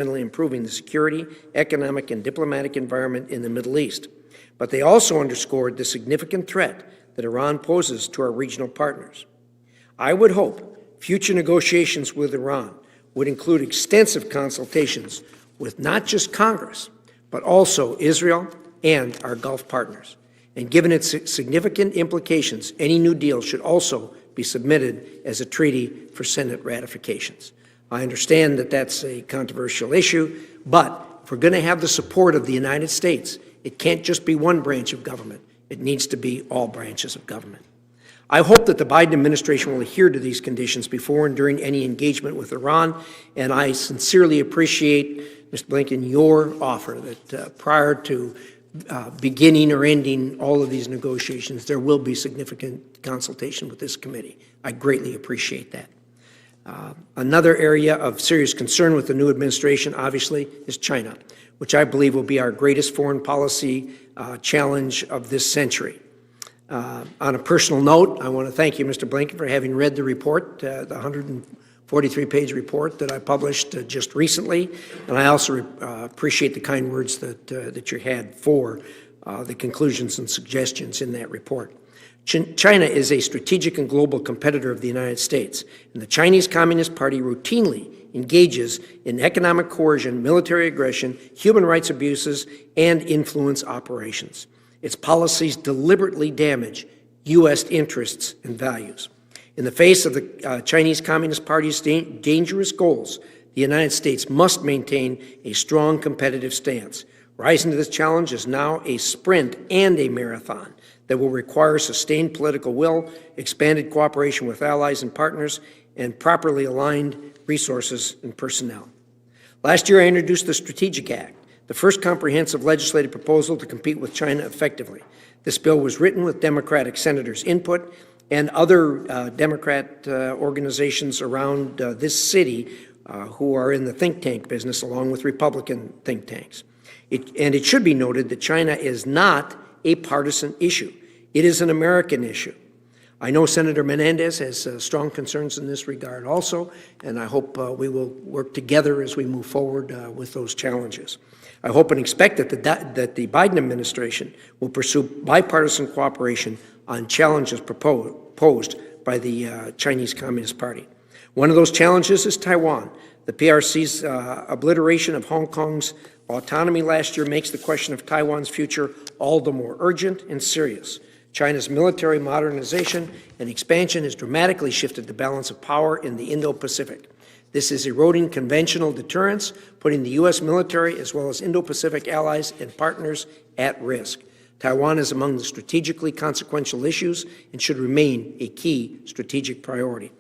improving the security, economic, and diplomatic environment in the Middle East. But they also underscored the significant threat that Iran poses to our regional partners. I would hope future negotiations with Iran would include extensive consultations with not just Congress, but also Israel and our Gulf partners. And given its significant implications, any new deal should also be submitted as a treaty for Senate ratifications. I understand that that's a controversial issue, but if we're going to have the support of the United States, it can't just be one branch of government. It needs to be all branches of government. I hope that the Biden administration will adhere to these conditions before and during any engagement with Iran, and I sincerely appreciate, Mr. Blinken, your offer that prior to beginning or ending all of these negotiations, there will be significant consultation with this committee. I greatly appreciate that. Another area of serious concern with the new administration, obviously, is China, which I believe will be our greatest foreign policy challenge of this century. On a personal note, I want to thank you, Mr. Blinken, for having read the report, the 143-page report that I published just recently, and I also appreciate the kind words that you had for the conclusions and suggestions in that report. China is a strategic and global competitor of the United States, and the Chinese Communist Party routinely engages in economic coercion, military aggression, human rights abuses, and influence operations. Its policies deliberately damage U.S. interests and values. In the face of the Chinese Communist Party's dangerous goals, the United States must maintain a strong competitive stance. Rising to this challenge is now a sprint and a marathon that will require sustained political will, expanded cooperation with allies and partners, and properly aligned resources and personnel. Last year, I introduced the Strategic Act, the first comprehensive legislative proposal to compete with China effectively. This bill was written with Democratic senators' input and other Democrat organizations around this city who are in the think tank business, along with Republican think tanks. It should be noted that China is not a partisan issue. It is an American issue. I know Senator Menendez has strong concerns in this regard also, and I hope we will work together as we move forward with those challenges. I hope and expect that the Biden administration will pursue bipartisan cooperation on challenges posed by the Chinese Communist Party. One of those challenges is Taiwan. The PRC's obliteration of Hong Kong's autonomy last year makes the question of Taiwan's future all the more urgent and serious. China's military modernization and expansion has dramatically shifted the balance of power in the Indo-Pacific. This is eroding conventional deterrence, putting the U.S. military as well as Indo-Pacific allies and partners at risk. Taiwan is among the strategically consequential issues and should remain a key strategic priority.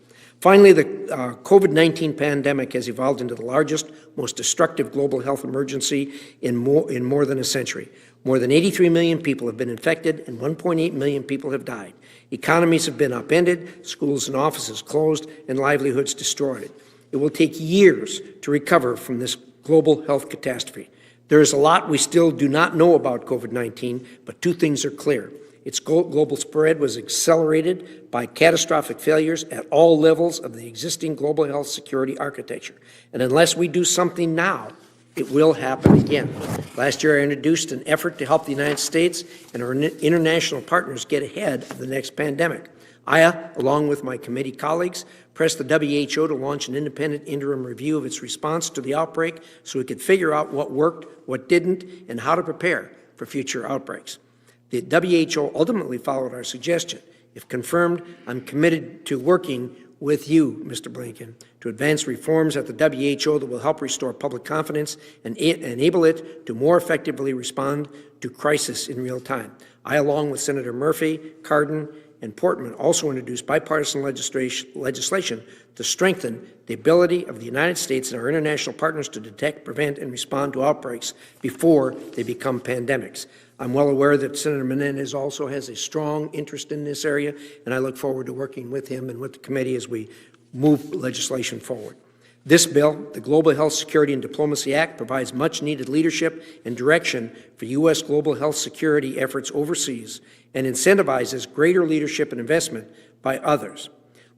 Finally, the COVID-19 pandemic has evolved into the largest, most destructive global health emergency in more than a century. More than 83 million people have been infected and 1.8 million people have died. Economies have been upended, schools and offices closed, and livelihoods destroyed. It will take years to recover from this global health catastrophe. There is a lot we still do not know about COVID-19, but two things are clear. Its global spread was accelerated by catastrophic failures at all levels of the existing global health security architecture. And unless we do something now, it will happen again. Last year, I introduced an effort to help the United States and our international partners get ahead of the next pandemic. I, along with my committee colleagues, pressed the WHO to launch an independent interim review of its response to the outbreak so we could figure out what worked, what didn't, and how to prepare for future outbreaks. The WHO ultimately followed our suggestion. If confirmed, I'm committed to working with you, Mr. Blinken, to advance reforms at the WHO that will help restore public confidence and enable it to more effectively respond to crisis in real time. I, along with Senator Murphy, Cardin, and Portman, also introduced bipartisan legislation to strengthen the ability of the United States and our international partners to detect, prevent, and respond to outbreaks before they become pandemics. I'm well aware that Senator Menendez also has a strong interest in this area, and I look forward to working with him and with the committee as we move legislation forward. This bill, the Global Health Security and Diplomacy Act, provides much-needed leadership and direction for U.S. global health security efforts overseas and incentivizes greater leadership and investment by others.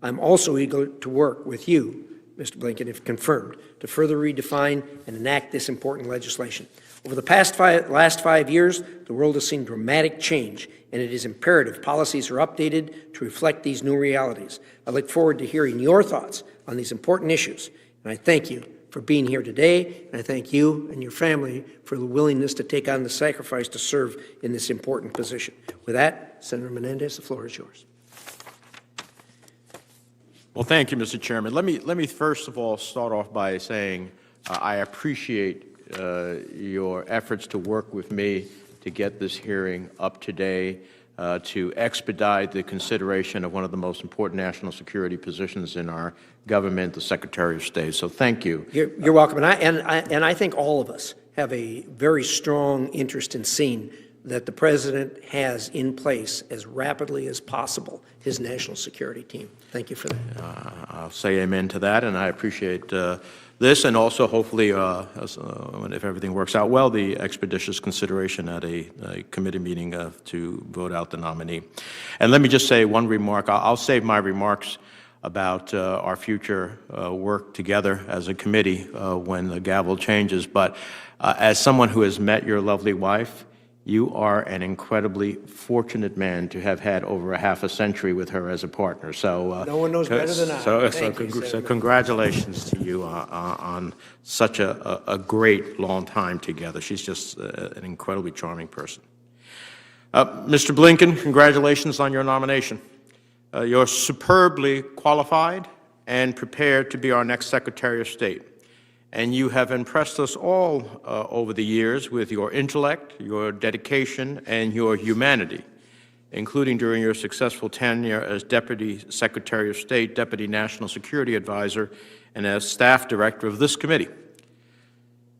I'm also eager to work with you Mr. Blinken, if confirmed, to further redefine and enact this important legislation. Over the last 5 years, the world has seen dramatic change, and it is imperative policies are updated to reflect these new realities. I look forward to hearing your thoughts on these important issues, and I thank you for being here today, and I thank you and your family for the willingness to take on the sacrifice to serve in this important position. With that, Senator Menendez, the floor is yours. Well, thank you, Mr. Chairman. Let me first of all start off by saying I appreciate your efforts to work with me to get this hearing up today, to expedite the consideration of one of the most important national security positions in our government, the Secretary of State. So thank you. You're welcome. And I think all of us have a very strong interest in seeing that the President has in place as rapidly as possible his national security team. Thank you for that. I'll say amen to that, and I appreciate this, and also hopefully, if everything works out well, the expeditious consideration at a committee meeting to vote out the nominee. And let me just say one remark. I'll save my remarks about our future work together as a committee when the gavel changes, but as someone who has met your lovely wife, you are an incredibly fortunate man to have had over a half a century with her as a partner. So no one knows better than I. So congratulations to you on such a great long time together. She's just an incredibly charming person. Mr. Blinken, congratulations on your nomination. You're superbly qualified and prepared to be our next Secretary of State. And you have impressed us all over the years with your intellect, your dedication, and your humanity, including during your successful tenure as Deputy Secretary of State, Deputy National Security Advisor, and as Staff Director of this committee.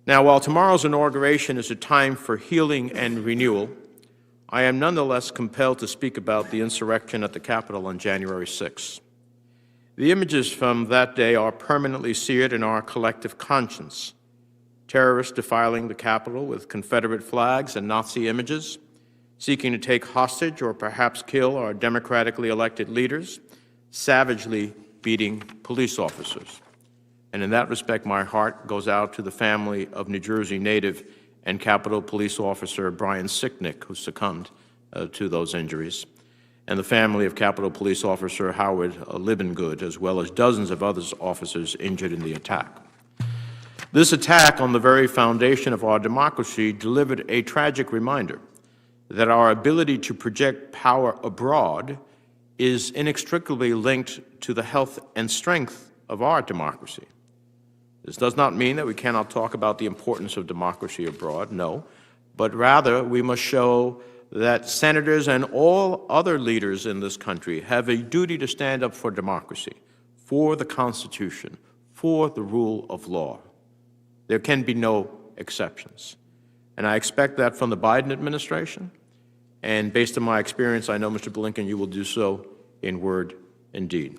Now, while tomorrow's inauguration is a time for healing and renewal, I am nonetheless compelled to speak about the insurrection at the Capitol on January 6th. The images from that day are permanently seared in our collective conscience. Terrorists defiling the Capitol with Confederate flags and Nazi images, seeking to take hostage or perhaps kill our democratically elected leaders, savagely beating police officers. And in that respect, my heart goes out to the family of New Jersey native and Capitol Police Officer Brian Sicknick, who succumbed to those injuries, and the family of Capitol Police Officer Howard Libengood, as well as dozens of other officers injured in the attack. This attack on the very foundation of our democracy delivered a tragic reminder that our ability to project power abroad is inextricably linked to the health and strength of our democracy. This does not mean that we cannot talk about the importance of democracy abroad, no, but rather we must show that senators and all other leaders in this country have a duty to stand up for democracy, for the Constitution, for the rule of law. There can be no exceptions. And I expect that from the Biden administration, and based on my experience, I know, Mr. Blinken, you will do so in word and deed.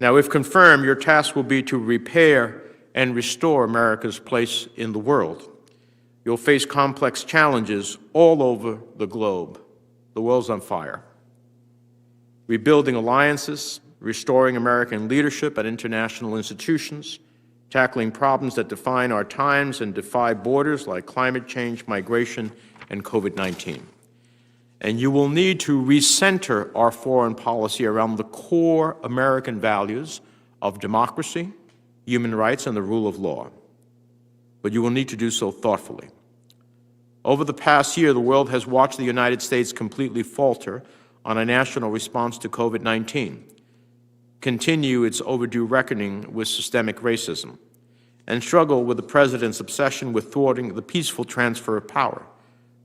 Now, if confirmed, your task will be to repair and restore America's place in the world. You'll face complex challenges all over the globe. The world's on fire. Rebuilding alliances, restoring American leadership at international institutions, tackling problems that define our times and defy borders like climate change, migration, and COVID-19. And you will need to recenter our foreign policy around the core American values of democracy, human rights, and the rule of law. But you will need to do so thoughtfully. Over the past year, the world has watched the United States completely falter on a national response to COVID-19, continue its overdue reckoning with systemic racism, and struggle with the President's obsession with thwarting the peaceful transfer of power,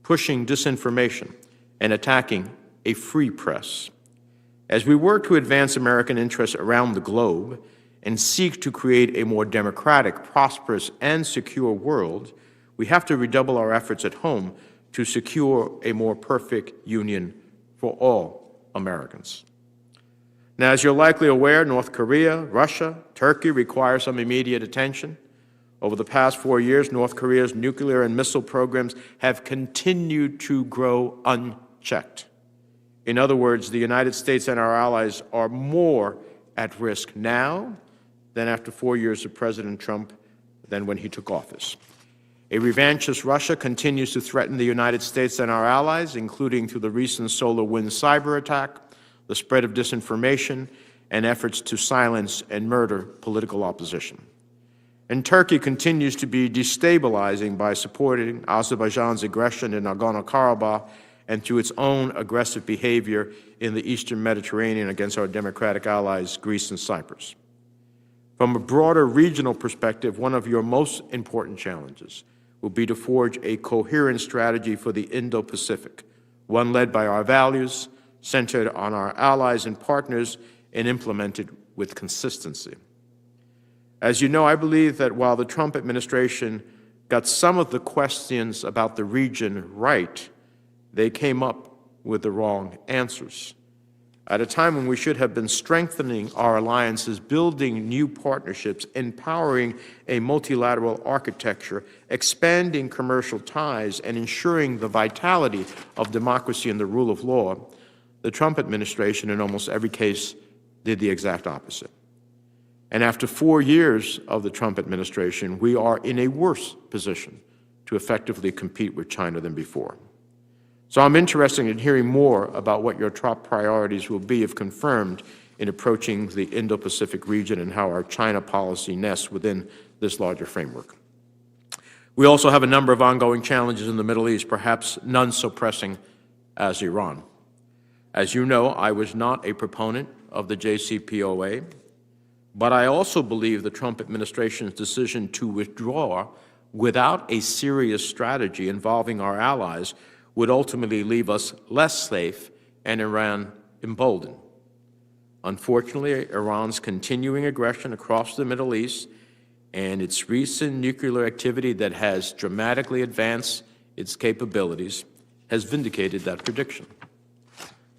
pushing disinformation, and attacking a free press. As we work to advance American interests around the globe and seek to create a more democratic, prosperous, and secure world, we have to redouble our efforts at home to secure a more perfect union for all Americans. Now, as you're likely aware, North Korea, Russia, Turkey require some immediate attention. Over the past 4 years, North Korea's nuclear and missile programs have continued to grow unchecked. In other words, the United States and our allies are more at risk now than after 4 years of President Trump than when he took office. A revanchist Russia continues to threaten the United States and our allies, including through the recent SolarWinds cyber attack, the spread of disinformation, and efforts to silence and murder political opposition. And Turkey continues to be destabilizing by supporting Azerbaijan's aggression in Nagorno-Karabakh and through its own aggressive behavior in the Eastern Mediterranean against our democratic allies, Greece and Cyprus. From a broader regional perspective, one of your most important challenges will be to forge a coherent strategy for the Indo-Pacific, one led by our values, centered on our allies and partners, and implemented with consistency. As you know, I believe that while the Trump administration got some of the questions about the region right, they came up with the wrong answers. At a time when we should have been strengthening our alliances, building new partnerships, empowering a multilateral architecture, expanding commercial ties, and ensuring the vitality of democracy and the rule of law, the Trump administration, in almost every case, did the exact opposite. And after 4 years of the Trump administration, we are in a worse position to effectively compete with China than before. So I'm interested in hearing more about what your top priorities will be if confirmed in approaching the Indo-Pacific region and how our China policy nests within this larger framework. We also have a number of ongoing challenges in the Middle East, perhaps none so pressing as Iran. As you know, I was not a proponent of the JCPOA, but I also believe the Trump administration's decision to withdraw without a serious strategy involving our allies would ultimately leave us less safe and Iran emboldened. Unfortunately, Iran's continuing aggression across the Middle East and its recent nuclear activity that has dramatically advanced its capabilities has vindicated that prediction.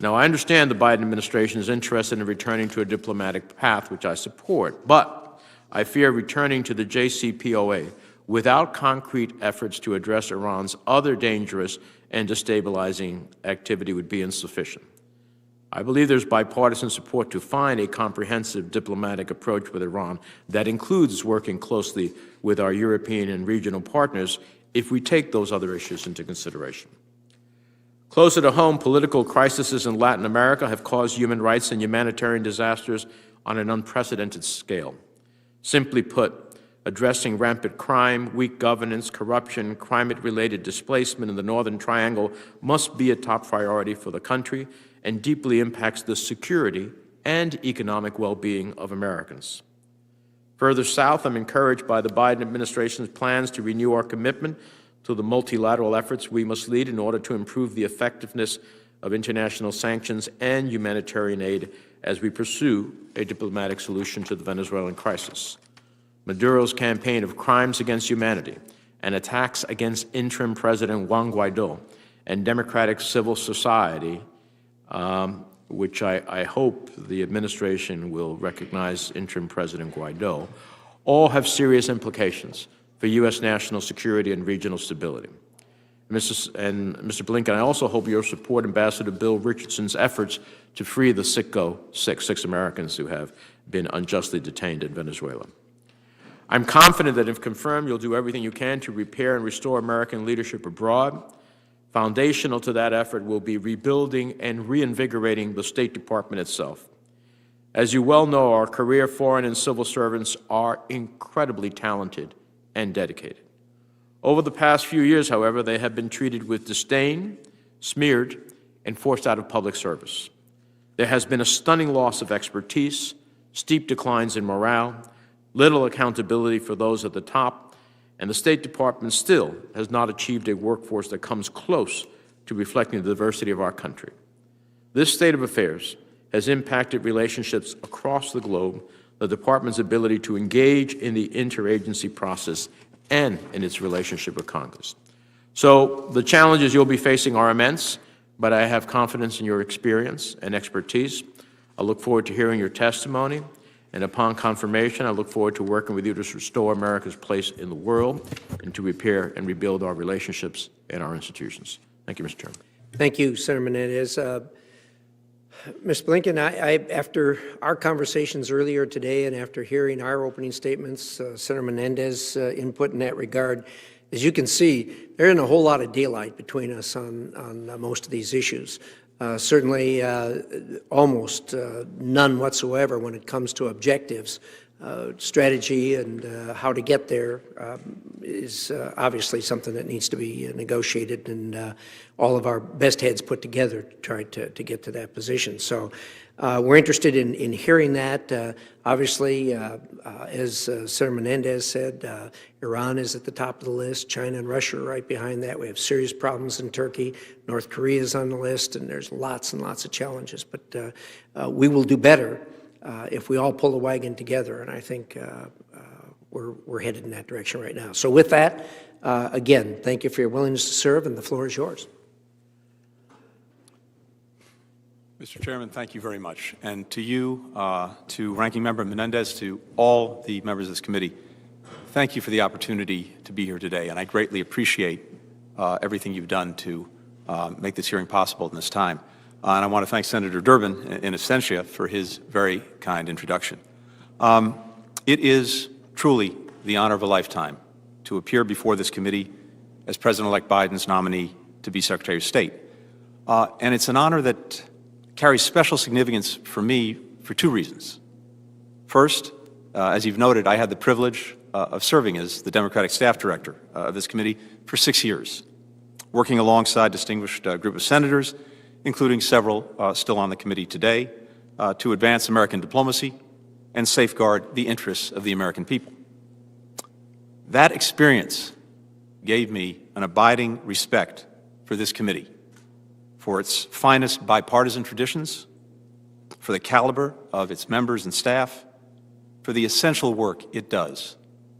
Now, I understand the Biden administration is interested in returning to a diplomatic path, which I support, but I fear returning to the JCPOA without concrete efforts to address Iran's other dangerous and destabilizing activity would be insufficient. I believe there's bipartisan support to find a comprehensive diplomatic approach with Iran that includes working closely with our European and regional partners if we take those other issues into consideration. Closer to home, political crises in Latin America have caused human rights and humanitarian disasters on an unprecedented scale. Simply put, addressing rampant crime, weak governance, corruption, climate-related displacement in the Northern Triangle must be a top priority for the country and deeply impacts the security and economic well-being of Americans. Further south, I'm encouraged by the Biden administration's plans to renew our commitment to the multilateral efforts we must lead in order to improve the effectiveness of international sanctions and humanitarian aid as we pursue a diplomatic solution to the Venezuelan crisis. Maduro's campaign of crimes against humanity and attacks against interim President Juan Guaido and democratic civil society, which I hope the administration will recognize interim President Guaido, all have serious implications for U.S. national security and regional stability. Mr. Blinken, I also hope you'll support Ambassador Bill Richardson's efforts to free the six Americans who have been unjustly detained in Venezuela. I'm confident that if confirmed, you'll do everything you can to repair and restore American leadership abroad. Foundational to that effort will be rebuilding and reinvigorating the State Department itself. As you well know, our career foreign and civil servants are incredibly talented and dedicated. Over the past few years, however, they have been treated with disdain, smeared, and forced out of public service. There has been a stunning loss of expertise, steep declines in morale, little accountability for those at the top, and the State Department still has not achieved a workforce that comes close to reflecting the diversity of our country. This state of affairs has impacted relationships across the globe, the Department's ability to engage in the interagency process and in its relationship with Congress. So the challenges you'll be facing are immense, but I have confidence in your experience and expertise. I look forward to hearing your testimony. And upon confirmation, I look forward to working with you to restore America's place in the world and to repair and rebuild our relationships and our institutions. Thank you, Mr. Chairman. Thank you, Senator Menendez. Ms. Blinken, after our conversations earlier today and after hearing our opening statements, Senator Menendez's input in that regard, as you can see, there isn't a whole lot of daylight between us on most of these issues. Certainly, almost none whatsoever when it comes to objectives. Strategy and how to get there is obviously something that needs to be negotiated and all of our best heads put together to try to get to that position. So we're interested in hearing that. Obviously, as Senator Menendez said, Iran is at the top of the list. China and Russia are right behind that. We have serious problems in Turkey. North Korea is on the list, and there's lots and lots of challenges. But we will do better if we all pull the wagon together, and I think we're headed in that direction right now. So with that, again, thank you for your willingness to serve, and the floor is yours. Mr. Chairman, thank you very much. And to you, to Ranking Member Menendez, to all the members of this committee, thank you for the opportunity to be here today, and I greatly appreciate everything you've done to make this hearing possible in this time. And I want to thank Senator Durbin in absentia for his very kind introduction. It is truly the honor of a lifetime to appear before this committee as President-elect Biden's nominee to be Secretary of State. And it's an honor that carries special significance for me for two reasons. First, as you've noted, I had the privilege of serving as the Democratic Staff Director of this committee for 6 years, working alongside a distinguished group of senators, including several still on the committee today, to advance American diplomacy and safeguard the interests of the American people. That experience gave me an abiding respect for this committee, for its finest bipartisan traditions, for the caliber of its members and staff, for the essential work it does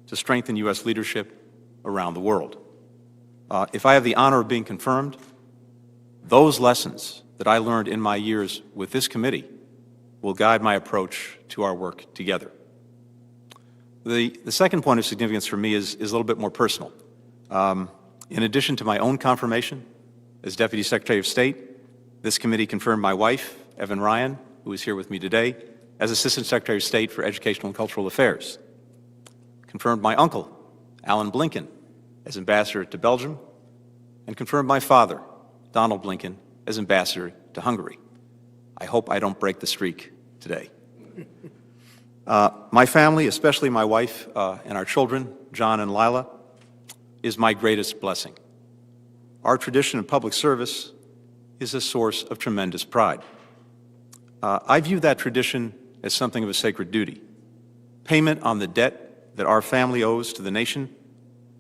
to strengthen U.S. leadership around the world. If I have the honor of being confirmed, those lessons that I learned in my years with this committee will guide my approach to our work together. The second point of significance for me is a little bit more personal. In addition to my own confirmation as Deputy Secretary of State, this committee confirmed my wife, Evan Ryan, who is here with me today, as Assistant Secretary of State for Educational and Cultural Affairs. Confirmed my uncle, Alan Blinken, as Ambassador to Belgium, and confirmed my father, Donald Blinken, as Ambassador to Hungary. I hope I don't break the streak today. My family, especially my wife and our children, John and Lila, is my greatest blessing. Our tradition of public service is a source of tremendous pride. I view that tradition as something of a sacred duty, payment on the debt that our family owes to the nation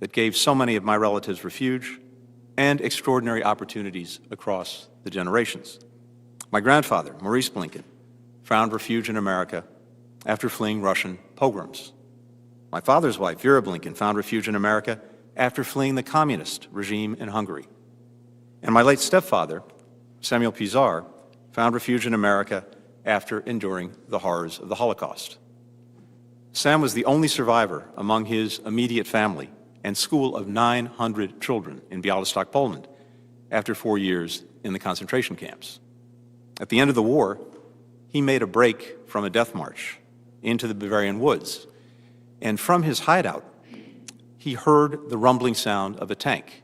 that gave so many of my relatives refuge and extraordinary opportunities across the generations. My grandfather, Maurice Blinken, found refuge in America after fleeing Russian pogroms. My father's wife, Vera Blinken, found refuge in America after fleeing the communist regime in Hungary. And my late stepfather, Samuel Pizar, found refuge in America after enduring the horrors of the Holocaust. Sam was the only survivor among his immediate family and school of 900 children in Białystok, Poland, after 4 years in the concentration camps. At the end of the war, he made a break from a death march into the Bavarian woods, and from his hideout, he heard the rumbling sound of a tank.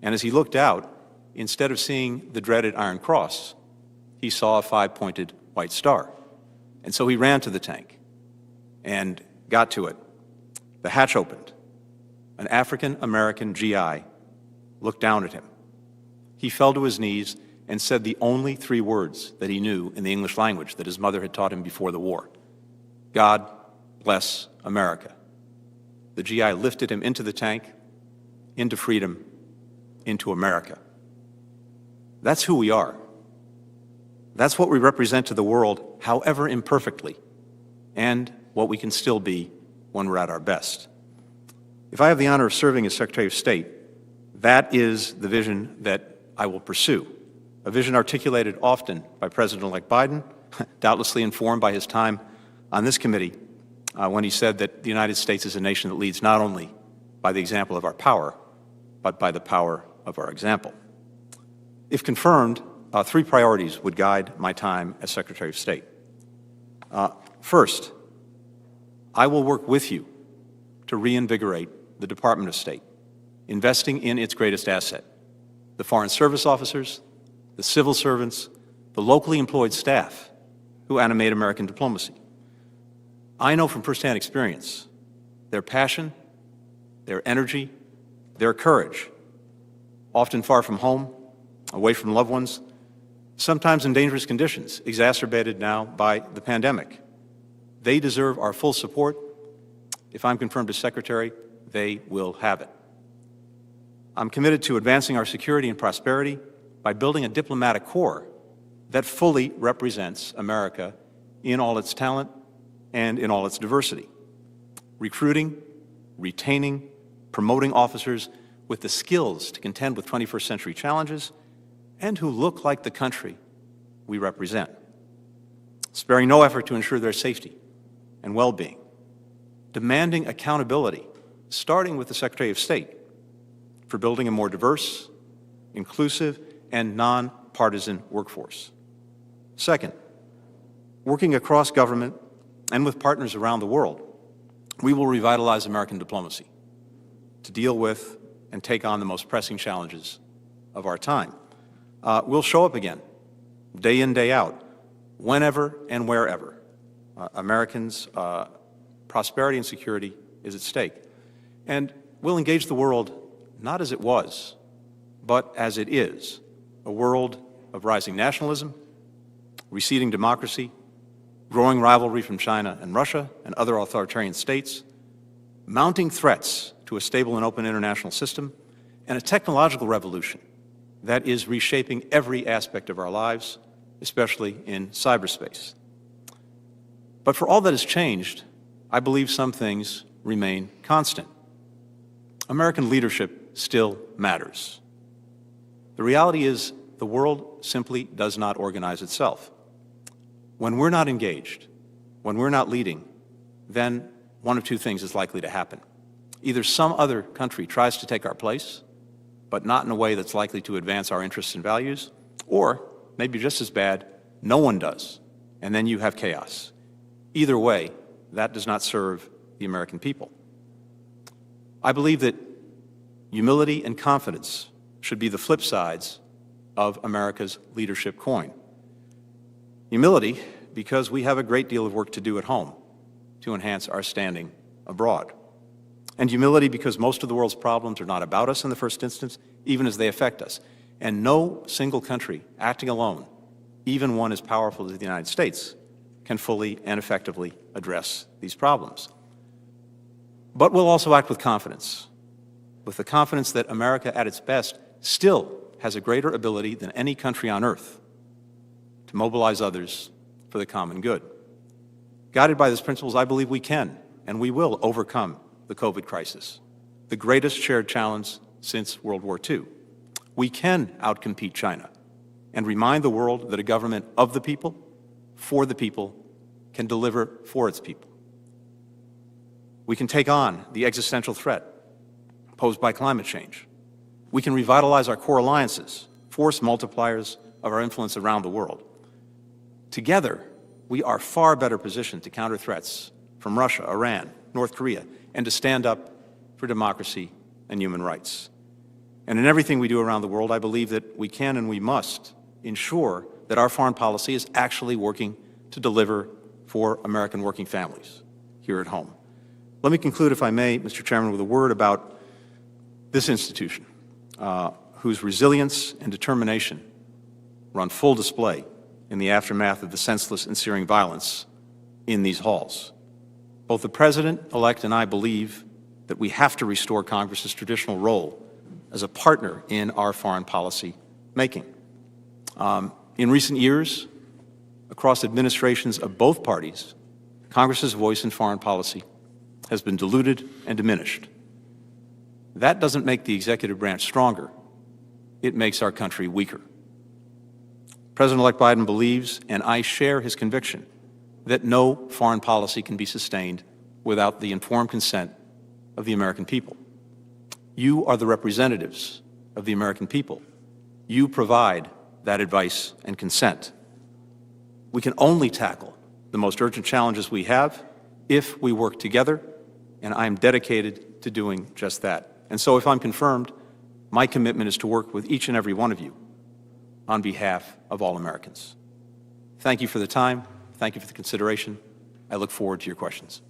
And as he looked out, instead of seeing the dreaded Iron Cross, he saw a 5-pointed white star. And so he ran to the tank and got to it. The hatch opened. An African-American GI looked down at him. He fell to his knees and said the only 3 words that he knew in the English language that his mother had taught him before the war: God bless America. The GI lifted him into the tank, into freedom, into America. That's who we are. That's what we represent to the world, however imperfectly, and what we can still be when we're at our best. If I have the honor of serving as Secretary of State, that is the vision that I will pursue, a vision articulated often by President-elect Biden, doubtlessly informed by his time on this committee, when he said that the United States is a nation that leads not only by the example of our power, but by the power of our example. If confirmed, three priorities would guide my time as Secretary of State. First, I will work with you to reinvigorate the Department of State, investing in its greatest asset, the Foreign Service officers, the civil servants, the locally employed staff who animate American diplomacy. I know from firsthand experience their passion, their energy, their courage, often far from home, away from loved ones, sometimes in dangerous conditions, exacerbated now by the pandemic. They deserve our full support. If I'm confirmed as Secretary, they will have it. I'm committed to advancing our security and prosperity by building a diplomatic corps that fully represents America in all its talent and in all its diversity, recruiting, retaining, promoting officers with the skills to contend with 21st century challenges and who look like the country we represent, sparing no effort to ensure their safety and well-being, demanding accountability, starting with the Secretary of State, for building a more diverse, inclusive, and nonpartisan workforce. Second, working across government and with partners around the world, we will revitalize American diplomacy to deal with and take on the most pressing challenges of our time. We'll show up again, day in, day out, whenever and wherever Americans' prosperity and security is at stake. And we'll engage the world not as it was, but as it is, a world of rising nationalism, receding democracy, growing rivalry from China and Russia and other authoritarian states, mounting threats to a stable and open international system, and a technological revolution that is reshaping every aspect of our lives, especially in cyberspace. But for all that has changed, I believe some things remain constant. American leadership still matters. The reality is the world simply does not organize itself. When we're not engaged, when we're not leading, then one of two things is likely to happen. Either some other country tries to take our place, but not in a way that's likely to advance our interests and values, or, maybe just as bad, no one does, and then you have chaos. Either way, that does not serve the American people. I believe that humility and confidence should be the flip sides of America's leadership coin. Humility, because we have a great deal of work to do at home to enhance our standing abroad. And humility because most of the world's problems are not about us in the first instance, even as they affect us. And no single country acting alone, even one as powerful as the United States, can fully and effectively address these problems. But we'll also act with confidence, with the confidence that America at its best still has a greater ability than any country on earth to mobilize others for the common good. Guided by these principles, I believe we can and we will overcome the COVID crisis, the greatest shared challenge since World War II. We can outcompete China and remind the world that a government of the people, for the people, can deliver for its people. We can take on the existential threat posed by climate change. We can revitalize our core alliances, force multipliers of our influence around the world. Together, we are far better positioned to counter threats from Russia, Iran, North Korea, and to stand up for democracy and human rights. And in everything we do around the world, I believe that we can and we must ensure that our foreign policy is actually working to deliver for American working families here at home. Let me conclude, if I may, Mr. Chairman, with a word about this institution, whose resilience and determination were on full display in the aftermath of the senseless and searing violence in these halls. Both the President-elect and I believe that we have to restore Congress's traditional role as a partner in our foreign policy making. In recent years, across administrations of both parties, Congress's voice in foreign policy has been diluted and diminished. That doesn't make the executive branch stronger. It makes our country weaker. President-elect Biden believes, and I share his conviction, that no foreign policy can be sustained without the informed consent of the American people. You are the representatives of the American people. You provide that advice and consent. We can only tackle the most urgent challenges we have if we work together, and I am dedicated to doing just that. And so if I'm confirmed, my commitment is to work with each and every one of you on behalf of all Americans. Thank you for the time. Thank you for the consideration. I look forward to your questions.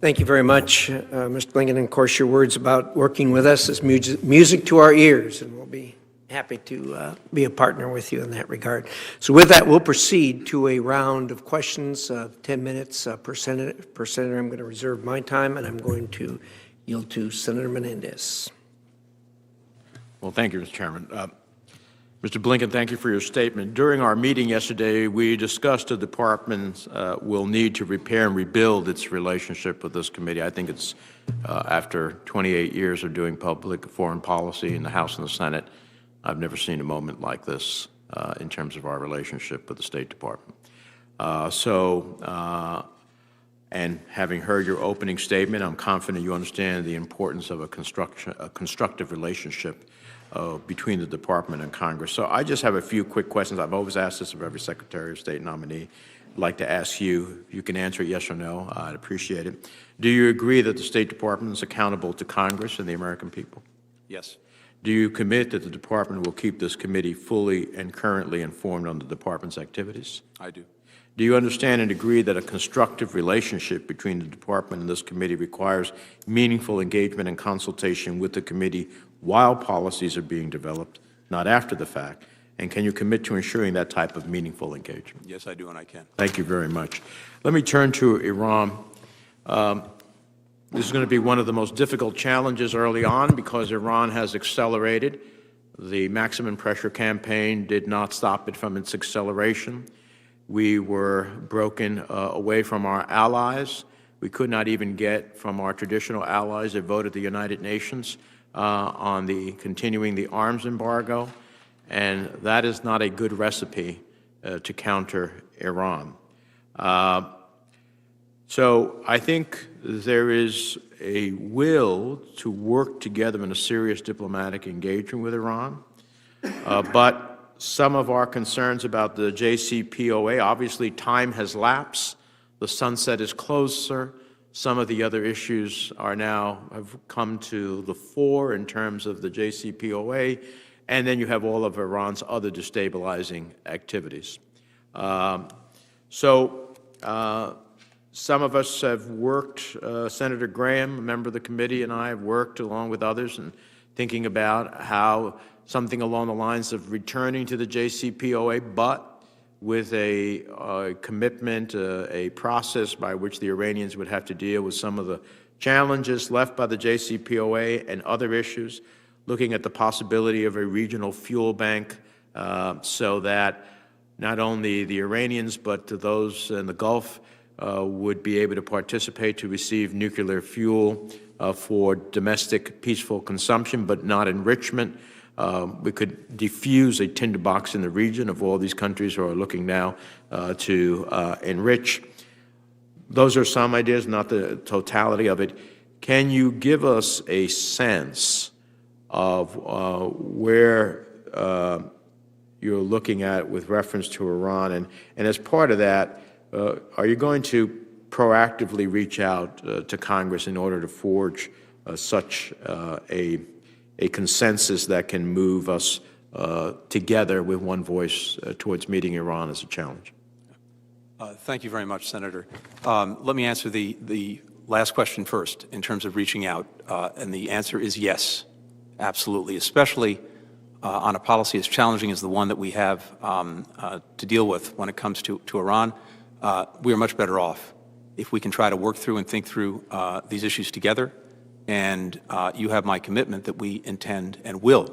Thank you very much, Mr. Blinken. And of course, your words about working with us is music to our ears, and we'll be happy to be a partner with you in that regard. So with that, we'll proceed to a round of questions, 10 minutes per senator. I'm going to reserve my time, and I'm going to yield to Senator Menendez. Well, thank you, Mr. Chairman. Mr. Blinken, thank you for your statement. During our meeting yesterday, we discussed the department will need to repair and rebuild its relationship with this committee. I think it's after 28 years of doing public foreign policy in the House and the Senate, I've never seen a moment like this in terms of our relationship with the State Department. And having heard your opening statement, I'm confident you understand the importance of a constructive relationship between the Department and Congress. So I just have a few quick questions. I've always asked this of every Secretary of State nominee. I'd like to ask you, if you can answer yes or no, I'd appreciate it. Do you agree that the State Department is accountable to Congress and the American people? Yes. Do you commit that the Department will keep this committee fully and currently informed on the Department's activities? I do. Do you understand and agree that a constructive relationship between the Department and this committee requires meaningful engagement and consultation with the committee while policies are being developed, not after the fact? And can you commit to ensuring that type of meaningful engagement? Yes, I do, and I can. Thank you very much. Let me turn to Iran. This is going to be one of the most difficult challenges early on because Iran has accelerated. The maximum pressure campaign did not stop it from its acceleration. We were broken away from our allies. We could not even get from our traditional allies a vote at the United Nations on continuing the arms embargo, and that is not a good recipe to counter Iran. So I think there is a will to work together in a serious diplomatic engagement with Iran, but some of our concerns about the JCPOA, obviously time has lapsed, the sunset is closer. Some of the other issues have come to the fore in terms of the JCPOA, and then you have all of Iran's other destabilizing activities. Some of us have worked, Senator Graham, a member of the committee, and I have worked along with others in thinking about how something along the lines of returning to the JCPOA, but with a commitment, a process by which the Iranians would have to deal with some of the challenges left by the JCPOA and other issues, looking at the possibility of a regional fuel bank so that not only the Iranians but those in the Gulf would be able to participate to receive nuclear fuel for domestic peaceful consumption, but not enrichment. We could diffuse a tinderbox in the region of all these countries who are looking now to enrich. Those are some ideas, not the totality of it. Can you give us a sense of where you're looking at with reference to Iran? And as part of that, are you going to proactively reach out to Congress in order to forge such a consensus that can move us together with one voice towards meeting Iran as a challenge? Thank you very much, Senator. Let me answer the last question first in terms of reaching out, and the answer is yes, absolutely, especially on a policy as challenging as the one that we have to deal with when it comes to Iran. We are much better off if we can try to work through and think through these issues together. And you have my commitment that we intend and will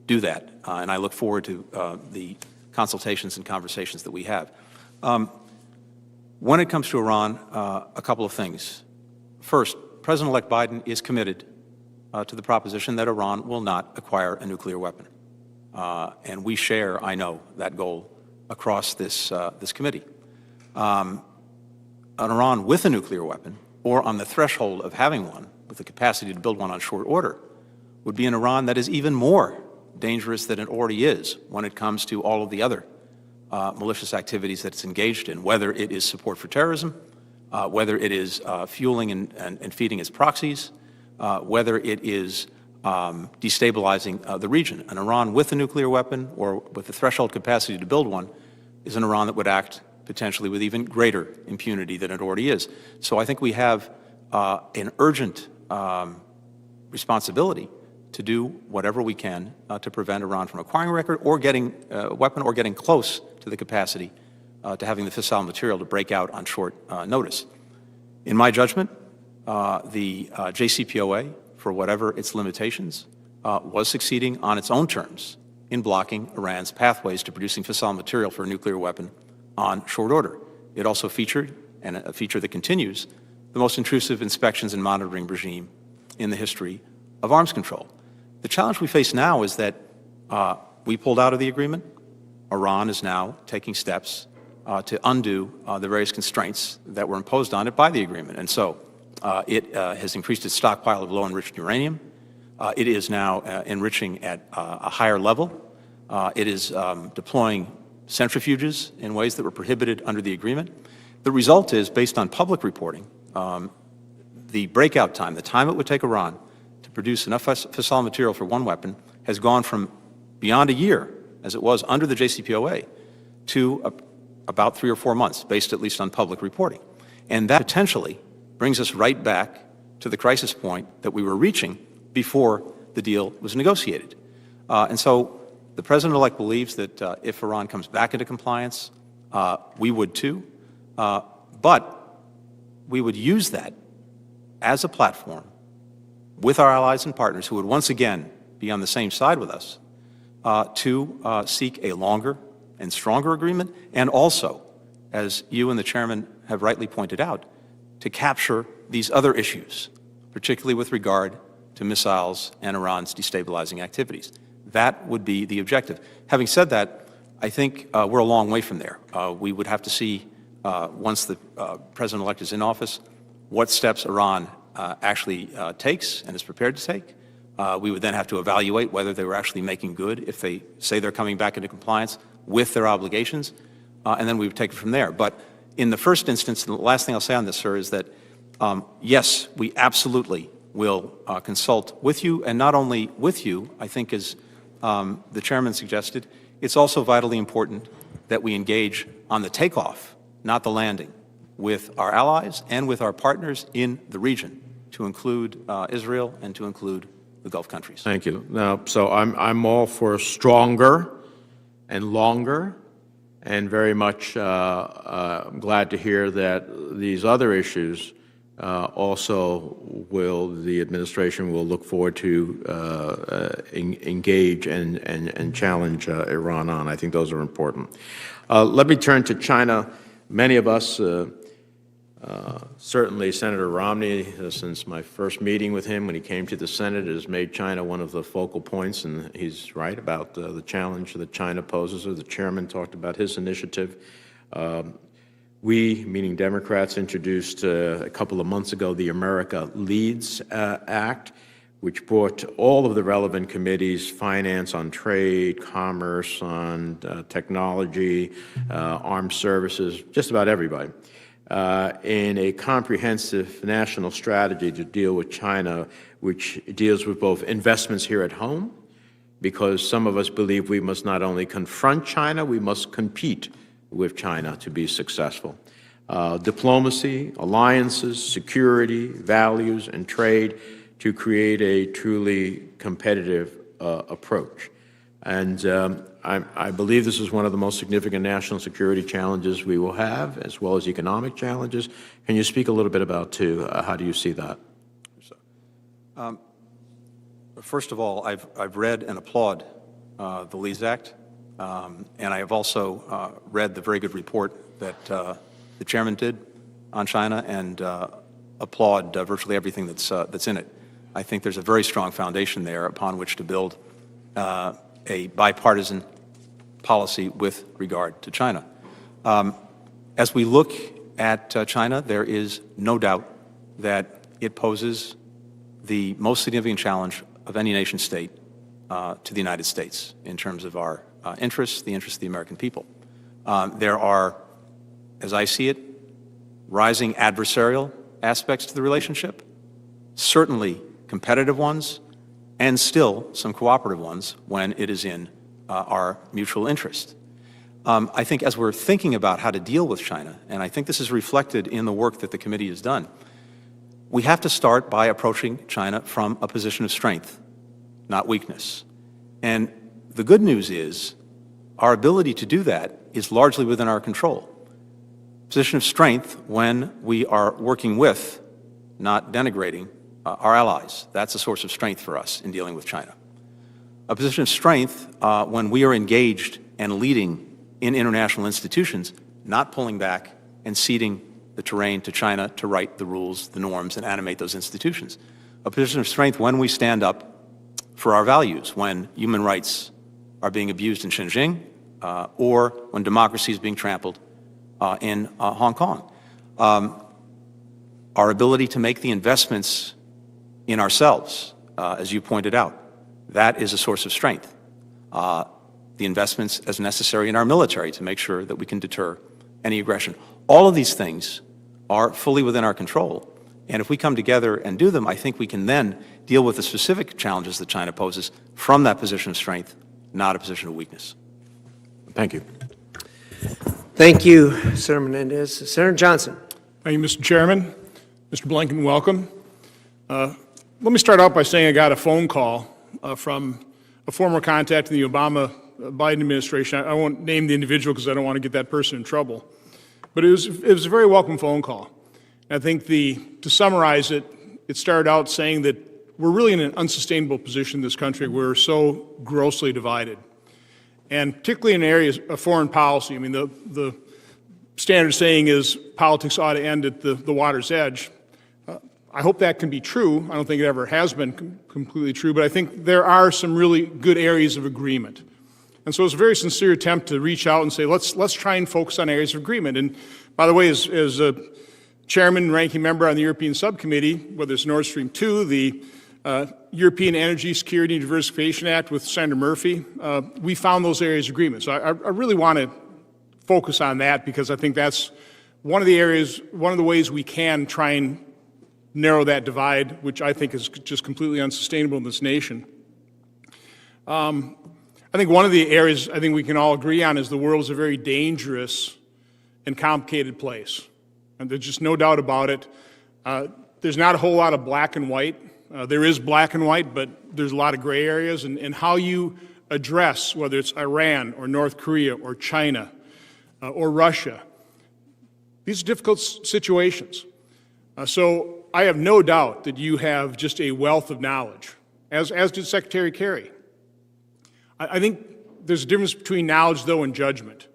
do that. And I look forward to the consultations and conversations that we have. When it comes to Iran, a couple of things. First, President-elect Biden is committed to the proposition that Iran will not acquire a nuclear weapon. And we share, I know, that goal across this committee. An Iran with a nuclear weapon, or on the threshold of having one, with the capacity to build one on short order, would be an Iran that is even more dangerous than it already is when it comes to all of the other malicious activities that it's engaged in, whether it is support for terrorism, whether it is fueling and feeding its proxies, whether it is destabilizing the region. An Iran with a nuclear weapon or with the threshold capacity to build one is an Iran that would act potentially with even greater impunity than it already is. So I think we have an urgent responsibility to do whatever we can to prevent Iran from acquiring a record or getting a weapon or getting close to the capacity to having the fissile material to break out on short notice. In my judgment, the JCPOA, for whatever its limitations, was succeeding on its own terms in blocking Iran's pathways to producing fissile material for a nuclear weapon on short order. It also featured, and a feature that continues, the most intrusive inspections and monitoring regime in the history of arms control. The challenge we face now is that we pulled out of the agreement. Iran is now taking steps to undo the various constraints that were imposed on it by the agreement. And so it has increased its stockpile of low-enriched uranium. It is now enriching at a higher level. It is deploying centrifuges in ways that were prohibited under the agreement. The result is, based on public reporting, the breakout time, the time it would take Iran to produce enough fissile material for one weapon, has gone from beyond a year, as it was under the JCPOA, to about 3 or 4 months, based at least on public reporting. And that potentially brings us right back to the crisis point that we were reaching before the deal was negotiated. And so the President-elect believes that if Iran comes back into compliance, we would too, but we would use that as a platform with our allies and partners who would once again be on the same side with us to seek a longer and stronger agreement, and also, as you and the Chairman have rightly pointed out, to capture these other issues, particularly with regard to missiles and Iran's destabilizing activities. That would be the objective. Having said that, I think we're a long way from there. We would have to see, once the President-elect is in office, what steps Iran actually takes and is prepared to take. We would then have to evaluate whether they were actually making good if they say they're coming back into compliance with their obligations, and then we would take it from there. But in the first instance, and the last thing I'll say on this, sir, is that yes, we absolutely will consult with you, and not only with you, I think as the Chairman suggested, it's also vitally important that we engage on the takeoff, not the landing, with our allies and with our partners in the region, to include Israel and to include the Gulf countries. Thank you. Now, so I'm all for stronger and longer, and very much glad to hear that these other issues also the administration will look forward to engage and challenge Iran on. I think those are important. Let me turn to China. Many of us, certainly Senator Romney, since my first meeting with him when he came to the Senate, has made China one of the focal points, and he's right about the challenge that China poses. The chairman talked about his initiative. We, meaning Democrats, introduced a couple of months ago the America Leads Act, which brought all of the relevant committees, finance, on trade, commerce, on technology, armed services, just about everybody, in a comprehensive national strategy to deal with China, which deals with both investments here at home, because some of us believe we must not only confront China, we must compete with China to be successful. Diplomacy, alliances, security, values, and trade to create a truly competitive approach. And I believe this is one of the most significant national security challenges we will have, as well as economic challenges. Can you speak a little bit about, too, how do you see that? First of all, I've read and applaud the Leads Act, and I have also read the very good report that the chairman did on China, and applaud virtually everything that's in it. I think there's a very strong foundation there upon which to build a bipartisan policy with regard to China. As we look at China, there is no doubt that it poses the most significant challenge of any nation state to the United States in terms of our interests, the interests of the American people. There are, as I see it, rising adversarial aspects to the relationship, certainly competitive ones, and still some cooperative ones when it is in our mutual interest. I think as we're thinking about how to deal with China, and I think this is reflected in the work that the committee has done, we have to start by approaching China from a position of strength, not weakness. And the good news is our ability to do that is largely within our control. Position of strength when we are working with, not denigrating, our allies. That's a source of strength for us in dealing with China. A position of strength when we are engaged and leading in international institutions, not pulling back and ceding the terrain to China to write the rules, the norms, and animate those institutions. A position of strength when we stand up for our values, when human rights are being abused in Xinjiang, or when democracy is being trampled in Hong Kong. Our ability to make the investments in ourselves, as you pointed out, that is a source of strength. The investments as necessary in our military to make sure that we can deter any aggression. All of these things are fully within our control. And if we come together and do them, I think we can then deal with the specific challenges that China poses from that position of strength, not a position of weakness. Thank you. Thank you, Senator Menendez. Senator Johnson. Thank you, Mr. Chairman. Mr. Blinken, welcome. Let me start out by saying I got a phone call from a former contact in the Obama-Biden administration. I won't name the individual because I don't want to get that person in trouble. But it was a very welcome phone call. I think to summarize it, it started out saying that we're really in an unsustainable position in this country. We're so grossly divided. And particularly in areas of foreign policy, I mean, the standard saying is politics ought to end at the water's edge. I hope that can be true. I don't think it ever has been completely true, but I think there are some really good areas of agreement. And so it's a very sincere attempt to reach out and say, let's try and focus on areas of agreement. And by the way, as a chairman and ranking member on the European Subcommittee, whether it's Nord Stream 2, the European Energy Security and Diversification Act with Senator Murphy, we found those areas of agreement. So I really want to focus on that because I think that's one of the ways we can try and narrow that divide, which I think is just completely unsustainable in this nation. I think one of the areas I think we can all agree on is the world is a very dangerous and complicated place. And there's just no doubt about it. There's not a whole lot of black and white. There is black and white, but there's a lot of gray areas. And how you address, whether it's Iran or North Korea or China or Russia, these are difficult situations. So I have no doubt that you have just a wealth of knowledge, as did Secretary Kerry. I think there's a difference between knowledge, though, and judgment.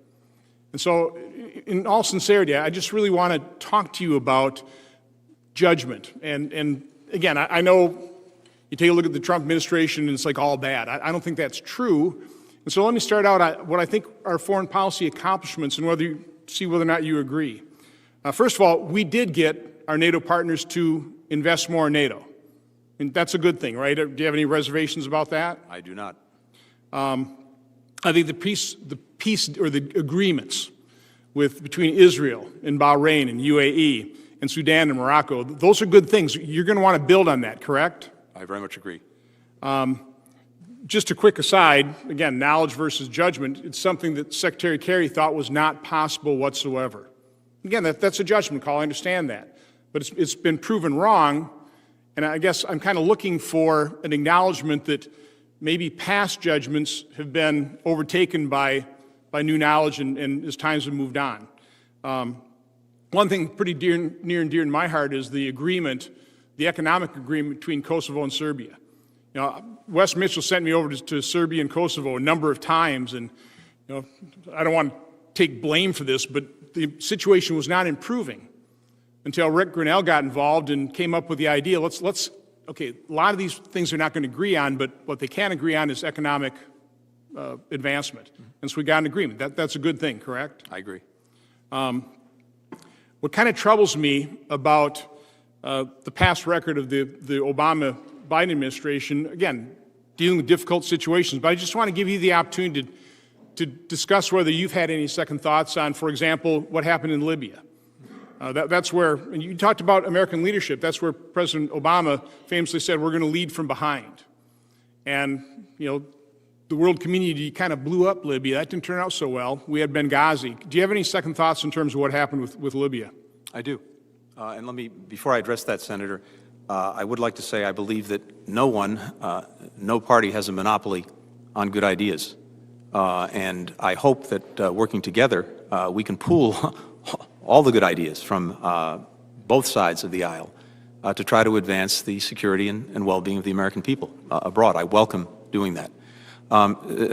And so, in all sincerity, I just really want to talk to you about judgment. And again, I know you take a look at the Trump administration and it's like all bad. I don't think that's true. And so let me start out what I think are foreign policy accomplishments and whether or not you agree. First of all, we did get our NATO partners to invest more in NATO. And that's a good thing, right? Do you have any reservations about that? I do not. I think the peace or the agreements between Israel and Bahrain and UAE and Sudan and Morocco, those are good things. You're going to want to build on that, correct? I very much agree. Just a quick aside, again, knowledge versus judgment, it's something that Secretary Kerry thought was not possible whatsoever. Again, that's a judgment call, I understand that. But it's been proven wrong, and I guess I'm kind of looking for an acknowledgement that maybe past judgments have been overtaken by new knowledge and as times have moved on. One thing pretty near and dear in my heart is the economic agreement between Kosovo and Serbia. You know, Wes Mitchell sent me over to Serbia and Kosovo a number of times, and you know, I don't want to take blame for this, but the situation was not improving until Rick Grinnell got involved and came up with the idea, okay, a lot of these things they're not going to agree on, but what they can agree on is economic advancement. And so we got an agreement. That's a good thing, correct? I agree. What kind of troubles me about the past record of the Obama-Biden administration, again, dealing with difficult situations. But I just want to give you the opportunity to discuss whether you've had any second thoughts on, for example, what happened in Libya. That's where, and you talked about American leadership, that's where President Obama famously said, we're going to lead from behind. And, the world community kind of blew up Libya. That didn't turn out so well. We had Benghazi. Do you have any second thoughts in terms of what happened with Libya? I do. And let me, before I address that, Senator, I would like to say I believe that no party has a monopoly on good ideas. And I hope that working together, we can pool all the good ideas from both sides of the aisle to try to advance the security and well-being of the American people abroad. I welcome doing that.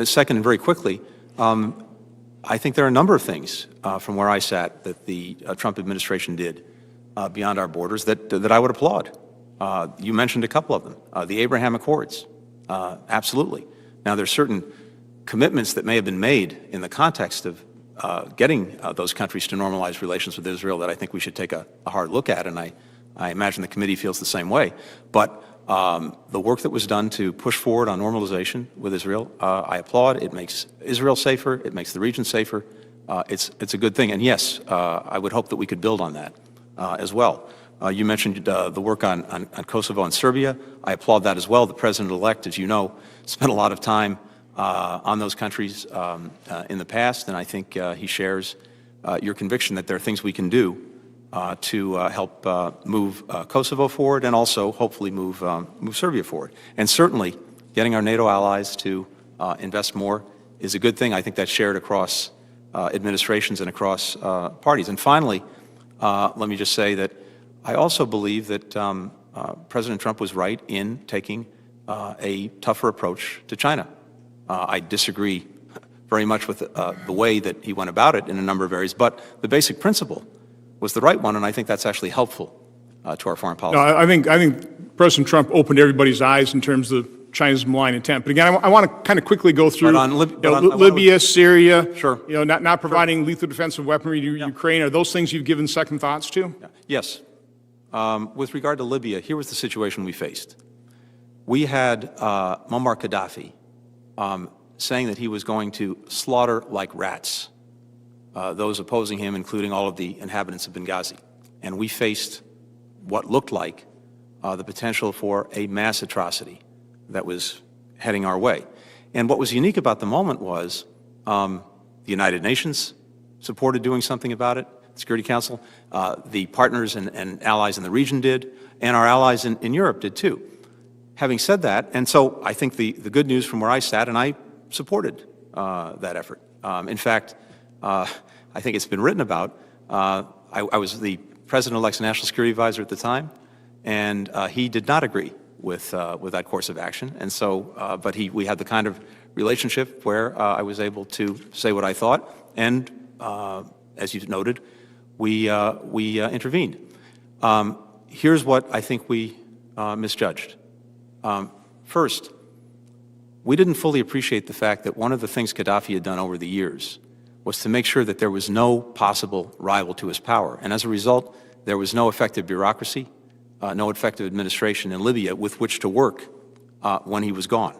Second, and very quickly, I think there are a number of things from where I sat that the Trump administration did beyond our borders that I would applaud. You mentioned a couple of them. The Abraham Accords, absolutely. Now, there's certain commitments that may have been made in the context of getting those countries to normalize relations with Israel that I think we should take a hard look at, and I imagine the committee feels the same way. But the work that was done to push forward on normalization with Israel, I applaud. It makes Israel safer. It makes the region safer. It's a good thing. And yes, I would hope that we could build on that as well. You mentioned the work on Kosovo and Serbia. I applaud that as well. The president-elect, as you know, spent a lot of time on those countries in the past, and I think he shares your conviction that there are things we can do to help move Kosovo forward and also hopefully move Serbia forward. And certainly, getting our NATO allies to invest more is a good thing. I think that's shared across administrations and across parties. And finally, let me just say that I also believe that President Trump was right in taking a tougher approach to China. I disagree very much with the way that he went about it in a number of areas, but the basic principle was the right one, and I think that's actually helpful to our foreign policy. No, I think President Trump opened everybody's eyes in terms of China's malign intent. But again, I want to kind of quickly go through Libya, Syria, sure. Not providing lethal defensive weaponry to Ukraine. Are those things you've given second thoughts to? Yes. With regard to Libya, here was the situation we faced. We had Muammar Gaddafi saying that he was going to slaughter like rats those opposing him, including all of the inhabitants of Benghazi. And we faced what looked like the potential for a mass atrocity that was heading our way. And what was unique about the moment was the United Nations supported doing something about it, the Security Council, the partners and allies in the region did, and our allies in Europe did too. Having said that, and so I think the good news from where I sat, and I supported that effort. In fact, I think it's been written about. I was the President-elect's National Security Advisor at the time, and he did not agree with that course of action. And so, but we had the kind of relationship where I was able to say what I thought, and as you noted, we intervened. Here's what I think we misjudged. First, we didn't fully appreciate the fact that one of the things Gaddafi had done over the years was to make sure that there was no possible rival to his power. And as a result, there was no effective bureaucracy, no effective administration in Libya with which to work when he was gone.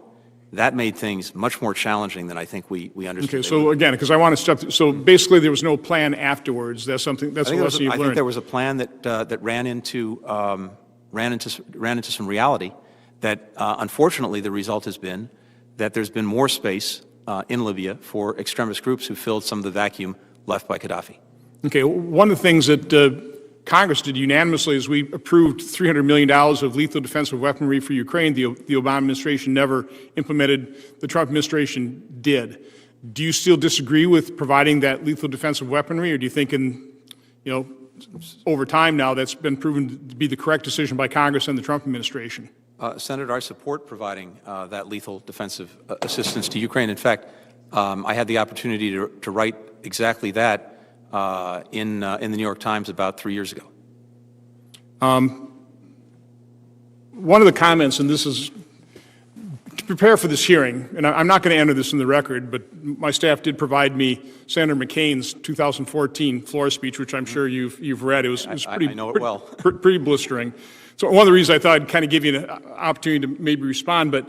That made things much more challenging than I think we understood. Okay, so again, because I want to step, so basically there was no plan afterwards. That's a lesson you've learned. I think there was a plan that ran into some reality that unfortunately the result has been that there's been more space in Libya for extremist groups who filled some of the vacuum left by Gaddafi. Okay, one of the things that Congress did unanimously is we approved $300 million of lethal defensive weaponry for Ukraine. The Obama administration never implemented. The Trump administration did. Do you still disagree with providing that lethal defensive weaponry, or do you think over time now that's been proven to be the correct decision by Congress and the Trump administration? Senator, I support providing that lethal defensive assistance to Ukraine. In fact, I had the opportunity to write exactly that in the New York Times about 3 years ago. One of the comments, and this is to prepare for this hearing, and I'm not going to enter this in the record, but my staff did provide me Senator McCain's 2014 floor speech, which I'm sure you've read. It was pretty, I know it well. pretty blistering. So one of the reasons I thought I'd kind of give you an opportunity to maybe respond, but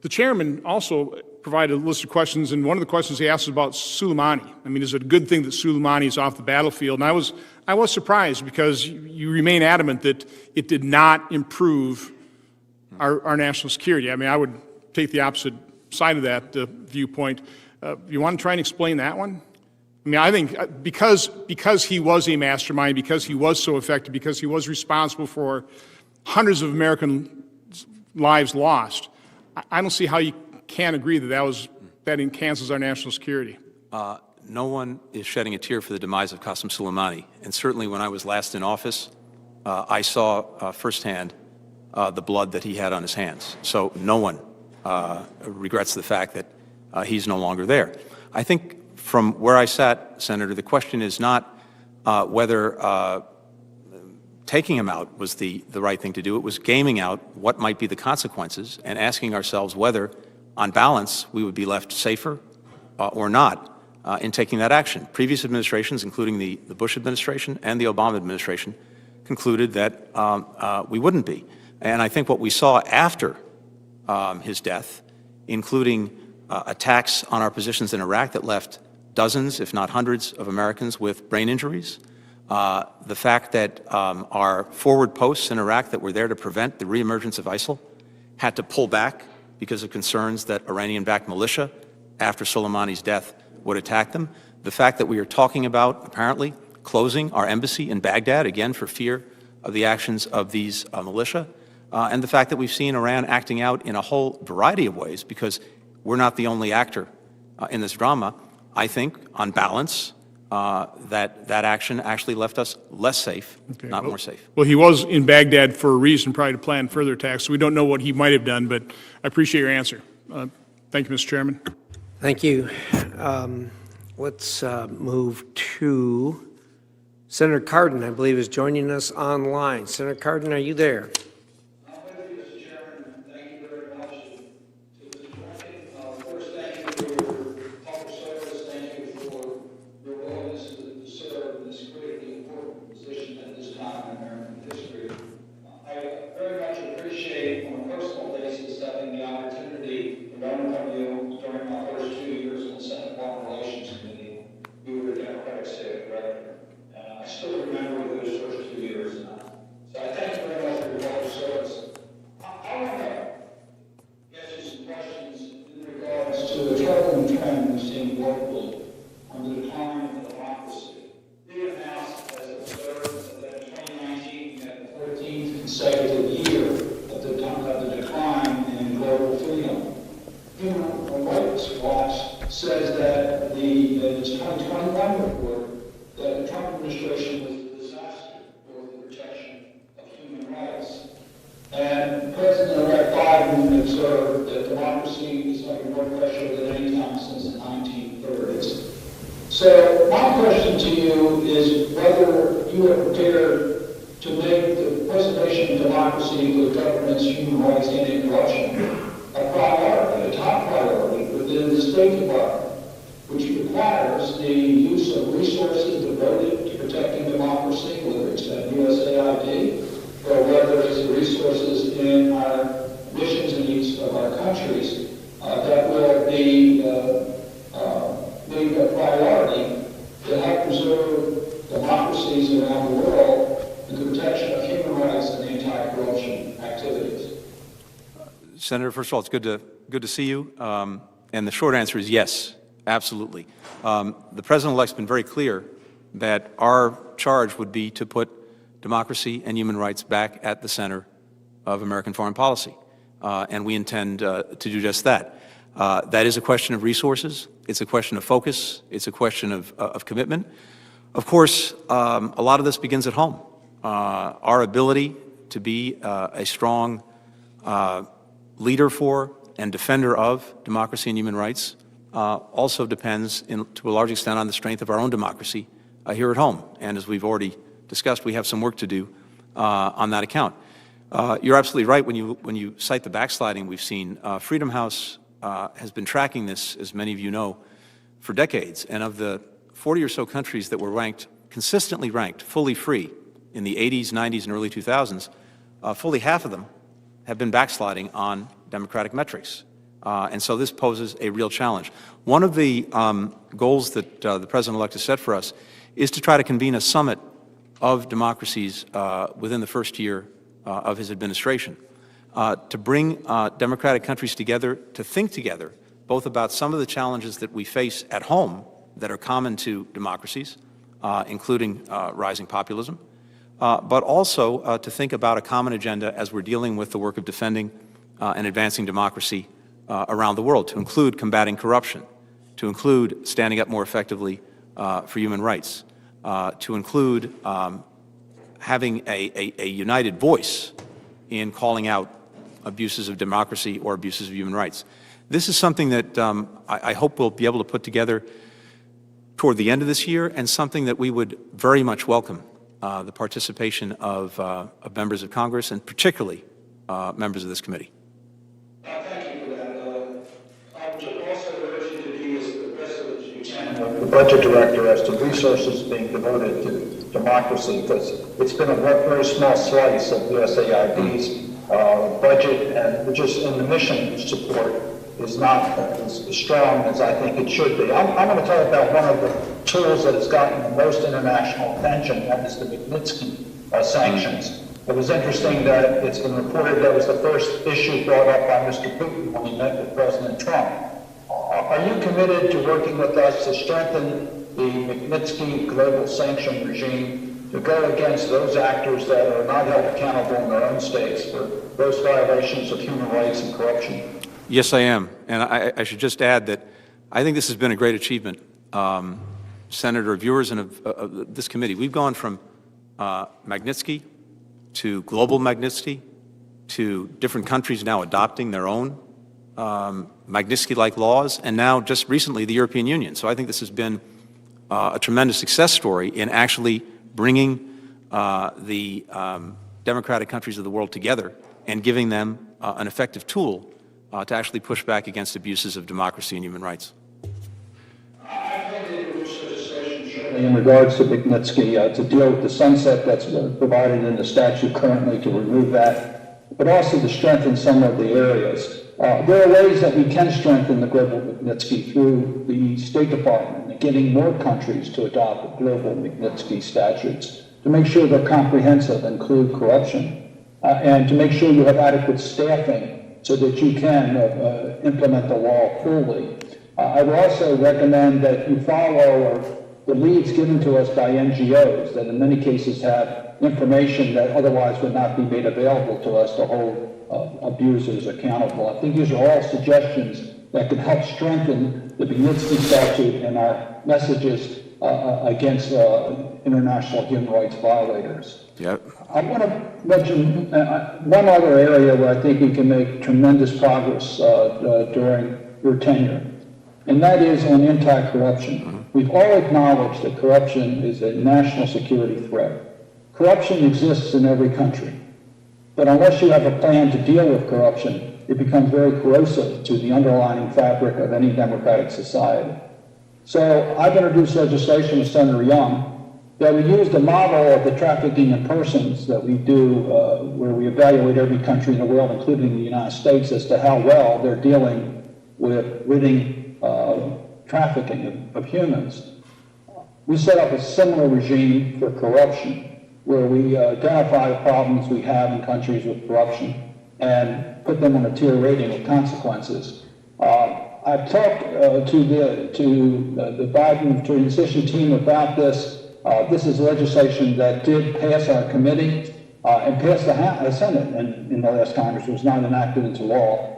The chairman also provided a list of questions, and one of the questions he asked was about Soleimani. I mean, is it a good thing that Soleimani is off the battlefield? And I was surprised because you remain adamant that it did not improve our national security. I mean, I would take the opposite side of that viewpoint. You want to try and explain that one? I mean, I think because he was a mastermind, because he was so effective, because he was responsible for hundreds of American lives lost, I don't see how you can agree that that enhances our national security. No one is shedding a tear for the demise of Qasem Soleimani. And certainly when I was last in office, I saw firsthand the blood that he had on his hands. So no one regrets the fact that he's no longer there. I think from where I sat, Senator, the question is not whether taking him out was the right thing to do. It was gaming out what might be the consequences and asking ourselves whether, on balance, we would be left safer or not in taking that action. Previous administrations, including the Bush administration and the Obama administration, concluded that we wouldn't be. And I think what we saw after his death, including attacks on our positions in Iraq that left dozens, if not hundreds, of Americans with brain injuries, the fact that our forward posts in Iraq that were there to prevent the reemergence of ISIL had to pull back because of concerns that Iranian-backed militia, after Soleimani's death, would attack them. The fact that we are talking about, apparently, closing our embassy in Baghdad, again, for fear of the actions of these militia, and the fact that we've seen Iran acting out in a whole variety of ways, because we're not the only actor in this drama. I think, on balance, that action actually left us less safe, not more safe. Well, he was in Baghdad for a reason, probably to plan further attacks, so we don't know what he might have done, but I appreciate your answer. Thank you, Mr. Chairman. Thank you. Let's move to Senator Cardin, I believe, is joining us online. Senator Cardin, are you there? So my question to you is whether you are prepared to make the preservation of democracy for the government's human rights and corruption a priority, a top priority within the State Department, which requires the use of resources devoted to protecting democracy, whether it's at USAID or whether it's the resources in our missions and needs of our countries that will be made a priority to help preserve democracies around the world and the protection of human rights and anti-corruption activities. Senator, first of all, it's good to see you. And the short answer is yes, absolutely. The President-elect's been very clear that our charge would be to put democracy and human rights back at the center of American foreign policy. And we intend to do just that. That is a question of resources. It's a question of focus. It's a question of commitment. Of course, a lot of this begins at home. Our ability to be a strong leader for and defender of democracy and human rights also depends to a large extent on the strength of our own democracy here at home. And as we've already discussed, we have some work to do on that account. You're absolutely right when you cite the backsliding we've seen. Freedom House has been tracking this, as many of you know, for decades. And of the 40 or so countries that were consistently ranked fully free in the 80s, 90s, and early 2000s, fully half of them have been backsliding on democratic metrics. And so this poses a real challenge. One of the goals that the President-elect has set for us is to try to convene a summit of democracies within the first year of his administration, to bring democratic countries together, to think together, both about some of the challenges that we face at home that are common to democracies, including rising populism, but also to think about a common agenda as we're dealing with the work of defending and advancing democracy around the world, to include combating corruption, to include standing up more effectively for human rights, to include having a united voice in calling out abuses of democracy or abuses of human rights. This is something that I hope we'll be able to put together toward the end of this year, and something that we would very much welcome the participation of members of Congress, and particularly members of this committee. Thank you for that. I would also urge you to be as aggressive as you can with the budget director as to resources being devoted to democracy, because it's been a very small slice of USAID's budget, and just in the mission support is not as strong as I think it should be. I'm going to talk about one of the tools that has gotten the most international attention, that is the Magnitsky sanctions. It was interesting that it's been reported that was the first issue brought up by Mr. Putin when he met with President Trump. Are you committed to working with us to strengthen the Magnitsky global sanction regime to go against those actors that are not held accountable in their own states for gross violations of human rights and corruption? Yes, I am. And I should just add that I think this has been a great achievement, Senator, of yours and of this committee. We've gone from Magnitsky to global Magnitsky to different countries now adopting their own Magnitsky-like laws, and now just recently the European Union. So I think this has been a tremendous success story in actually bringing the democratic countries of the world together and giving them an effective tool to actually push back against abuses of democracy and human rights. In regards to Magnitsky, to deal with the sunset that's provided in the statute currently, to remove that, but also to strengthen some of the areas. There are ways that we can strengthen the global Magnitsky through the State Department, getting more countries to adopt global Magnitsky statutes, to make sure they're comprehensive, include corruption, and to make sure you have adequate staffing so that you can implement the law fully. I would also recommend that you follow the leads given to us by NGOs that in many cases have information that otherwise would not be made available to us to hold abusers accountable. I think these are all suggestions that could help strengthen the Magnitsky statute and our messages against international human rights violators. Yep. I want to mention one other area where I think we can make tremendous progress during your tenure, and that is on anti-corruption. We've all acknowledged that corruption is a national security threat. Corruption exists in every country, but unless you have a plan to deal with corruption, it becomes very corrosive to the underlying fabric of any democratic society. So I've introduced legislation with Senator Young that we use the model of the trafficking in persons that we do, where we evaluate every country in the world, including the United States, as to how well they're dealing with ridding trafficking of humans. We set up a similar regime for corruption, where we identify the problems we have in countries with corruption and put them on a tier rating of consequences. I've talked to the Biden transition team about this. This is legislation that did pass our committee and passed the Senate in the last Congress. It was not enacted into law.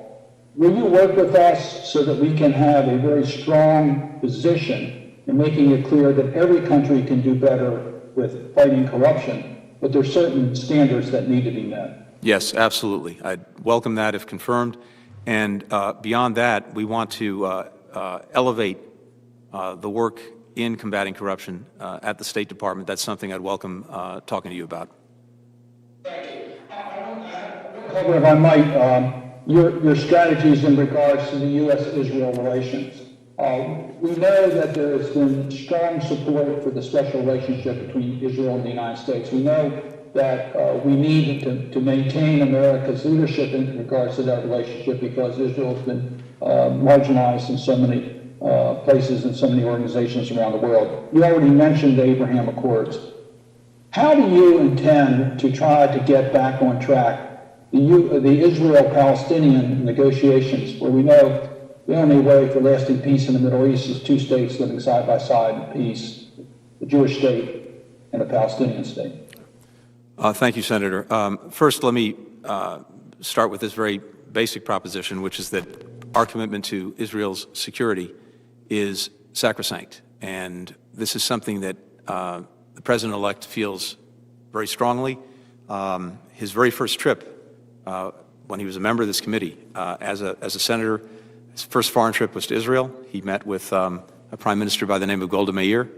Will you work with us so that we can have a very strong position in making it clear that every country can do better with fighting corruption, but there are certain standards that need to be met? Yes, absolutely. I'd welcome that if confirmed. And beyond that, we want to elevate the work in combating corruption at the State Department. That's something I'd welcome talking to you about. Thank you. Cover, if I might, your strategies in regards to the U.S.-Israel relations. We know that there has been strong support for the special relationship between Israel and the United States. We know that we need to maintain America's leadership in regards to that relationship, because Israel has been marginalized in so many places and so many organizations around the world. You already mentioned the Abraham Accords. How do you intend to try to get back on track the Israel-Palestinian negotiations, where we know the only way for lasting peace in the Middle East is two states living side by side in peace, a Jewish state and a Palestinian state? Thank you, Senator. First, let me start with this very basic proposition, which is that our commitment to Israel's security is sacrosanct. And this is something that the President-elect feels very strongly. His very first trip, when he was a member of this committee, as a senator, his first foreign trip was to Israel. He met with a prime minister by the name of Golda Meir.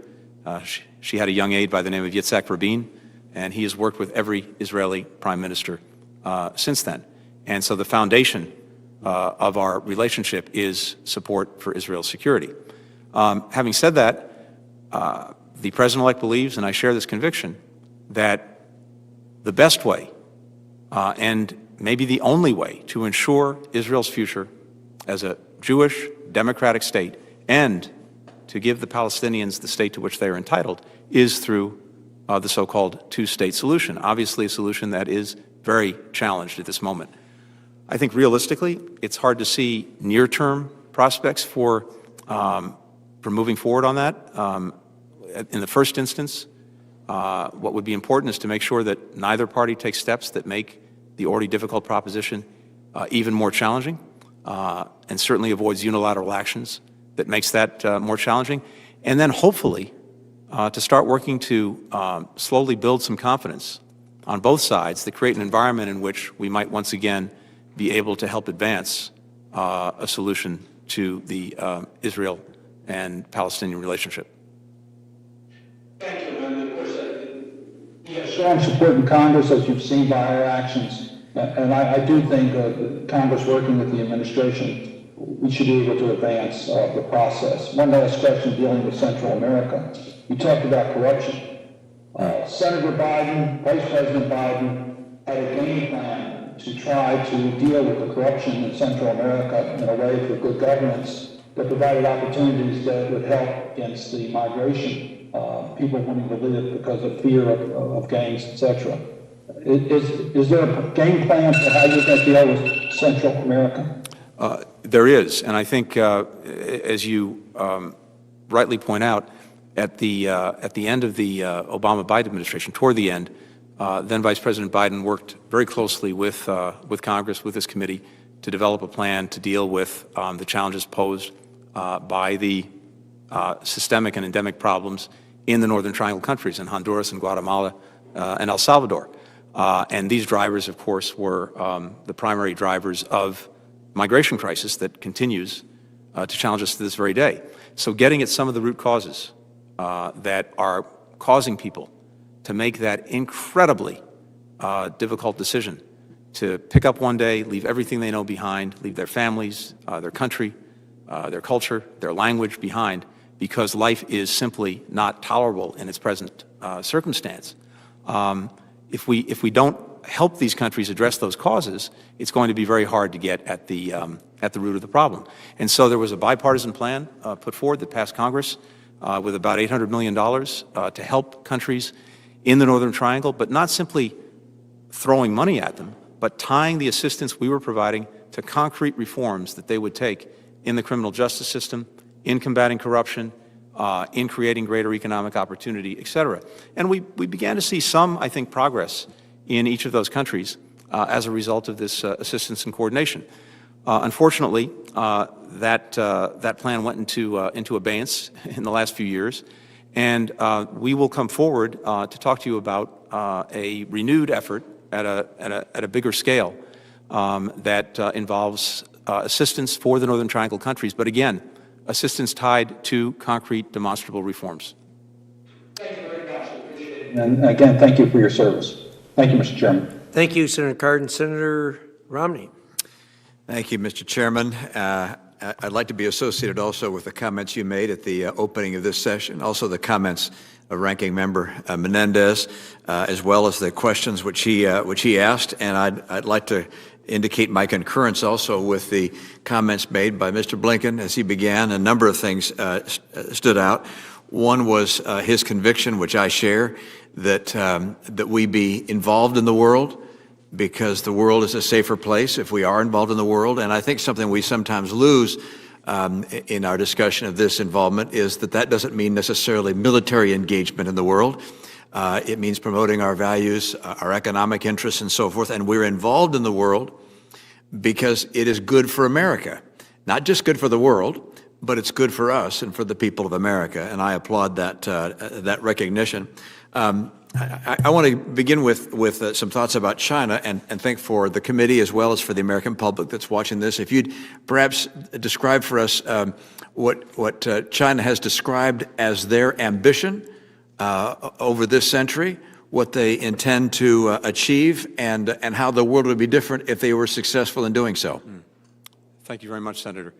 She had a young aide by the name of Yitzhak Rabin, and he has worked with every Israeli prime minister since then. And so the foundation of our relationship is support for Israel's security. Having said that, the President-elect believes, and I share this conviction, that the best way and maybe the only way to ensure Israel's future as a Jewish democratic state and to give the Palestinians the state to which they are entitled is through the so-called two-state solution, obviously a solution that is very challenged at this moment. I think realistically, it's hard to see near-term prospects for moving forward on that. In the first instance, what would be important is to make sure that neither party takes steps that make the already difficult proposition even more challenging, and certainly avoids unilateral actions that makes that more challenging. And then hopefully to start working to slowly build some confidence on both sides that create an environment in which we might once again be able to help advance a solution to the Israel and Palestinian relationship. Thank you, and of course, yes. Strong support in Congress, as you've seen by our actions, and I do think Congress working with the administration, we should be able to advance the process. One last question dealing with Central America. You talked about corruption. Senator Biden, Vice President Biden, had a game plan to try to deal with the corruption in Central America in a way for good governance that provided opportunities that would help against the migration, people wanting to live because of fear of gangs, etc. Is there a game plan for how you're going to deal with Central America? There is, and I think, as you rightly point out, at the end of the Obama-Biden administration, toward the end, then Vice President Biden worked very closely with Congress, with this committee, to develop a plan to deal with the challenges posed by the systemic and endemic problems in the Northern Triangle countries, in Honduras and Guatemala and El Salvador. And these drivers, of course, were the primary drivers of migration crisis that continues to challenge us to this very day. So getting at some of the root causes that are causing people to make that incredibly difficult decision to pick up one day, leave everything they know behind, leave their families, their country, their culture, their language behind, because life is simply not tolerable in its present circumstance. If we don't help these countries address those causes, it's going to be very hard to get at the root of the problem. And so there was a bipartisan plan put forward that passed Congress with about $800 million to help countries in the Northern Triangle, but not simply throwing money at them, but tying the assistance we were providing to concrete reforms that they would take in the criminal justice system, in combating corruption, in creating greater economic opportunity, et cetera. And we began to see some, I think, progress in each of those countries as a result of this assistance and coordination. Unfortunately, that plan went into abeyance in the last few years, and we will come forward to talk to you about a renewed effort at a bigger scale that involves assistance for the Northern Triangle countries, but again, assistance tied to concrete, demonstrable reforms. Thank you very much. I appreciate it. And again, thank you for your service. Thank you, Mr. Chairman. Thank you, Senator Cardin. Senator Romney. Thank you, Mr. Chairman. I'd like to be associated also with the comments you made at the opening of this session, also the comments of Ranking Member Menendez, as well as the questions which he asked. And I'd like to indicate my concurrence also with the comments made by Mr. Blinken as he began. A number of things stood out. One was his conviction, which I share, that we be involved in the world, because the world is a safer place if we are involved in the world. And I think something we sometimes lose in our discussion of this involvement is that doesn't mean necessarily military engagement in the world. It means promoting our values, our economic interests, and so forth. And we're involved in the world because it is good for America. Not just good for the world, but it's good for us and for the people of America. And I applaud that recognition. I want to begin with some thoughts about China and think for the committee as well as for the American public that's watching this. If you'd perhaps describe for us what China has described as their ambition over this century, what they intend to achieve, and how the world would be different if they were successful in doing so. Thank you very much, Senator.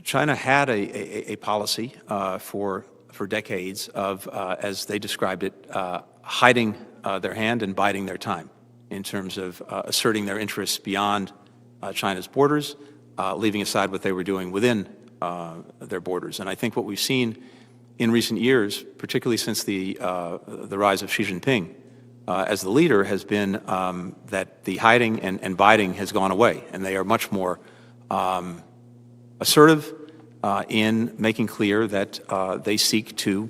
China had a policy for decades of, as they described it, hiding their hand and biding their time in terms of asserting their interests beyond China's borders, leaving aside what they were doing within their borders. And I think what we've seen in recent years, particularly since the rise of Xi Jinping as the leader, has been that the hiding and biding has gone away, and they are much more assertive in making clear that they seek to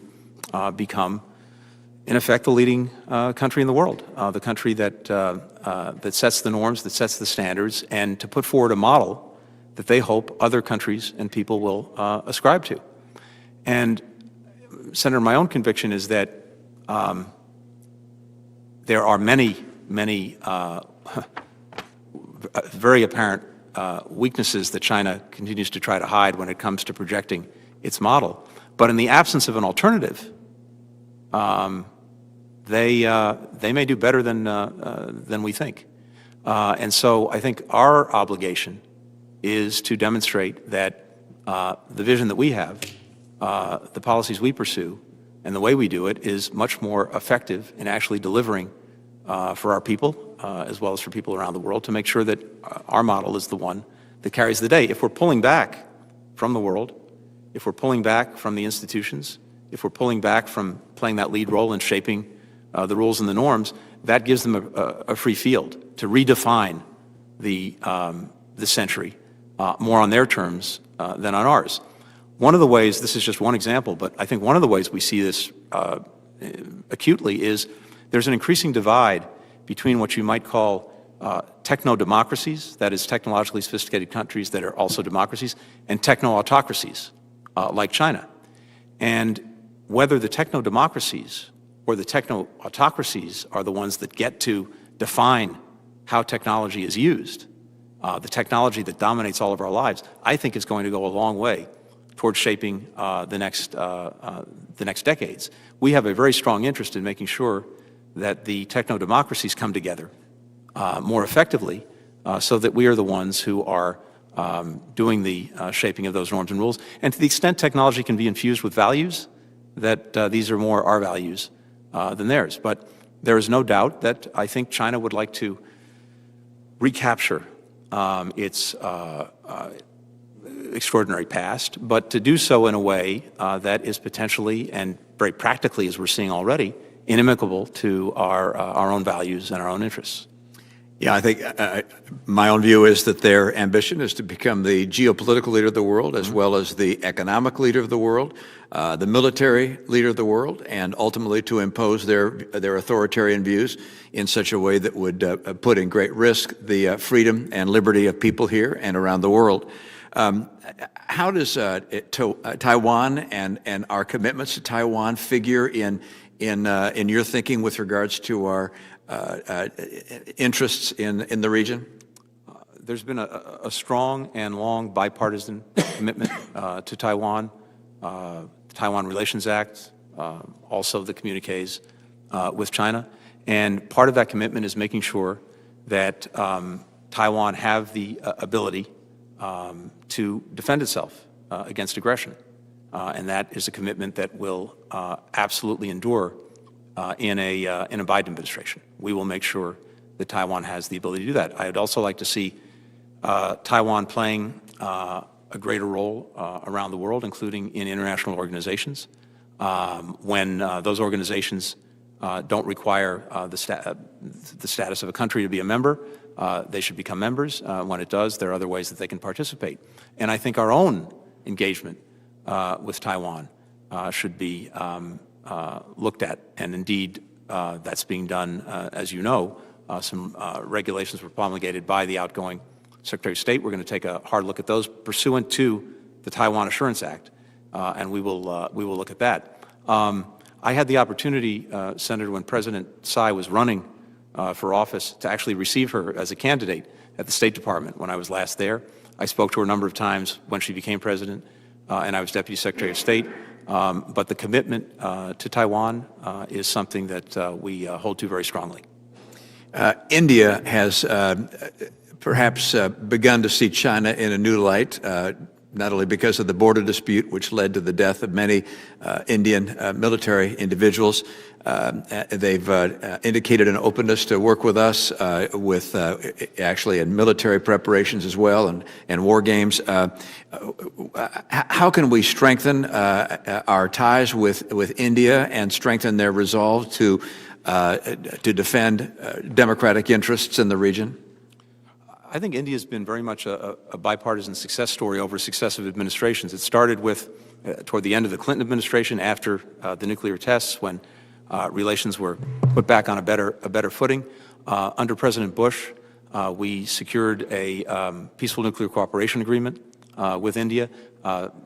become, in effect, the leading country in the world, the country that sets the norms, that sets the standards, and to put forward a model that they hope other countries and people will ascribe to. And, Senator, my own conviction is that there are many very apparent weaknesses that China continues to try to hide when it comes to projecting its model. But in the absence of an alternative, they may do better than we think. And so I think our obligation is to demonstrate that the vision that we have, the policies we pursue, and the way we do it is much more effective in actually delivering for our people, as well as for people around the world, to make sure that our model is the one that carries the day. If we're pulling back from the world, if we're pulling back from the institutions, if we're pulling back from playing that lead role in shaping the rules and the norms, that gives them a free field to redefine the century more on their terms than on ours. One of the ways, this is just one example, but I think one of the ways we see this acutely is there's an increasing divide between what you might call techno-democracies, that is, technologically sophisticated countries that are also democracies, and techno-autocracies like China. And whether the techno-democracies or the techno-autocracies are the ones that get to define how technology is used, the technology that dominates all of our lives, I think is going to go a long way towards shaping the next decades. We have a very strong interest in making sure that the techno-democracies come together more effectively so that we are the ones who are doing the shaping of those norms and rules. And to the extent technology can be infused with values, that these are more our values than theirs. But there is no doubt that I think China would like to recapture its extraordinary past, but to do so in a way that is potentially and very practically, as we're seeing already, inimical to our own values and our own interests. Yeah, I think my own view is that their ambition is to become the geopolitical leader of the world, as well as the economic leader of the world, the military leader of the world, and ultimately to impose their authoritarian views in such a way that would put in great risk the freedom and liberty of people here and around the world. How does Taiwan and our commitments to Taiwan figure in your thinking with regards to our interests in the region? There's been a strong and long bipartisan commitment to Taiwan, the Taiwan Relations Act, also the communiques with China. And part of that commitment is making sure that Taiwan have the ability to defend itself against aggression. And that is a commitment that will absolutely endure in a Biden administration. We will make sure that Taiwan has the ability to do that. I'd also like to see Taiwan playing a greater role around the world, including in international organizations. When those organizations don't require the status of a country to be a member, they should become members. When it does, there are other ways that they can participate. And I think our own engagement with Taiwan should be looked at. And indeed, that's being done, as you know. Some regulations were promulgated by the outgoing Secretary of State. We're going to take a hard look at those pursuant to the Taiwan Assurance Act, and we will look at that. I had the opportunity, Senator, when President Tsai was running for office, to actually receive her as a candidate at the State Department when I was last there. I spoke to her a number of times when she became president, and I was Deputy Secretary of State. But the commitment to Taiwan is something that we hold to very strongly. India has perhaps begun to see China in a new light, not only because of the border dispute, which led to the death of many Indian military individuals. They've indicated an openness to work with us with actually in military preparations as well and war games. How can we strengthen our ties with India and strengthen their resolve to defend democratic interests in the region? I think India has been very much a bipartisan success story over successive administrations. It started with, toward the end of the Clinton administration, after the nuclear tests, when relations were put back on a better footing. Under President Bush, we secured a peaceful nuclear cooperation agreement with India.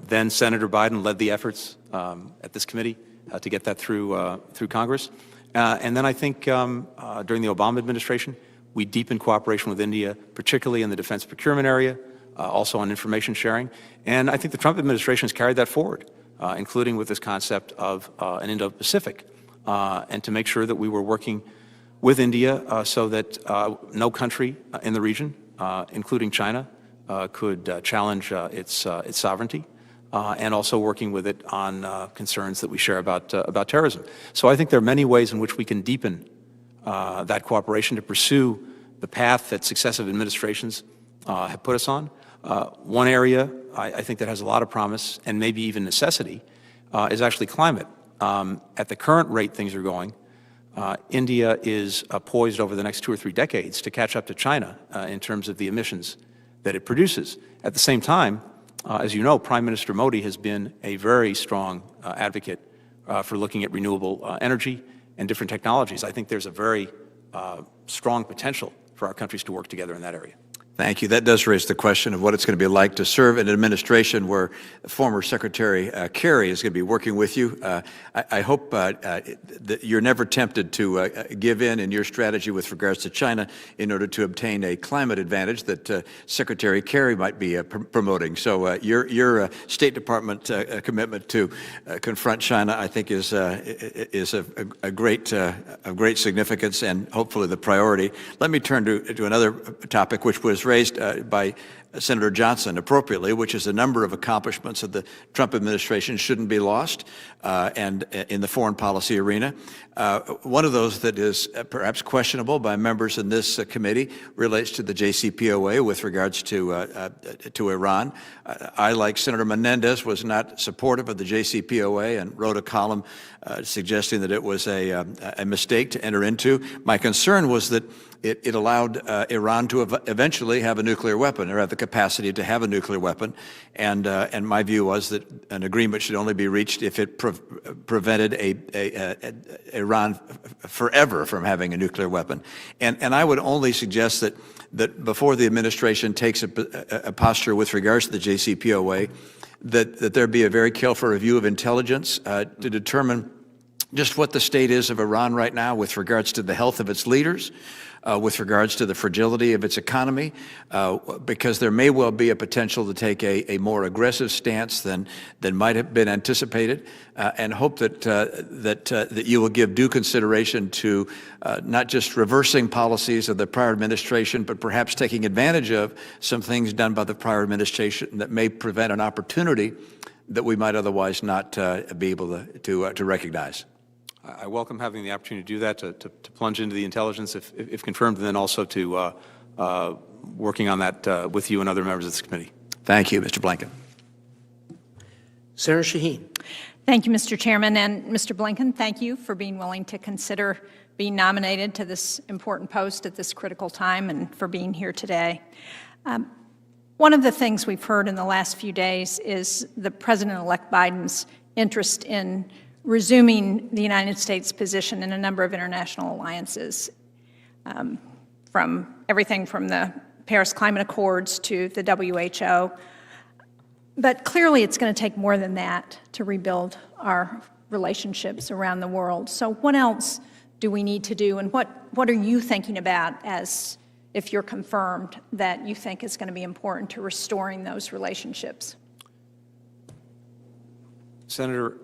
Then Senator Biden led the efforts at this committee to get that through Congress. And then I think during the Obama administration, we deepened cooperation with India, particularly in the defense procurement area, also on information sharing. And I think the Trump administration has carried that forward, including with this concept of an Indo-Pacific, and to make sure that we were working with India so that no country in the region, including China, could challenge its sovereignty, and also working with it on concerns that we share about terrorism. So I think there are many ways in which we can deepen that cooperation to pursue the path that successive administrations have put us on. One area I think that has a lot of promise and maybe even necessity is actually climate. At the current rate things are going, India is poised over the next 2 or 3 decades to catch up to China in terms of the emissions that it produces. At the same time, as you know, Prime Minister Modi has been a very strong advocate for looking at renewable energy and different technologies. I think there's a very strong potential for our countries to work together in that area. Thank you. That does raise the question of what it's going to be like to serve in an administration where former Secretary Kerry is going to be working with you. I hope that you're never tempted to give in your strategy with regards to China in order to obtain a climate advantage that Secretary Kerry might be promoting. So your State Department commitment to confront China, I think, is a great significance and hopefully the priority. Let me turn to another topic, which was raised by Senator Johnson appropriately, which is a number of accomplishments of the Trump administration shouldn't be lost, and in the foreign policy arena. One of those that is perhaps questionable by members in this committee relates to the JCPOA with regards to Iran. I, like Senator Menendez, was not supportive of the JCPOA and wrote a column suggesting that it was a mistake to enter into. My concern was that it allowed Iran to eventually have a nuclear weapon, or have the capacity to have a nuclear weapon. And my view was that an agreement should only be reached if it prevented Iran forever from having a nuclear weapon. And I would only suggest that before the administration takes a posture with regards to the JCPOA, that there be a very careful review of intelligence to determine just what the state is of Iran right now with regards to the health of its leaders, with regards to the fragility of its economy, because there may well be a potential to take a more aggressive stance than might have been anticipated, and hope that you will give due consideration to not just reversing policies of the prior administration, but perhaps taking advantage of some things done by the prior administration that may prevent an opportunity that we might otherwise not be able to recognize. I welcome having the opportunity to do that, to plunge into the intelligence if confirmed, and then also to working on that with you and other members of this committee. Thank you, Mr. Blinken. Senator Shaheen. Thank you, Mr. Chairman. And Mr. Blinken, thank you for being willing to consider being nominated to this important post at this critical time and for being here today. One of the things we've heard in the last few days is the President-elect Biden's interest in resuming the United States' position in a number of international alliances, from everything from the Paris Climate Accords to the WHO. But clearly it's going to take more than that to rebuild our relationships around the world. So what else do we need to do, and what are you thinking about as, if you're confirmed, that you think is going to be important to restoring those relationships? Senator,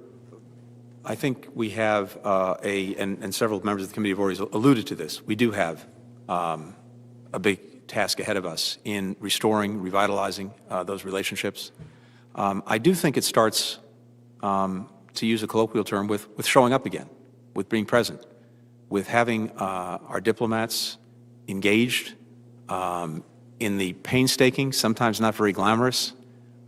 I think we have and several members of the committee have already alluded to this, we do have a big task ahead of us in restoring, revitalizing those relationships. I do think it starts, to use a colloquial term, with showing up again, with being present, with having our diplomats engaged in the painstaking, sometimes not very glamorous,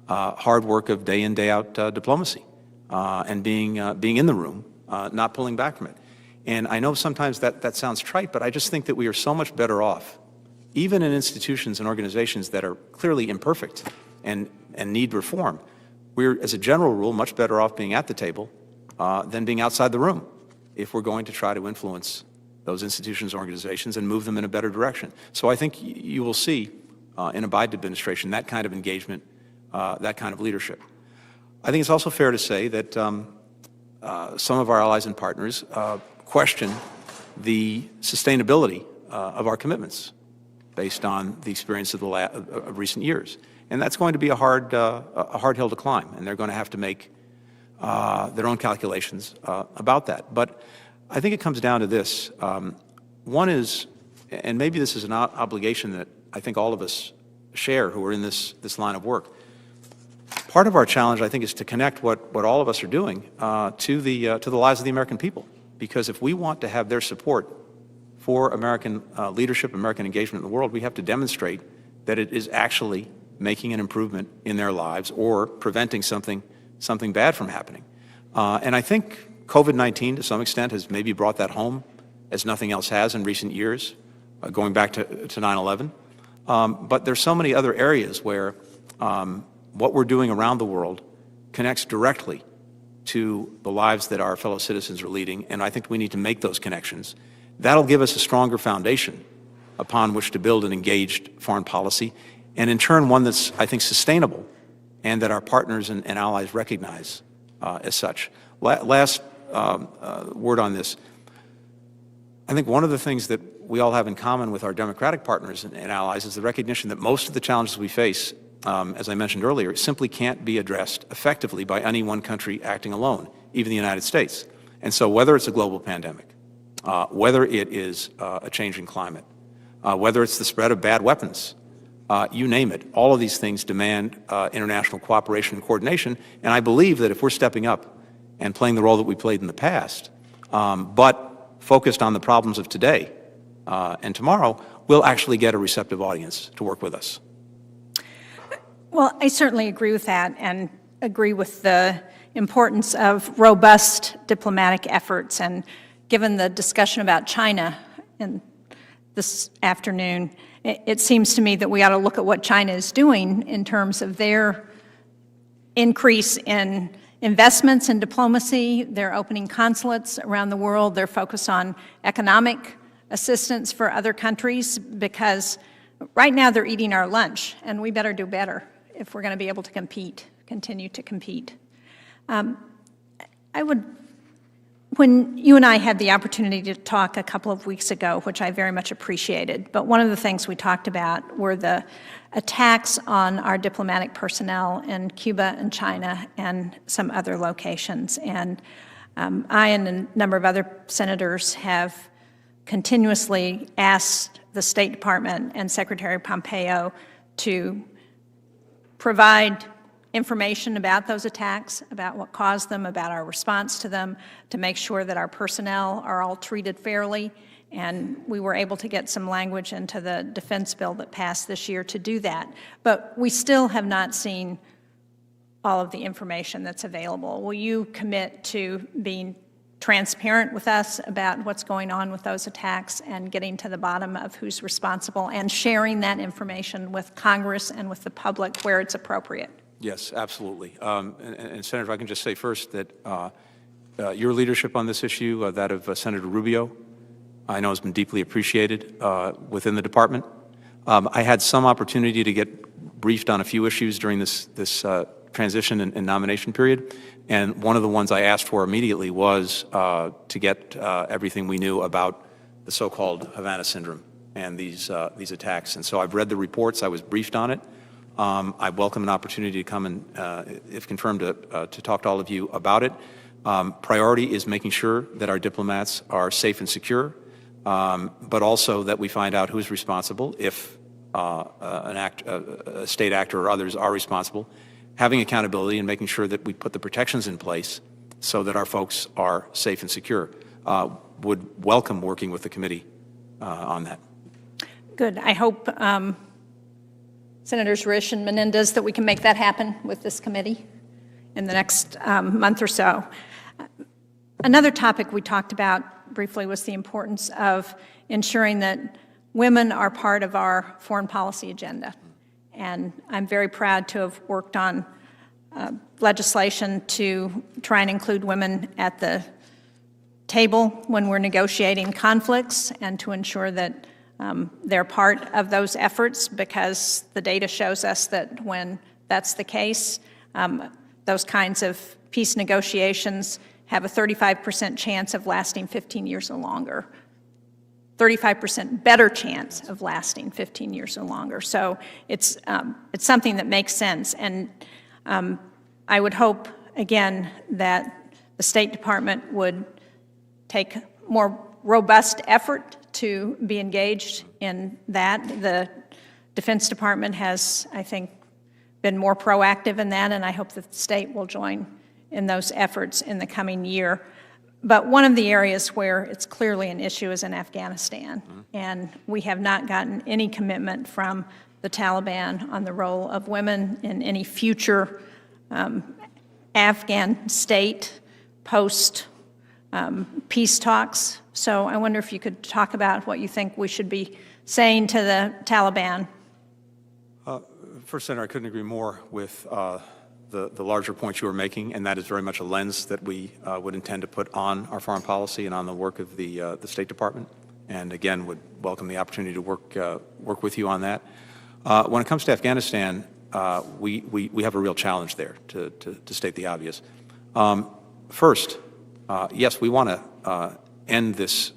hard work of day in, day out diplomacy, and being in the room, not pulling back from it. And I know sometimes that sounds trite, but I just think that we are so much better off, even in institutions and organizations that are clearly imperfect and need reform. We're, as a general rule, much better off being at the table than being outside the room if we're going to try to influence those institutions and organizations and move them in a better direction. So I think you will see in a Biden administration that kind of engagement, that kind of leadership. I think it's also fair to say that some of our allies and partners question the sustainability of our commitments based on the experience of of recent years. And that's going to be a hard hill to climb, and they're going to have to make their own calculations about that. But I think it comes down to this. One is, and maybe this is an obligation that I think all of us share who are in this line of work. Part of our challenge, I think, is to connect what all of us are doing to the lives of the American people. Because if we want to have their support for American leadership, American engagement in the world, we have to demonstrate that it is actually making an improvement in their lives or preventing something bad from happening. And I think COVID-19, to some extent, has maybe brought that home as nothing else has in recent years, going back to 9/11. But there's so many other areas where what we're doing around the world connects directly to the lives that our fellow citizens are leading, and I think we need to make those connections. That'll give us a stronger foundation upon which to build an engaged foreign policy, and in turn one that's, I think, sustainable and that our partners and allies recognize as such. Last word on this. I think one of the things that we all have in common with our democratic partners and allies is the recognition that most of the challenges we face, as I mentioned earlier, simply can't be addressed effectively by any one country acting alone, even the United States. And so whether it's a global pandemic, whether it is a changing climate, whether it's the spread of bad weapons, you name it, all of these things demand international cooperation and coordination. And I believe that if we're stepping up and playing the role that we played in the past, but focused on the problems of today and tomorrow, we'll actually get a receptive audience to work with us. Well, I certainly agree with that and agree with the importance of robust diplomatic efforts. And given the discussion about China this afternoon, it seems to me that we ought to look at what China is doing in terms of their increase in investments in diplomacy. They're opening consulates around the world. They're focused on economic assistance for other countries because right now they're eating our lunch, and we better do better if we're going to be able to continue to compete. When you and I had the opportunity to talk a couple of weeks ago, which I very much appreciated, but one of the things we talked about were the attacks on our diplomatic personnel in Cuba and China and some other locations. And I and a number of other senators have continuously asked the State Department and Secretary Pompeo to provide information about those attacks, about what caused them, about our response to them, to make sure that our personnel are all treated fairly. And we were able to get some language into the defense bill that passed this year to do that. But we still have not seen all of the information that's available. Will you commit to being transparent with us about what's going on with those attacks and getting to the bottom of who's responsible and sharing that information with Congress and with the public where it's appropriate? Yes, absolutely. And Senator, if I can just say first that your leadership on this issue, that of Senator Rubio, I know has been deeply appreciated within the department. I had some opportunity to get briefed on a few issues during this transition and nomination period, and one of the ones I asked for immediately was to get everything we knew about the so-called Havana syndrome and these attacks. And so I've read the reports. I was briefed on it. I welcome an opportunity to come and, if confirmed, to talk to all of you about it. Priority is making sure that our diplomats are safe and secure, but also that we find out who's responsible if a state actor or others are responsible, having accountability and making sure that we put the protections in place so that our folks are safe and secure. Would welcome working with the committee on that. Good. I hope, Senators Risch and Menendez, that we can make that happen with this committee in the next month or so. Another topic we talked about briefly was the importance of ensuring that women are part of our foreign policy agenda. And I'm very proud to have worked on legislation to try and include women at the table when we're negotiating conflicts and to ensure that they're part of those efforts, because the data shows us that when that's the case, those kinds of peace negotiations have a 35% chance of lasting 15 years or longer. 35% better chance of lasting 15 years or longer. So it's something that makes sense. And I would hope, again, that the State Department would take more robust effort to be engaged in that. The Defense Department has, I think, been more proactive in that, and I hope that the state will join in those efforts in the coming year. But one of the areas where it's clearly an issue is in Afghanistan, and we have not gotten any commitment from the Taliban on the role of women in any future Afghan state post peace talks. So I wonder if you could talk about what you think we should be saying to the Taliban. First, Senator, I couldn't agree more with the larger point you were making, and that is very much a lens that we would intend to put on our foreign policy and on the work of the State Department. And again, would welcome the opportunity to work with you on that. When it comes to Afghanistan, we have a real challenge there, to state the obvious. First, yes, we want to end this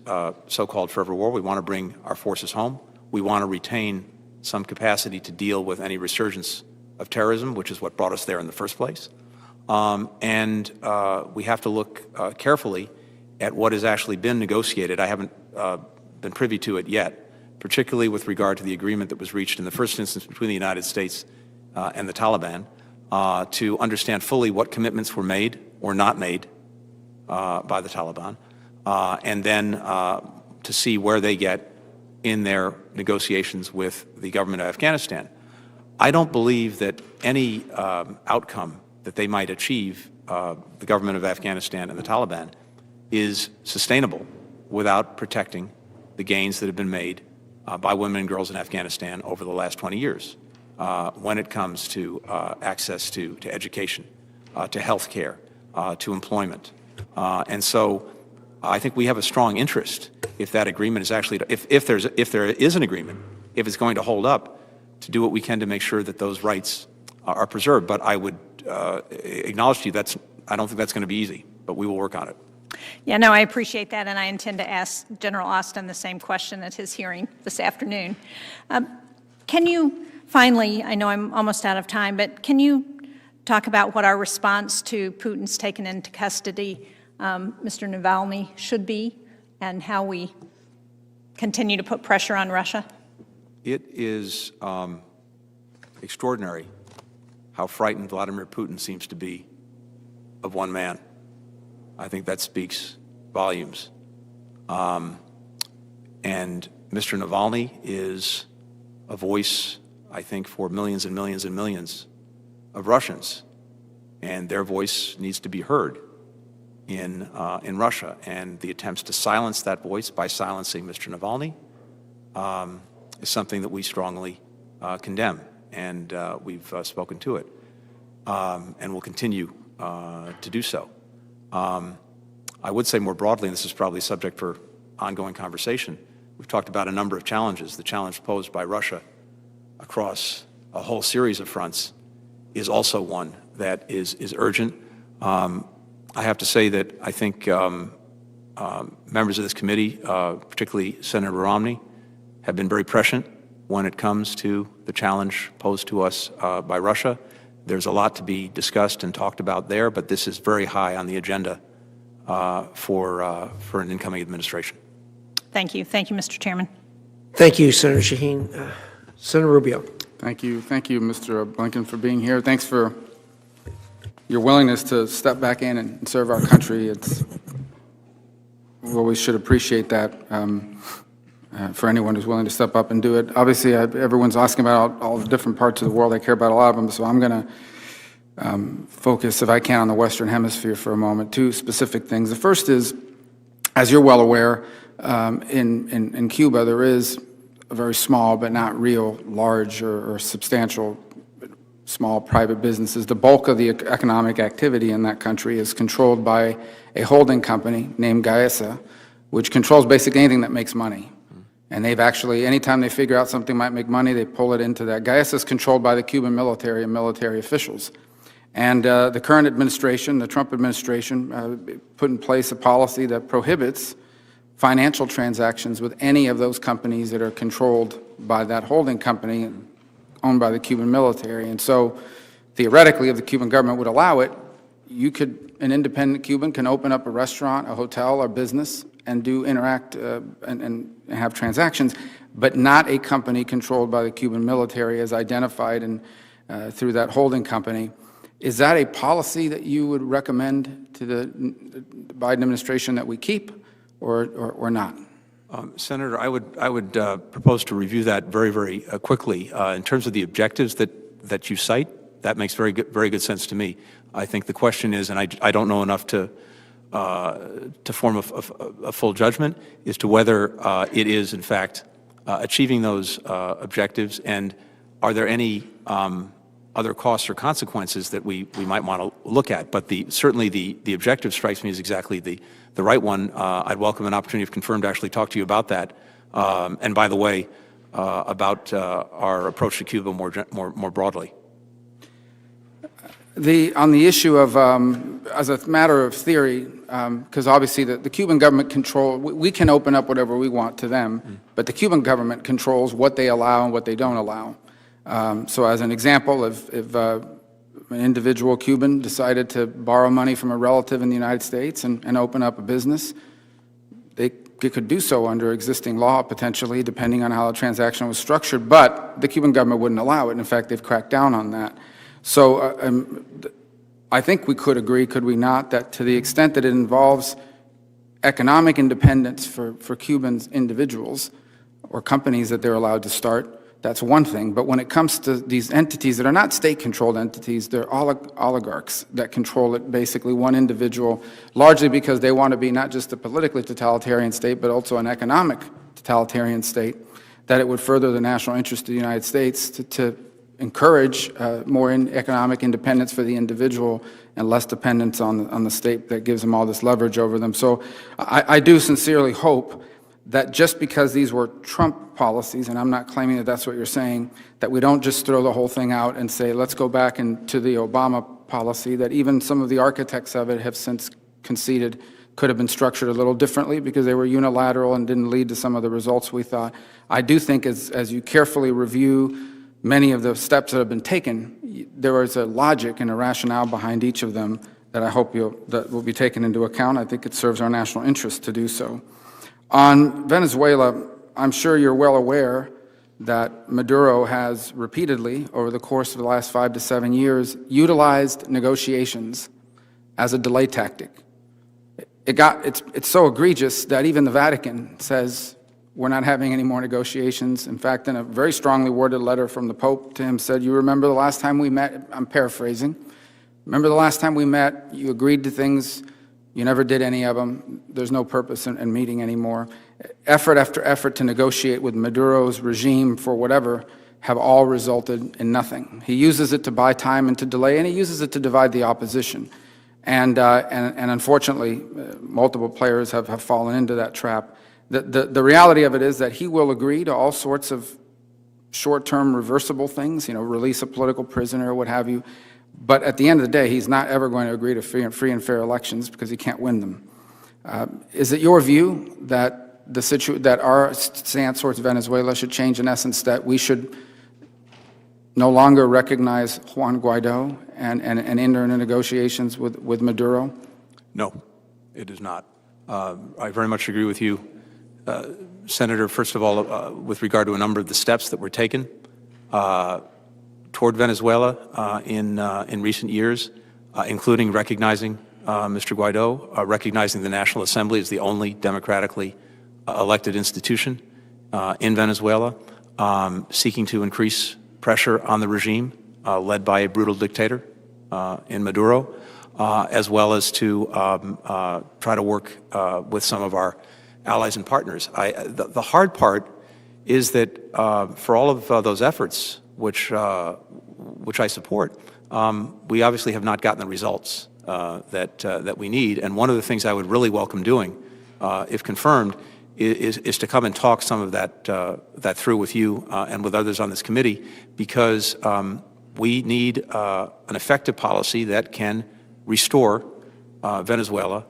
so-called forever war. We want to bring our forces home. We want to retain some capacity to deal with any resurgence of terrorism, which is what brought us there in the first place. And we have to look carefully at what has actually been negotiated. I haven't been privy to it yet, particularly with regard to the agreement that was reached in the first instance between the United States and the Taliban, to understand fully what commitments were made or not made by the Taliban, and then to see where they get in their negotiations with the government of Afghanistan. I don't believe that any outcome that they might achieve, the government of Afghanistan and the Taliban, is sustainable without protecting the gains that have been made by women and girls in Afghanistan over the last 20 years when it comes to access to education, to health care, to employment. And so I think we have a strong interest, if that agreement is actually, if there is an agreement, if it's going to hold up, to do what we can to make sure that those rights are preserved. But I would acknowledge to you I don't think that's going to be easy, but we will work on it. Yeah, no, I appreciate that, and I intend to ask General Austin the same question at his hearing this afternoon. Can you finally, I know I'm almost out of time, but can you talk about what our response to Putin's taken into custody Mr. Navalny should be, and how we continue to put pressure on Russia? It is extraordinary how frightened Vladimir Putin seems to be of one man. I think that speaks volumes. And Mr. Navalny is a voice, I think, for millions and millions and millions of Russians, and their voice needs to be heard in Russia. And the attempts to silence that voice by silencing Mr. Navalny is something that we strongly condemn, and we've spoken to it, and will continue to do so. I would say more broadly, and this is probably a subject for ongoing conversation, we've talked about a number of challenges. The challenge posed by Russia across a whole series of fronts is also one that is urgent. I have to say that I think members of this committee, particularly Senator Romney, have been very prescient when it comes to the challenge posed to us by Russia. There's a lot to be discussed and talked about there, but this is very high on the agenda for an incoming administration. Thank you. Thank you, Mr. Chairman. Thank you, Senator Shaheen. Senator Rubio. Thank you, Mr. Blinken, for being here. Thanks for your willingness to step back in and serve our country. We always should appreciate that for anyone who's willing to step up and do it. Obviously, everyone's asking about all the different parts of the world. I care about a lot of them, so I'm going to focus, if I can, on the Western Hemisphere for a moment. Two specific things. The first is, as you're well aware, in Cuba, there is a very small but not real large or substantial small private businesses. The bulk of the economic activity in that country is controlled by a holding company named Gaesa, which controls basically anything that makes money. And they've actually, anytime they figure out something might make money, they pull it into that. Gaesa is controlled by the Cuban military and military officials. And the current administration, the Trump administration, put in place a policy that prohibits financial transactions with any of those companies that are controlled by that holding company owned by the Cuban military. And so, theoretically, if the Cuban government would allow it, an independent Cuban can open up a restaurant, a hotel, or business and interact and have transactions, but not a company controlled by the Cuban military as identified through that holding company. Is that a policy that you would recommend to the Biden administration that we keep, or not? Senator, I would propose to review that very, very quickly. In terms of the objectives that you cite, that makes very good sense to me. I think the question is, and I don't know enough to form a full judgment as to whether it is in fact achieving those objectives, and are there any other costs or consequences that we might want to look at. But certainly the objective strikes me as exactly the right one. I'd welcome an opportunity, if confirmed, to actually talk to you about that. And by the way, about our approach to Cuba more broadly. On the issue of, as a matter of theory, because obviously the Cuban government we can open up whatever we want to them, but the Cuban government controls what they allow and what they don't allow. So as an example, if an individual Cuban decided to borrow money from a relative in the United States and open up a business, they could do so under existing law, potentially, depending on how the transaction was structured, but the Cuban government wouldn't allow it. In fact, they've cracked down on that. So I think we could agree, could we not, that to the extent that it involves economic independence for Cubans individuals or companies that they're allowed to start, that's one thing. But when it comes to these entities that are not state-controlled entities, they're oligarchs that control it, basically one individual, largely because they want to be not just a politically totalitarian state, but also an economic totalitarian state, that it would further the national interest of the United States to encourage more economic independence for the individual and less dependence on the state that gives them all this leverage over them. So I do sincerely hope that just because these were Trump policies, and I'm not claiming that that's what you're saying, that we don't just throw the whole thing out and say, let's go back into the Obama policy, that even some of the architects of it have since conceded could have been structured a little differently because they were unilateral and didn't lead to some of the results we thought. I do think as you carefully review many of the steps that have been taken, there is a logic and a rationale behind each of them that I hope that will be taken into account. I think it serves our national interest to do so. On Venezuela, I'm sure you're well aware that Maduro has repeatedly, over the course of the last 5 to 7 years, utilized negotiations as a delay tactic. It's so egregious that even the Vatican says we're not having any more negotiations. In fact, in a very strongly worded letter from the Pope to him said, you remember the last time we met, I'm paraphrasing, remember the last time we met, you agreed to things, you never did any of them, there's no purpose in meeting anymore. Effort after effort to negotiate with Maduro's regime for whatever have all resulted in nothing. He uses it to buy time and to delay, and he uses it to divide the opposition. And unfortunately, multiple players have fallen into that trap. The reality of it is that he will agree to all sorts of short-term reversible things, release a political prisoner or what have you. But at the end of the day, he's not ever going to agree to free and fair elections because he can't win them. Is it your view that that our stance towards Venezuela should change in essence, that we should no longer recognize Juan Guaido and enter into negotiations with Maduro? No, it is not. I very much agree with you, Senator, first of all, with regard to a number of the steps that were taken toward Venezuela in recent years, including recognizing Mr. Guaido, recognizing the National Assembly as the only democratically elected institution in Venezuela, seeking to increase pressure on the regime led by a brutal dictator in Maduro, as well as to try to work with some of our allies and partners. The hard part is that for all of those efforts, which I support, we obviously have not gotten the results that we need. And one of the things I would really welcome doing, if confirmed, is to come and talk some of that through with you and with others on this committee, because we need an effective policy that can restore Venezuela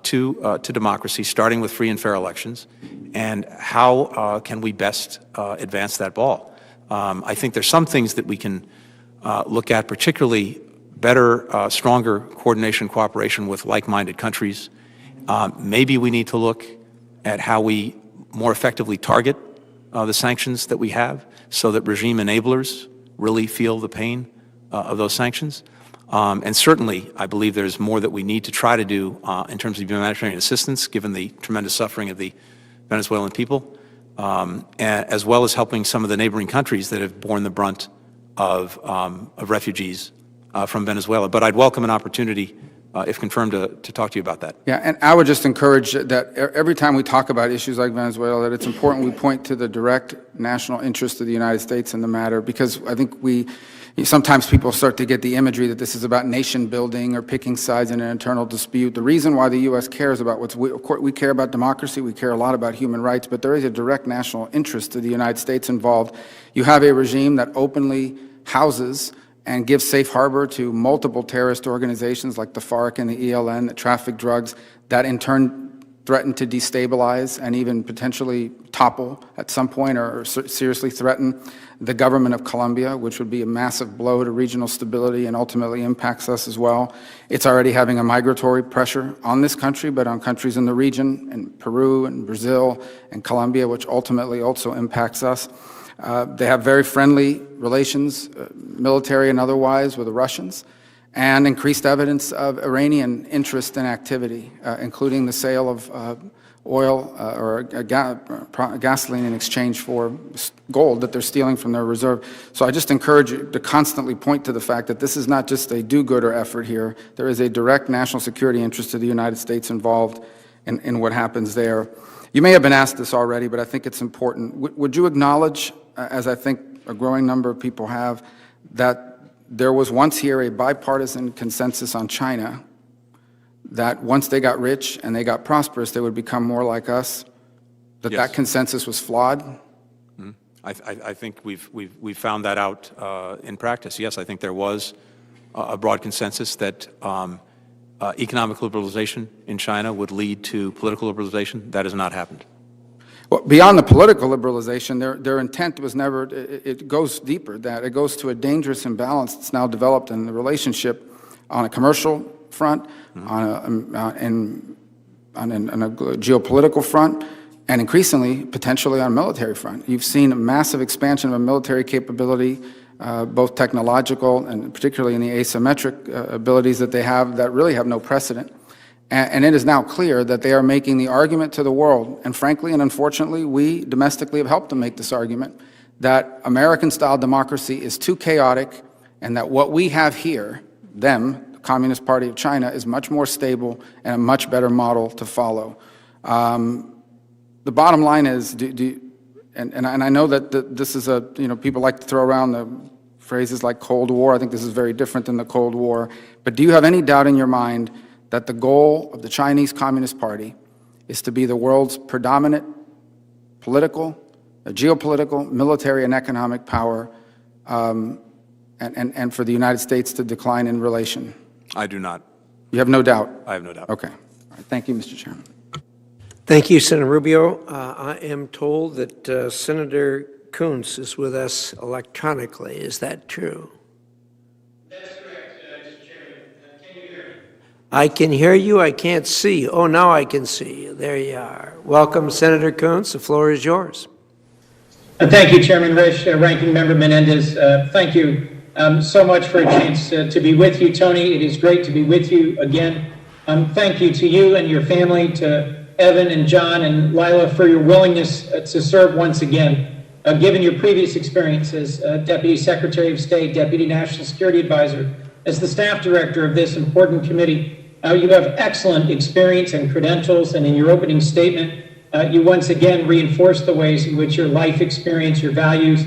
to democracy, starting with free and fair elections. And how can we best advance that ball? I think there's some things that we can look at, particularly better, stronger coordination, cooperation with like-minded countries. Maybe we need to look at how we more effectively target the sanctions that we have, so that regime enablers really feel the pain of those sanctions. And certainly, I believe there's more that we need to try to do in terms of humanitarian assistance, given the tremendous suffering of the Venezuelan people, as well as helping some of the neighboring countries that have borne the brunt of refugees from Venezuela. But I'd welcome an opportunity, if confirmed, to talk to you about that. Yeah, and I would just encourage that every time we talk about issues like Venezuela, that it's important we point to the direct national interest of the United States in the matter, because I think sometimes people start to get the imagery that this is about nation building or picking sides in an internal dispute. The reason why the U.S. cares about of course, we care about democracy, we care a lot about human rights, but there is a direct national interest to the United States involved. You have a regime that openly houses and gives safe harbor to multiple terrorist organizations like the FARC and the ELN that traffic drugs, that in turn threaten to destabilize and even potentially topple at some point or seriously threaten the government of Colombia, which would be a massive blow to regional stability and ultimately impacts us as well. It's already having a migratory pressure on this country, but on countries in the region, in Peru and Brazil and Colombia, which ultimately also impacts us. They have very friendly relations, military and otherwise, with the Russians, and increased evidence of Iranian interest and activity, including the sale of oil or gasoline in exchange for gold that they're stealing from their reserve. So I just encourage you to constantly point to the fact that this is not just a do-gooder effort here. There is a direct national security interest of the United States involved in what happens there. You may have been asked this already, but I think it's important. Would you acknowledge, as I think a growing number of people have, that there was once here a bipartisan consensus on China, that once they got rich and they got prosperous, they would become more like us, that Yes. that consensus was flawed? Mm-hmm. I think we've found that out in practice. Yes, I think there was a broad consensus that economic liberalization in China would lead to political liberalization. That has not happened. Well, beyond the political liberalization, their intent was never, it goes deeper, that it goes to a dangerous imbalance that's now developed in the relationship on a commercial front, on a geopolitical front, and increasingly, potentially on a military front. You've seen a massive expansion of a military capability, both technological and particularly in the asymmetric abilities that they have that really have no precedent. And it is now clear that they are making the argument to the world, and frankly and unfortunately, we domestically have helped them make this argument, that American-style democracy is too chaotic and that what we have here, them, the Communist Party of China, is much more stable and a much better model to follow. The bottom line is, and I know that this is people like to throw around the phrases like Cold War. I think this is very different than the Cold War. But do you have any doubt in your mind that the goal of the Chinese Communist Party is to be the world's predominant political, geopolitical, military, and economic power, and for the United States to decline in relation? I do not. You have no doubt? I have no doubt. Okay. All right. Thank you, Mr. Chairman. Thank you, Senator Rubio. I am told that Senator Coons is with us electronically. Is that true? That's correct, Mr. Chairman. Can you hear me? I can hear you. I can't see you. Oh, now I can see you. There you are. Welcome, Senator Coons. The floor is yours. Thank you, Chairman Risch, Ranking Member Menendez. Thank you so much for a chance to be with you, Tony. It is great to be with you again. Thank you to you and your family, to Evan and John and Lila, for your willingness to serve once again. Given your previous experience as Deputy Secretary of State, Deputy National Security Advisor, as the staff director of this important committee, you have excellent experience and credentials, and in your opening statement, you once again reinforce the ways in which your life experience, your values,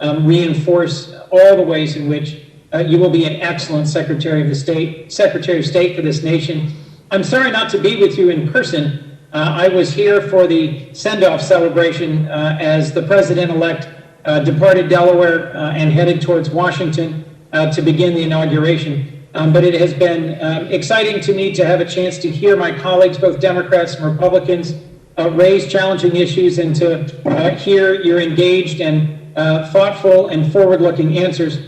reinforce all the ways in which you will be an excellent Secretary of State for this nation. I'm sorry not to be with you in person. I was here for the send-off celebration as the President-elect departed Delaware and headed towards Washington to begin the inauguration. But it has been exciting to me to have a chance to hear my colleagues, both Democrats and Republicans, raise challenging issues and to hear your engaged and thoughtful and forward-looking answers.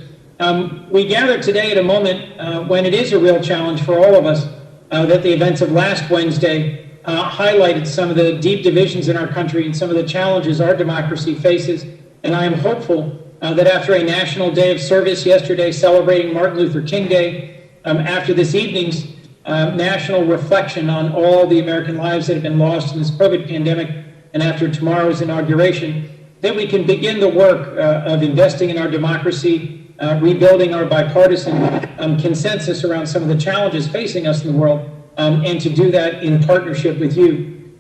We gather today at a moment when it is a real challenge for all of us that the events of last Wednesday highlighted some of the deep divisions in our country and some of the challenges our democracy faces. And I am hopeful that after a National Day of Service yesterday celebrating Martin Luther King Day, after this evening's national reflection on all the American lives that have been lost in this COVID pandemic, and after tomorrow's inauguration, that we can begin the work of investing in our democracy, rebuilding our bipartisan consensus around some of the challenges facing us in the world, and to do that in partnership with you.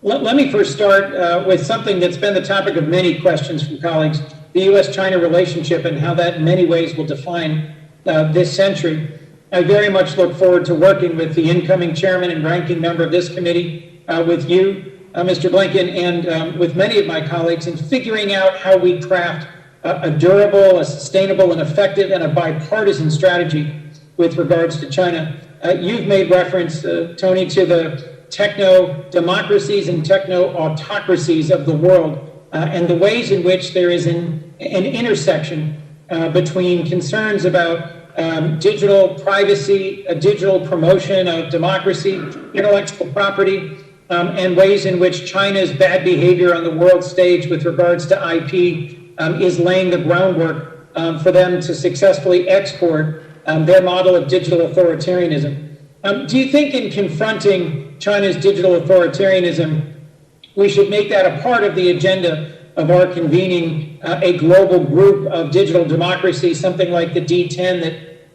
Let me first start with something that's been the topic of many questions from colleagues, the U.S.-China relationship and how that in many ways will define this century. I very much look forward to working with the incoming chairman and ranking member of this committee, with you, Mr. Blinken, and with many of my colleagues in figuring out how we craft a durable, a sustainable, and effective, and a bipartisan strategy with regards to China. You've made reference, Tony, to the techno-democracies and techno-autocracies of the world, and the ways in which there is an intersection between concerns about digital privacy, digital promotion of democracy, intellectual property, and ways in which China's bad behavior on the world stage with regards to IP is laying the groundwork for them to successfully export their model of digital authoritarianism. Do you think in confronting China's digital authoritarianism, we should make that a part of the agenda of our convening a global group of digital democracy, something like the D10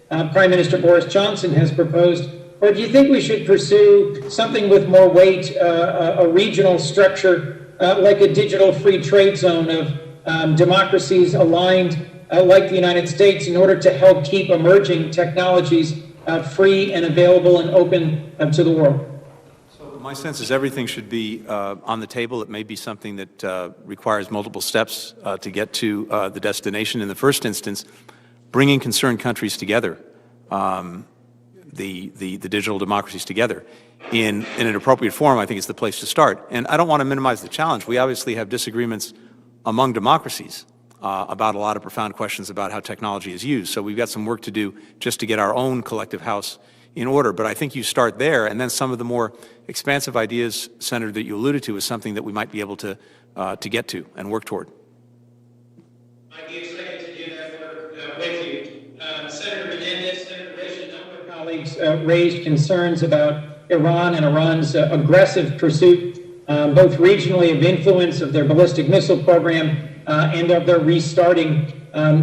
that Prime Minister Boris Johnson has proposed? Or do you think we should pursue something with more weight, a regional structure, like a digital free trade zone of democracies aligned like the United States in order to help keep emerging technologies free and available and open to the world? My sense is everything should be on the table. It may be something that requires multiple steps to get to the destination. In the first instance, bringing concerned countries together, the digital democracies together in an appropriate forum, I think is the place to start. And I don't want to minimize the challenge. We obviously have disagreements among democracies about a lot of profound questions about how technology is used. So we've got some work to do just to get our own collective house in order. But I think you start there, and then some of the more expansive ideas, Senator, that you alluded to is something that we might be able to get to and work toward. I'd be excited to do that work with you. Senator Menendez, Senator Risch, a number of colleagues raised concerns about Iran and Iran's aggressive pursuit, both regionally of influence of their ballistic missile program and of their restarting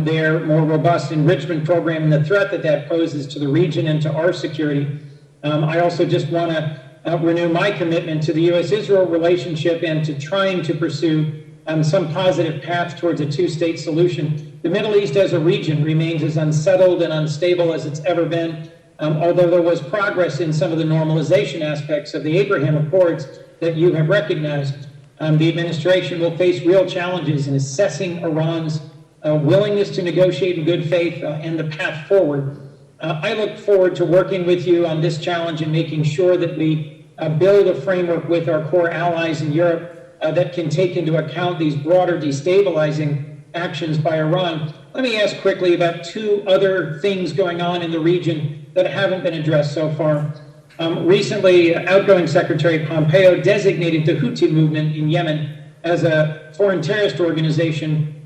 their more robust enrichment program and the threat that that poses to the region and to our security. I also just want to renew my commitment to the U.S.-Israel relationship and to trying to pursue some positive path towards a two-state solution. The Middle East as a region remains as unsettled and unstable as it's ever been, although there was progress in some of the normalization aspects of the Abraham Accords that you have recognized. The administration will face real challenges in assessing Iran's willingness to negotiate in good faith and the path forward. I look forward to working with you on this challenge and making sure that we build a framework with our core allies in Europe that can take into account these broader destabilizing actions by Iran. Let me ask quickly about two other things going on in the region that haven't been addressed so far. Recently, outgoing Secretary Pompeo designated the Houthi movement in Yemen as a foreign terrorist organization.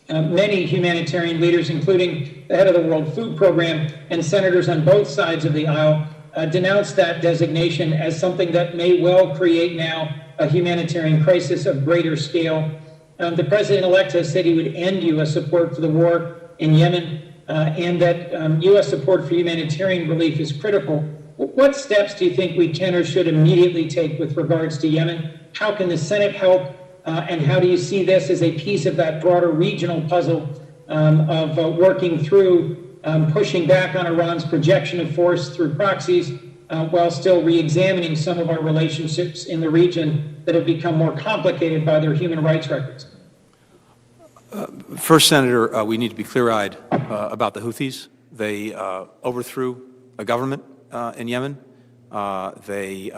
Many humanitarian leaders, including the head of the World Food Program and senators on both sides of the aisle, denounced that designation as something that may well create now a humanitarian crisis of greater scale. The president-elect has said he would end U.S. support for the war in Yemen and that U.S. support for humanitarian relief is critical. What steps do you think we can or should immediately take with regards to Yemen? How can the Senate help? And how do you see this as a piece of that broader regional puzzle of working through pushing back on Iran's projection of force through proxies while still re-examining some of our relationships in the region that have become more complicated by their human rights records? First, Senator, we need to be clear-eyed about the Houthis. They overthrew a government in Yemen. They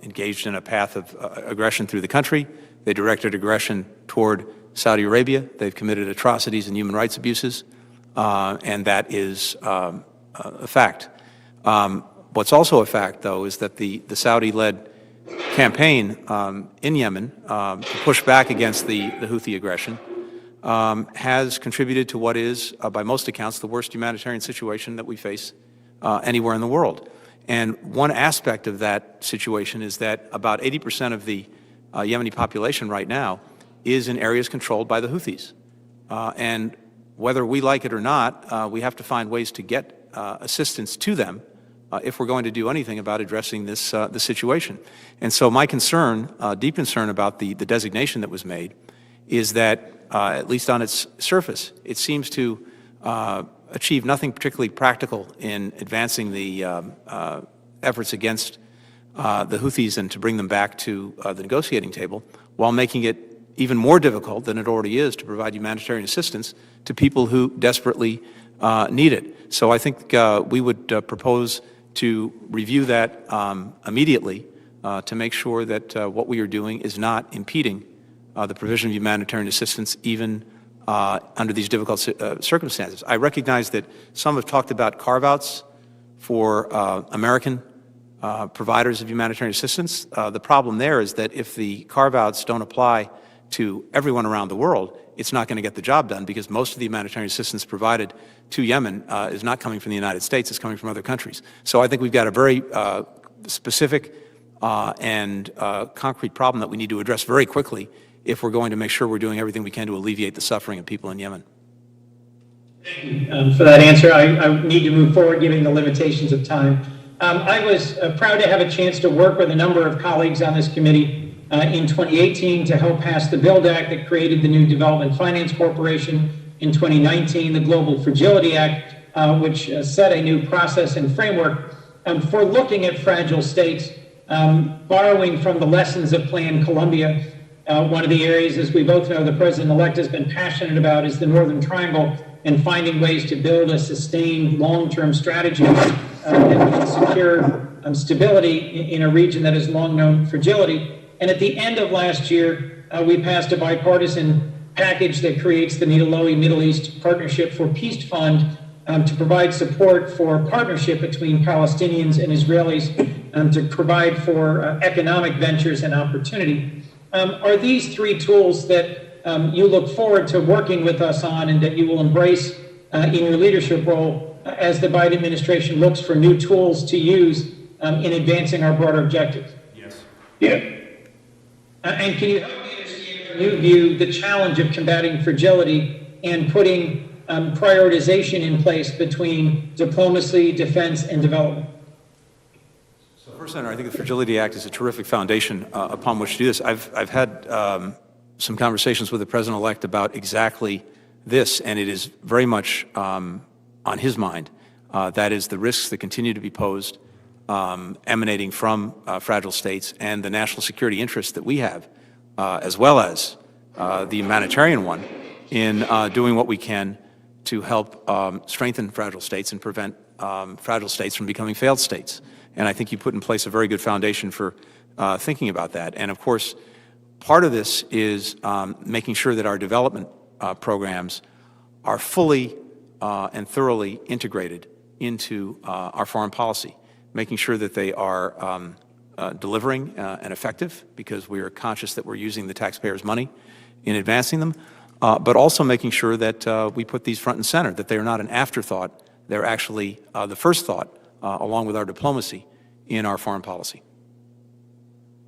engaged in a path of aggression through the country. They directed aggression toward Saudi Arabia. They've committed atrocities and human rights abuses, and that is a fact. What's also a fact, though, is that the Saudi-led campaign in Yemen to push back against the Houthi aggression has contributed to what is, by most accounts, the worst humanitarian situation that we face anywhere in the world. And one aspect of that situation is that about 80% of the Yemeni population right now is in areas controlled by the Houthis. And whether we like it or not, we have to find ways to get assistance to them if we're going to do anything about addressing this situation. And so my concern, deep concern about the designation that was made is that, at least on its surface, it seems to achieve nothing particularly practical in advancing the efforts against the Houthis and to bring them back to the negotiating table, while making it even more difficult than it already is to provide humanitarian assistance to people who desperately need it. So I think we would propose to review that immediately to make sure that what we are doing is not impeding the provision of humanitarian assistance even under these difficult circumstances. I recognize that some have talked about carve-outs for American providers of humanitarian assistance. The problem there is that if the carve-outs don't apply to everyone around the world, it's not going to get the job done, because most of the humanitarian assistance provided to Yemen is not coming from the United States, it's coming from other countries. So I think we've got a very specific and concrete problem that we need to address very quickly if we're going to make sure we're doing everything we can to alleviate the suffering of people in Yemen. Thank you for that answer. I need to move forward given the limitations of time. I was proud to have a chance to work with a number of colleagues on this committee in 2018 to help pass the BUILD Act that created the new Development Finance Corporation. In 2019, the Global Fragility Act, which set a new process and framework for looking at fragile states, borrowing from the lessons of Plan Colombia. One of the areas, as we both know, the president-elect has been passionate about is the Northern Triangle and finding ways to build a sustained long-term strategy that can secure stability in a region that has long known fragility. And at the end of last year, we passed a bipartisan package that creates the Niloe Middle East Partnership for Peace Fund to provide support for partnership between Palestinians and Israelis, to provide for economic ventures and opportunity. Are these three tools that you look forward to working with us on and that you will embrace in your leadership role as the Biden administration looks for new tools to use in advancing our broader objectives? Yes. Yeah. And can you help me understand from your view the challenge of combating fragility and putting prioritization in place between diplomacy, defense, and development? So first, Senator, I think the Fragility Act is a terrific foundation upon which to do this. I've had some conversations with the President-elect about exactly this, and it is very much on his mind. That is the risks that continue to be posed emanating from fragile states and the national security interests that we have, as well as the humanitarian one, in doing what we can to help strengthen fragile states and prevent fragile states from becoming failed states. And I think you put in place a very good foundation for thinking about that. And of course, part of this is making sure that our development programs are fully and thoroughly integrated into our foreign policy, making sure that they are delivering and effective, because we are conscious that we're using the taxpayers' money in advancing them, but also making sure that we put these front and center, that they are not an afterthought, they're actually the first thought, along with our diplomacy, in our foreign policy.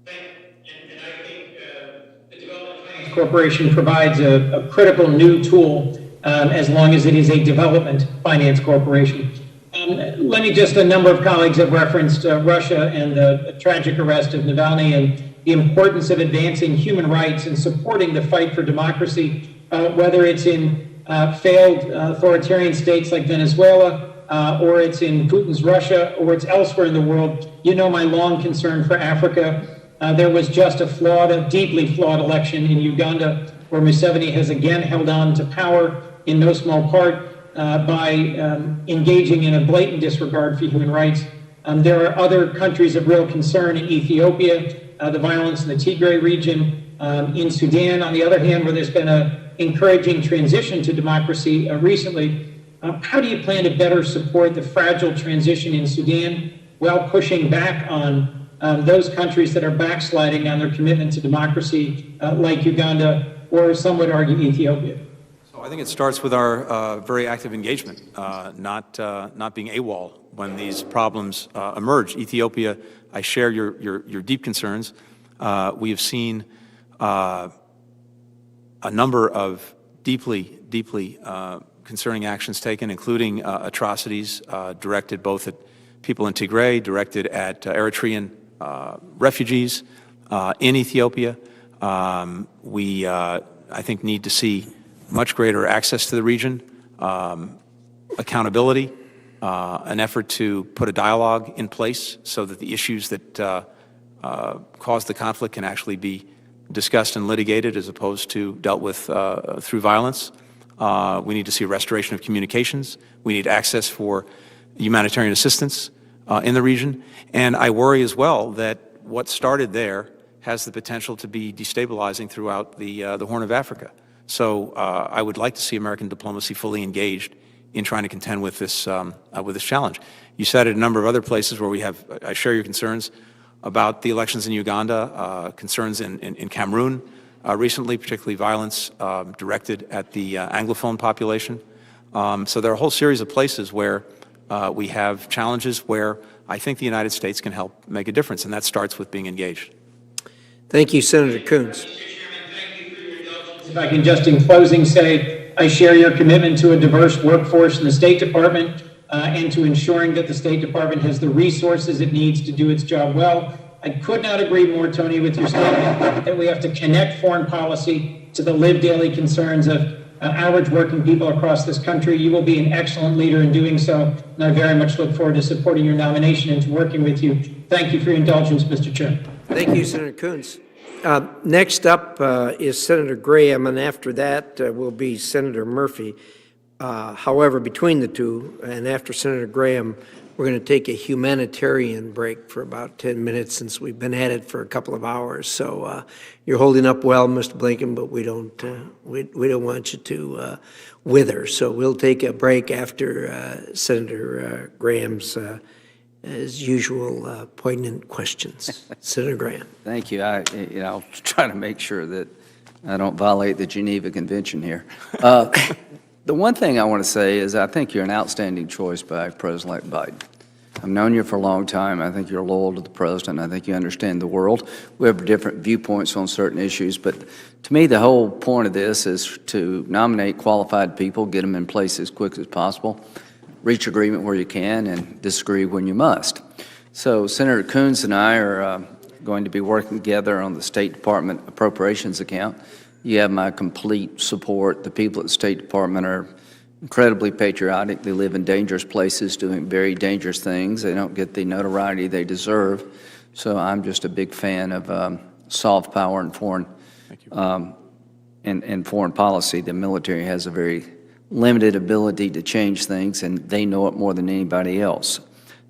And I think the Development Finance Corporation provides a critical new tool as long as it is a development finance corporation. Let me just, a number of colleagues have referenced Russia and the tragic arrest of Navalny and the importance of advancing human rights and supporting the fight for democracy, whether it's in failed authoritarian states like Venezuela, or it's in Putin's Russia, or it's elsewhere in the world. You know my long concern for Africa. There was just a deeply flawed election in Uganda, where Museveni has again held on to power in no small part by engaging in a blatant disregard for human rights. There are other countries of real concern in Ethiopia, the violence in the Tigray region, in Sudan, on the other hand, where there's been an encouraging transition to democracy recently. How do you plan to better support the fragile transition in Sudan while pushing back on those countries that are backsliding on their commitment to democracy, like Uganda, or some would argue Ethiopia? So I think it starts with our very active engagement, not being AWOL when these problems emerge. Ethiopia, I share your deep concerns. We have seen a number of deeply concerning actions taken, including atrocities directed both at people in Tigray, directed at Eritrean refugees in Ethiopia. We, I think, need to see much greater access to the region, accountability, an effort to put a dialogue in place so that the issues that cause the conflict can actually be discussed and litigated as opposed to dealt with through violence. We need to see a restoration of communications. We need access for humanitarian assistance in the region. And I worry as well that what started there has the potential to be destabilizing throughout the Horn of Africa. So I would like to see American diplomacy fully engaged in trying to contend with this challenge. You cited a number of other places where we have, I share your concerns about the elections in Uganda, concerns in Cameroon recently, particularly violence directed at the Anglophone population. So there are a whole series of places where we have challenges where I think the United States can help make a difference, and that starts with being engaged. Thank you, Senator Coons. If I can just in closing say, I share your commitment to a diverse workforce in the State Department and to ensuring that the State Department has the resources it needs to do its job well. I could not agree more, Tony, with your statement that we have to connect foreign policy to the lived daily concerns of average working people across this country. You will be an excellent leader in doing so, and I very much look forward to supporting your nomination and to working with you. Thank you for your indulgence, Mr. Chair. Thank you, Senator Coons. Next up is Senator Graham, and after that will be Senator Murphy. However, between the two, and after Senator Graham, we're going to take a humanitarian break for about 10 minutes since we've been at it for a couple of hours. So you're holding up well, Mr. Blinken, but we don't want you to wither. So we'll take a break after Senator Graham's, as usual, poignant questions. Senator Graham. Thank you. I'll try to make sure that I don't violate the Geneva Convention here. The one thing I want to say is I think you're an outstanding choice by President-elect Biden. I've known you for a long time. I think you're loyal to the president. I think you understand the world. We have different viewpoints on certain issues, but to me, the whole point of this is to nominate qualified people, get them in place as quick as possible, reach agreement where you can, and disagree when you must. So Senator Coons and I are going to be working together on the State Department appropriations account. You have my complete support. The people at the State Department are incredibly patriotic. They live in dangerous places doing very dangerous things. They don't get the notoriety they deserve. So I'm just a big fan of soft power and foreign foreign policy. The military has a very limited ability to change things, and they know it more than anybody else.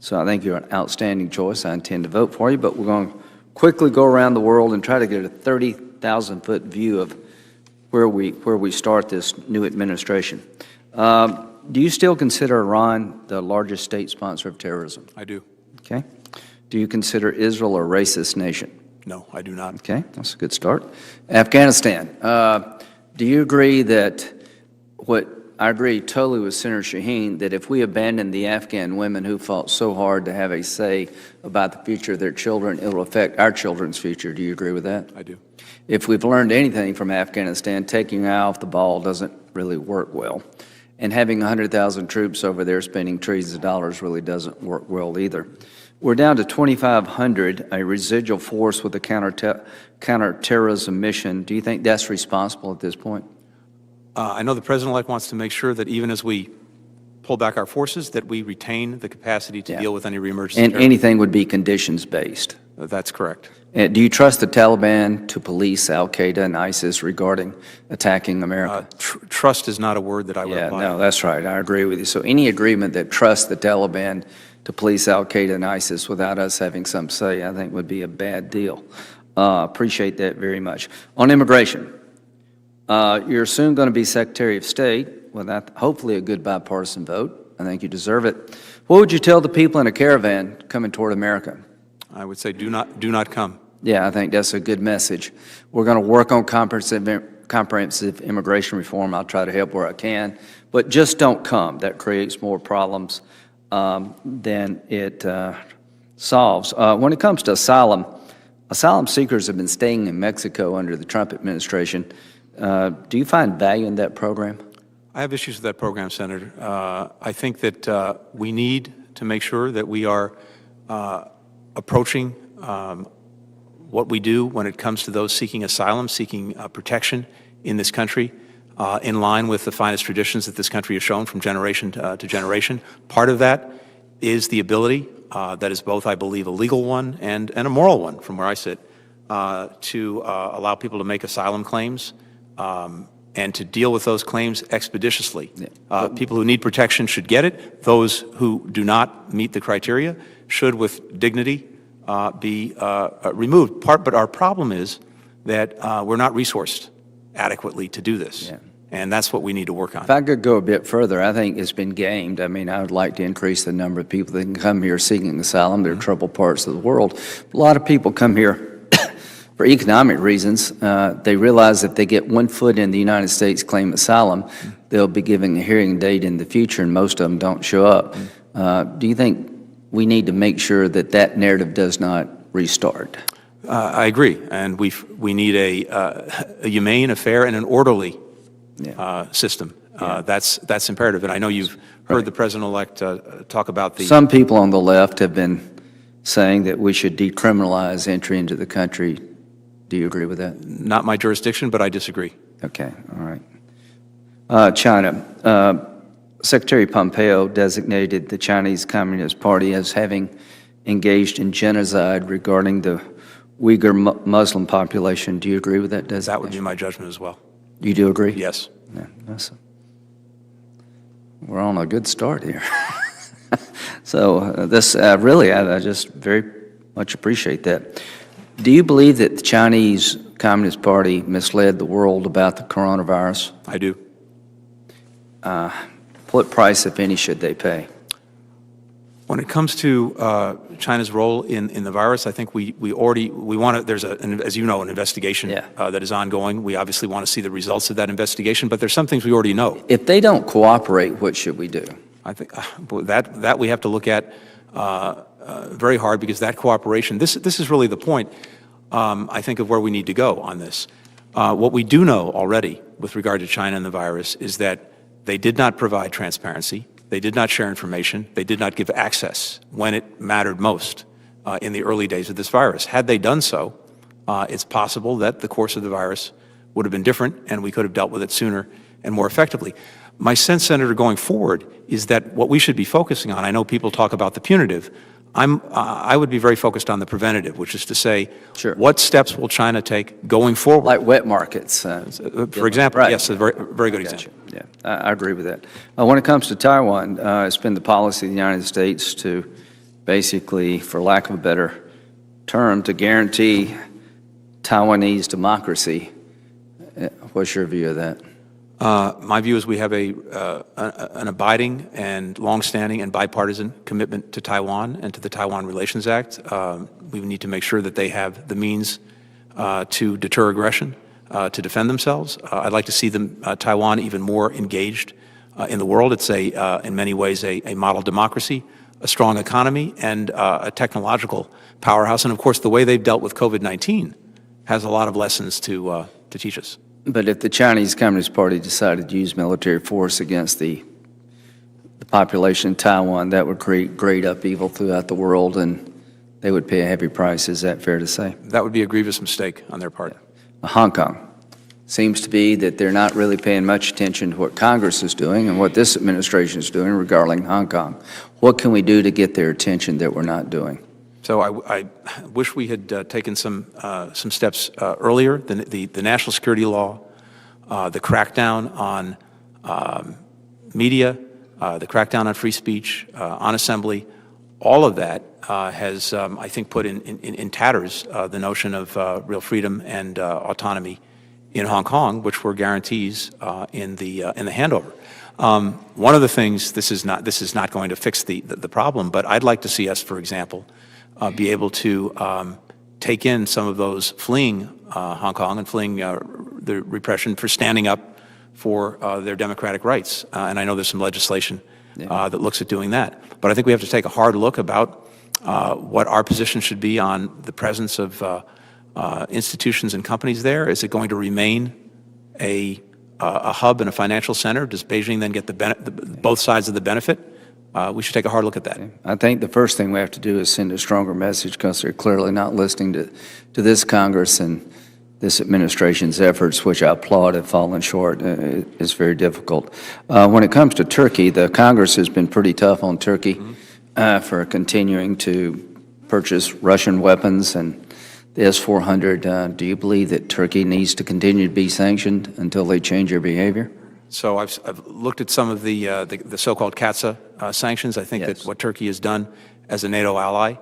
So I think you're an outstanding choice. I intend to vote for you, but we're going to quickly go around the world and try to get a 30,000-foot view of where we start this new administration. Do you still consider Iran the largest state sponsor of terrorism? I do. Okay. Do you consider Israel a racist nation? No, I do not. Okay, that's a good start. Afghanistan. Do you agree that I agree totally with Senator Shaheen that if we abandon the Afghan women who fought so hard to have a say about the future of their children, it will affect our children's future. Do you agree with that? I do. If we've learned anything from Afghanistan, taking your eye off the ball doesn't really work well. And having 100,000 troops over there spending trillions of dollars really doesn't work well either. We're down to 2,500, a residual force with a counterterrorism mission. Do you think that's responsible at this point? I know the President-elect wants to make sure that even as we pull back our forces, that we retain the capacity to deal with any reemergence. And anything would be conditions-based. That's correct. Do you trust the Taliban to police Al-Qaeda and ISIS regarding attacking America? Trust is not a word that I would apply. No, that's right. I agree with you. So any agreement that trusts the Taliban to police Al-Qaeda and ISIS without us having some say, I think would be a bad deal. Appreciate that very much. On immigration, you're soon going to be Secretary of State with hopefully a good bipartisan vote. I think you deserve it. What would you tell the people in a caravan coming toward America? I would say do not come. Yeah, I think that's a good message. We're going to work on comprehensive immigration reform. I'll try to help where I can, but just don't come. That creates more problems than it solves. When it comes to asylum seekers have been staying in Mexico under the Trump administration. Do you find value in that program? I have issues with that program, Senator. I think that we need to make sure that we are approaching what we do when it comes to those seeking asylum, seeking protection in this country, in line with the finest traditions that this country has shown from generation to generation. Part of that is the ability, that is both, I believe, a legal one and a moral one from where I sit, to allow people to make asylum claims and to deal with those claims expeditiously. People who need protection should get it. Those who do not meet the criteria should, with dignity, be removed. But our problem is that we're not resourced adequately to do this. Yeah. And that's what we need to work on. If I could go a bit further, I think it's been gamed. I mean, I would like to increase the number of people that can come here seeking asylum. There are troubled parts of the world. A lot of people come here for economic reasons. They realize if they get 1 foot in the United States, claim asylum, they'll be giving a hearing date in the future, and most of them don't show up. Do you think we need to make sure that that narrative does not restart? I agree, and we need a humane, a fair, and an orderly system. That's imperative, and I know you've heard the President-elect talk about the... Some people on the left have been saying that we should decriminalize entry into the country. Do you agree with that? Not my jurisdiction, but I disagree. Okay, all right. China. Secretary Pompeo designated the Chinese Communist Party as having engaged in genocide regarding the Uyghur Muslim population. Do you agree with that designation? That would be my judgment as well. You do agree? Yes. Yeah, we're on a good start here. So this, really, I just very much appreciate that. Do you believe that the Chinese Communist Party misled the world about the coronavirus? I do. What price, if any, should they pay? When it comes to China's role in the virus, I think we want to, there's, as you know, an investigation that is ongoing. We obviously want to see the results of that investigation, but there's some things we already know. If they don't cooperate, what should we do? I think that we have to look at very hard, because that cooperation, this is really the point, I think, of where we need to go on this. What we do know already with regard to China and the virus is that they did not provide transparency. They did not share information. They did not give access when it mattered most in the early days of this virus. Had they done so, it's possible that the course of the virus would have been different, and we could have dealt with it sooner and more effectively. My sense, Senator, going forward, is that what we should be focusing on, I know people talk about the punitive, I would be very focused on the preventative, which is to say, what steps will China take going forward? Like wet markets. For example, right. yes, a very good example. Yeah, I agree with that. When it comes to Taiwan, it's been the policy of the United States to basically, for lack of a better term, to guarantee Taiwanese democracy. What's your view of that? My view is we have an abiding and longstanding and bipartisan commitment to Taiwan and to the Taiwan Relations Act. We need to make sure that they have the means to deter aggression, to defend themselves. I'd like to see Taiwan even more engaged in the world. It's in many ways a model democracy, a strong economy, and a technological powerhouse. And of course, the way they've dealt with COVID-19 has a lot of lessons to teach us. But if the Chinese Communist Party decided to use military force against the population in Taiwan, that would create great upheaval throughout the world, and they would pay a heavy price. Is that fair to say? That would be a grievous mistake on their part. Hong Kong. Seems to be that they're not really paying much attention to what Congress is doing and what this administration is doing regarding Hong Kong. What can we do to get their attention that we're not doing? So I wish we had taken some steps earlier. The national security law, the crackdown on media, the crackdown on free speech, on assembly, all of that has, I think, put in tatters the notion of real freedom and autonomy in Hong Kong, which were guarantees in the handover. One of the things, this is not going to fix the problem, but I'd like to see us, for example, be able to take in some of those fleeing Hong Kong and fleeing the repression for standing up for their democratic rights. And I know there's some legislation that looks at doing that. But I think we have to take a hard look about what our position should be on the presence of institutions and companies there. Is it going to remain a hub and a financial center? Does Beijing then get both sides of the benefit? We should take a hard look at that. I think the first thing we have to do is send a stronger message, because they're clearly not listening to this Congress, and this administration's efforts, which I applaud, have fallen short. It's very difficult. When it comes to Turkey, the Congress has been pretty tough on Turkey for continuing to purchase Russian weapons and the S-400. Do you believe that Turkey needs to continue to be sanctioned until they change their behavior? So I've looked at some of the so-called CATSA sanctions. I think that what Turkey has done as a NATO ally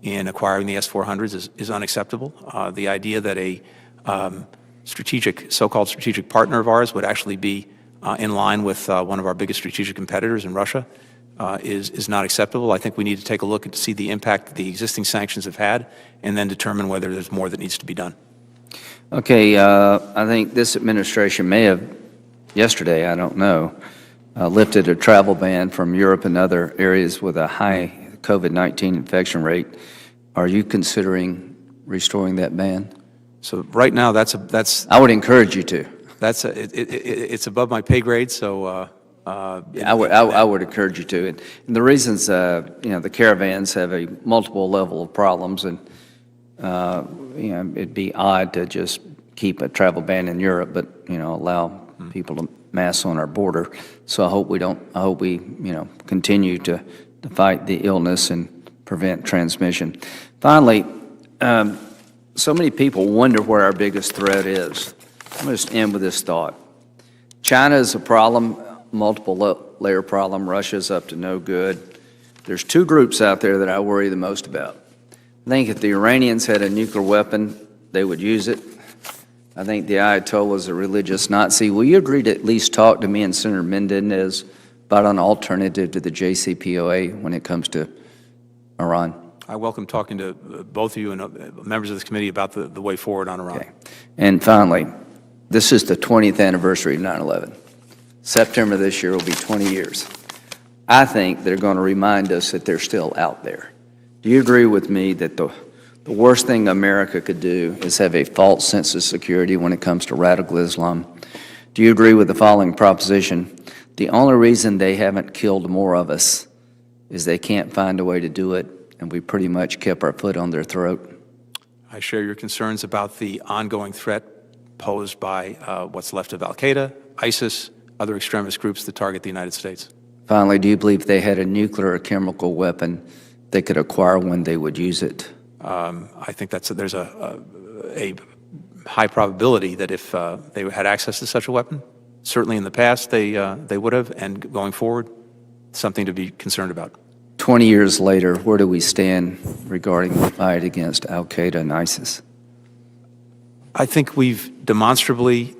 in acquiring the S-400s is unacceptable. The idea that a so-called strategic partner of ours would actually be in line with one of our biggest strategic competitors in Russia is not acceptable. I think we need to take a look and see the impact that the existing sanctions have had, and then determine whether there's more that needs to be done. Okay, I think this administration may have, yesterday, I don't know, lifted a travel ban from Europe and other areas with a high COVID-19 infection rate. Are you considering restoring that ban? So right now, that's I would encourage you to. It's above my pay grade. So I would encourage you to. And the reasons, the caravans have a multiple level of problems, and it'd be odd to just keep a travel ban in Europe, but allow people to mass on our border. So I hope we continue to fight the illness and prevent transmission. Finally, so many people wonder where our biggest threat is. I'm going to just end with this thought. China is a problem, multiple layer problem. Russia's up to no good. There's two groups out there that I worry the most about. I think if the Iranians had a nuclear weapon, they would use it. I think the Ayatollah is a religious Nazi. Will you agree to at least talk to me and Senator Mendez about an alternative to the JCPOA when it comes to Iran? I welcome talking to both of you and members of this committee about the way forward on Iran. Okay. And finally, this is the 20th anniversary of 9/11. September this year will be 20 years. I think they're going to remind us that they're still out there. Do you agree with me that the worst thing America could do is have a false sense of security when it comes to radical Islam? Do you agree with the following proposition? The only reason they haven't killed more of us is they can't find a way to do it, and we pretty much kept our foot on their throat. I share your concerns about the ongoing threat posed by what's left of al-Qaeda, ISIS, other extremist groups that target the United States. Finally, do you believe if they had a nuclear or chemical weapon, they could acquire one, they would use it? I think there's a high probability that if they had access to such a weapon, certainly in the past they would have, and going forward, something to be concerned about. 20 years later, where do we stand regarding the fight against al-Qaeda and ISIS? I think we've demonstrably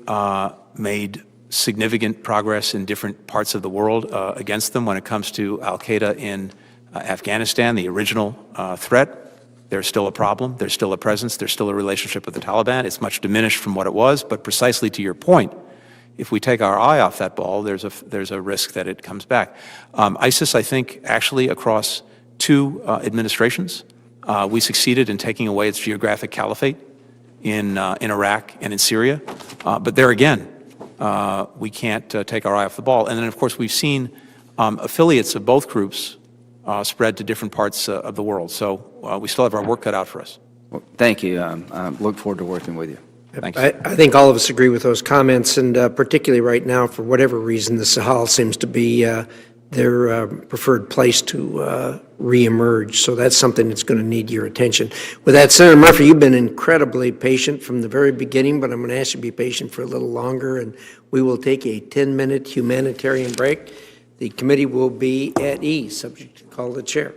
made significant progress in different parts of the world against them when it comes to al-Qaeda in Afghanistan, the original threat. There's still a problem, there's still a presence, there's still a relationship with the Taliban. It's much diminished from what it was, but precisely to your point, if we take our eye off that ball, there's a risk that it comes back. ISIS, I think, actually across two administrations, we succeeded in taking away its geographic caliphate in Iraq and in Syria. But there again, we can't take our eye off the ball. And then, of course, we've seen affiliates of both groups spread to different parts of the world. So we still have our work cut out for us. Well, thank you. I look forward to working with you. Thanks. I think all of us agree with those comments, and particularly right now, for whatever reason, the Sahel seems to be their preferred place to reemerge. So that's something that's going to need your attention. With that, Senator Murphy, you've been incredibly patient from the very beginning, but I'm going to ask you to be patient for a little longer, and we will take a 10-minute humanitarian break. The committee will be at ease, subject to call of the chair.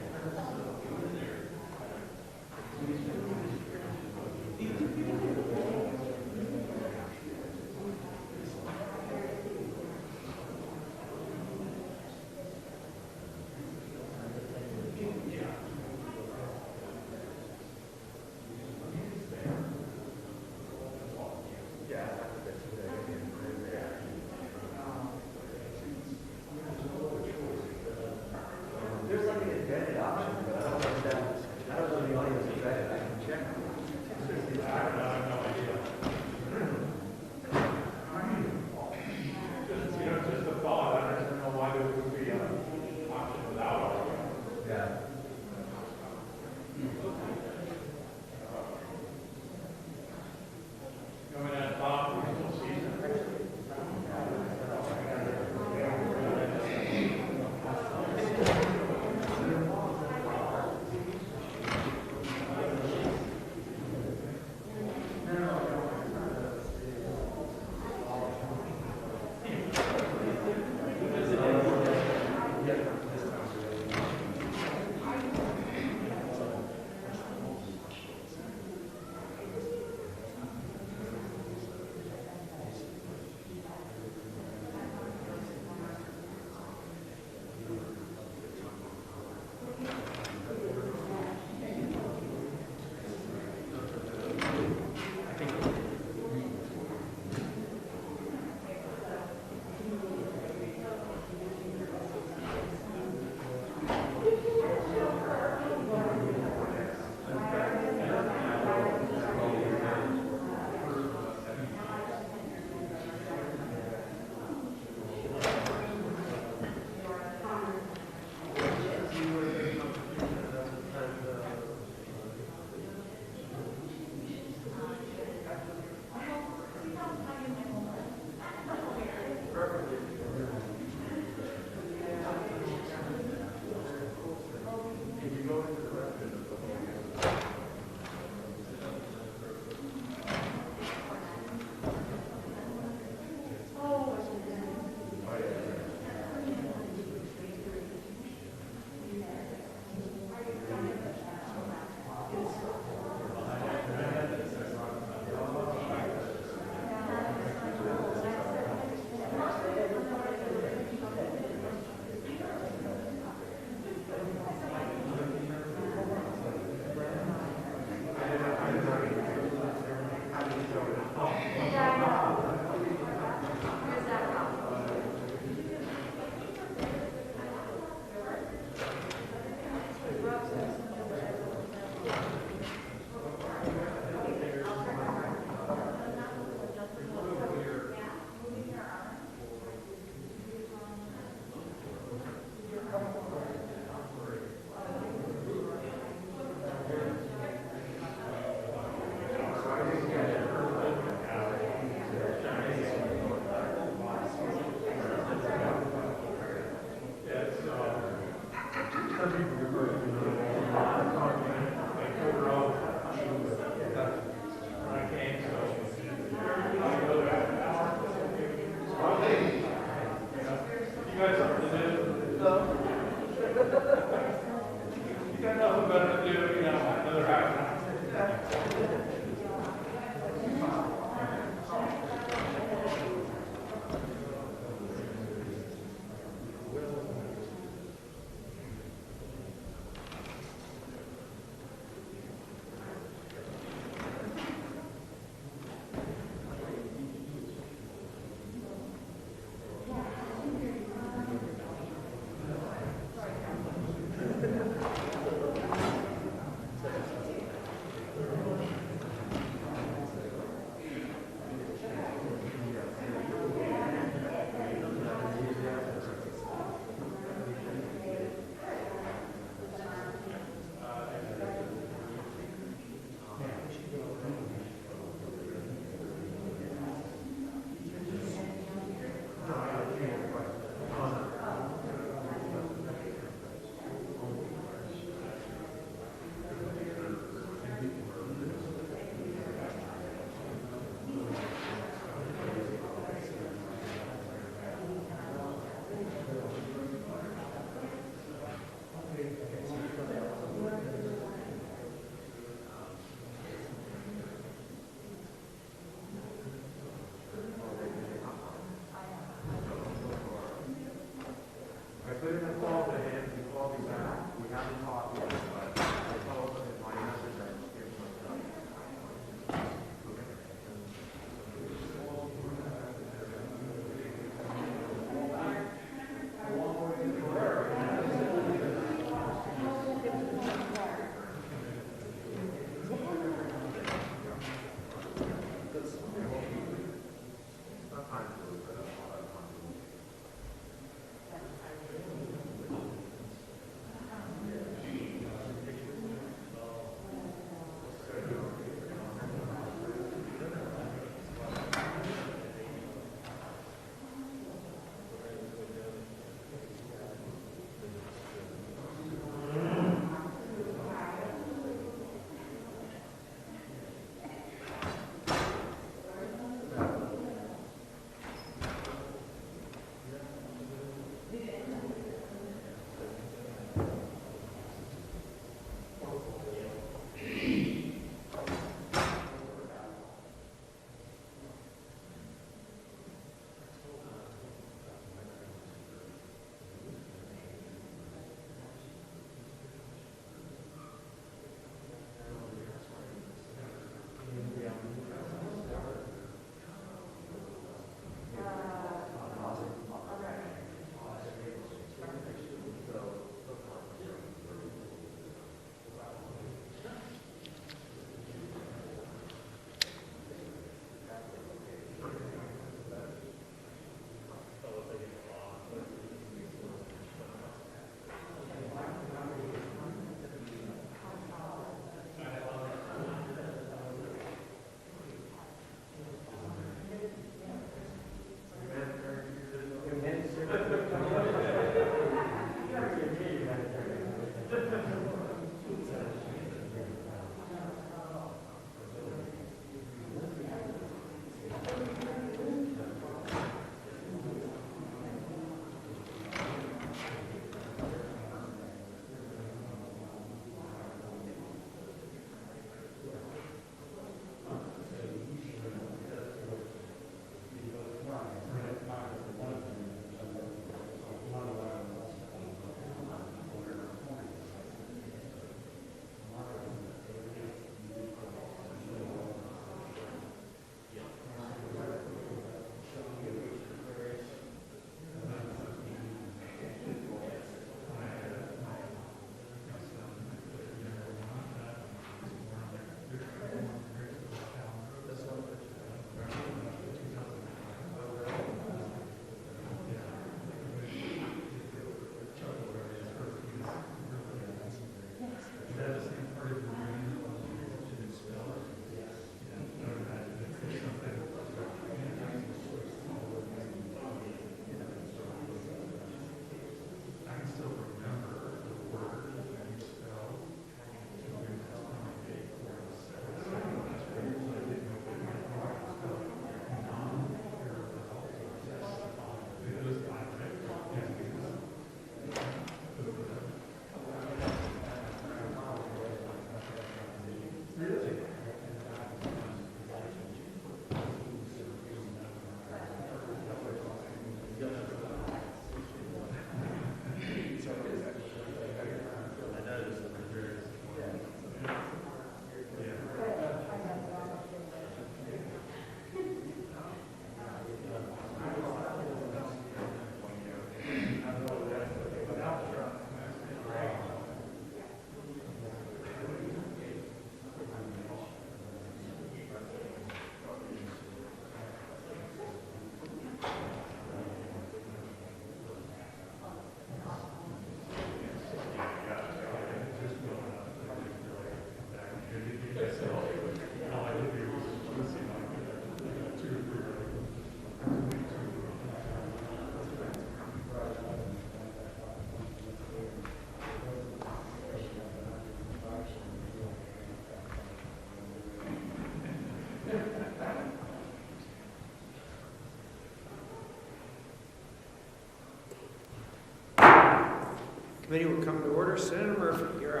Committee will come to order. Senator Murphy, you're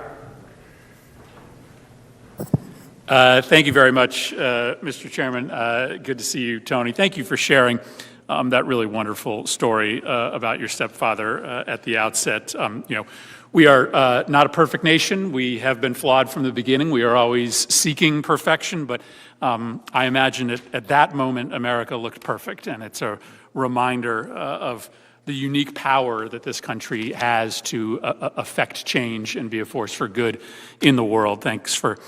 up. Thank you very much, Mr. Chairman. Good to see you, Tony. Thank you for sharing that really wonderful story about your stepfather at the outset. We are not a perfect nation. We have been flawed from the beginning. We are always seeking perfection, but I imagine at that moment, America looked perfect, and it's a reminder of the unique power that this country has to affect change and be a force for good in the world. Thanks for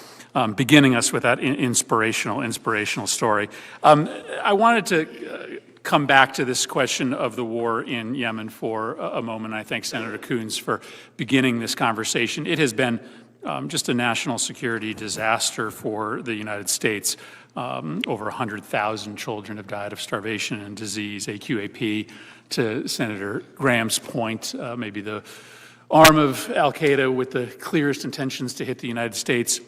beginning us with that inspirational story. I wanted to come back to this question of the war in Yemen for a moment. I thank Senator Coons for beginning this conversation. It has been just a national security disaster for the United States. Over 100,000 children have died of starvation and disease. AQAP, to Senator Graham's point, maybe the arm of al-Qaeda with the clearest intentions to hit the United States,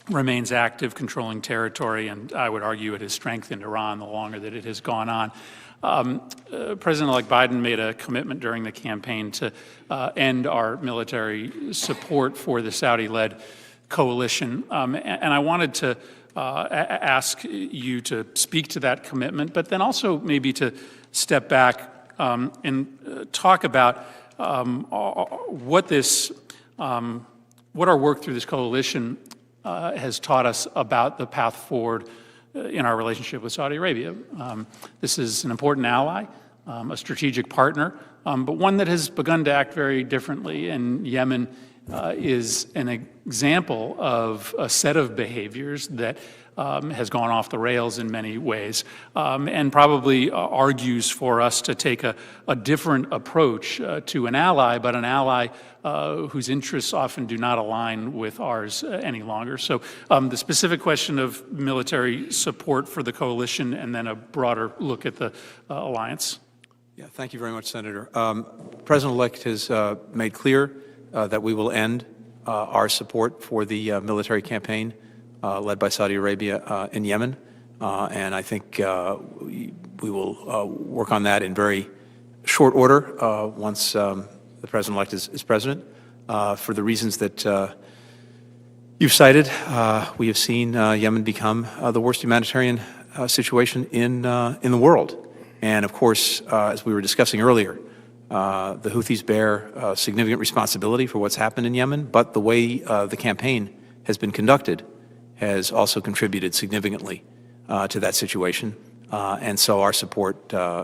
remains active, controlling territory, and I would argue it has strengthened Iran the longer that it has gone on. President-elect Biden made a commitment during the campaign to end our military support for the Saudi-led coalition, and I wanted to ask you to speak to that commitment, but then also maybe to step back and talk about what our work through this coalition has taught us about the path forward in our relationship with Saudi Arabia. This is an important ally, a strategic partner, but one that has begun to act very differently. And Yemen is an example of a set of behaviors that has gone off the rails in many ways, and probably argues for us to take a different approach to an ally, but an ally whose interests often do not align with ours any longer. So the specific question of military support for the coalition and then a broader look at the alliance. Yeah, thank you very much, Senator. President-elect has made clear that we will end our support for the military campaign led by Saudi Arabia in Yemen, and I think we will work on that in very short order once the President-elect is President. For the reasons that you've cited, we have seen Yemen become the worst humanitarian situation in the world. And of course, as we were discussing earlier, the Houthis bear significant responsibility for what's happened in Yemen, but the way the campaign has been conducted has also contributed significantly to that situation, and so our support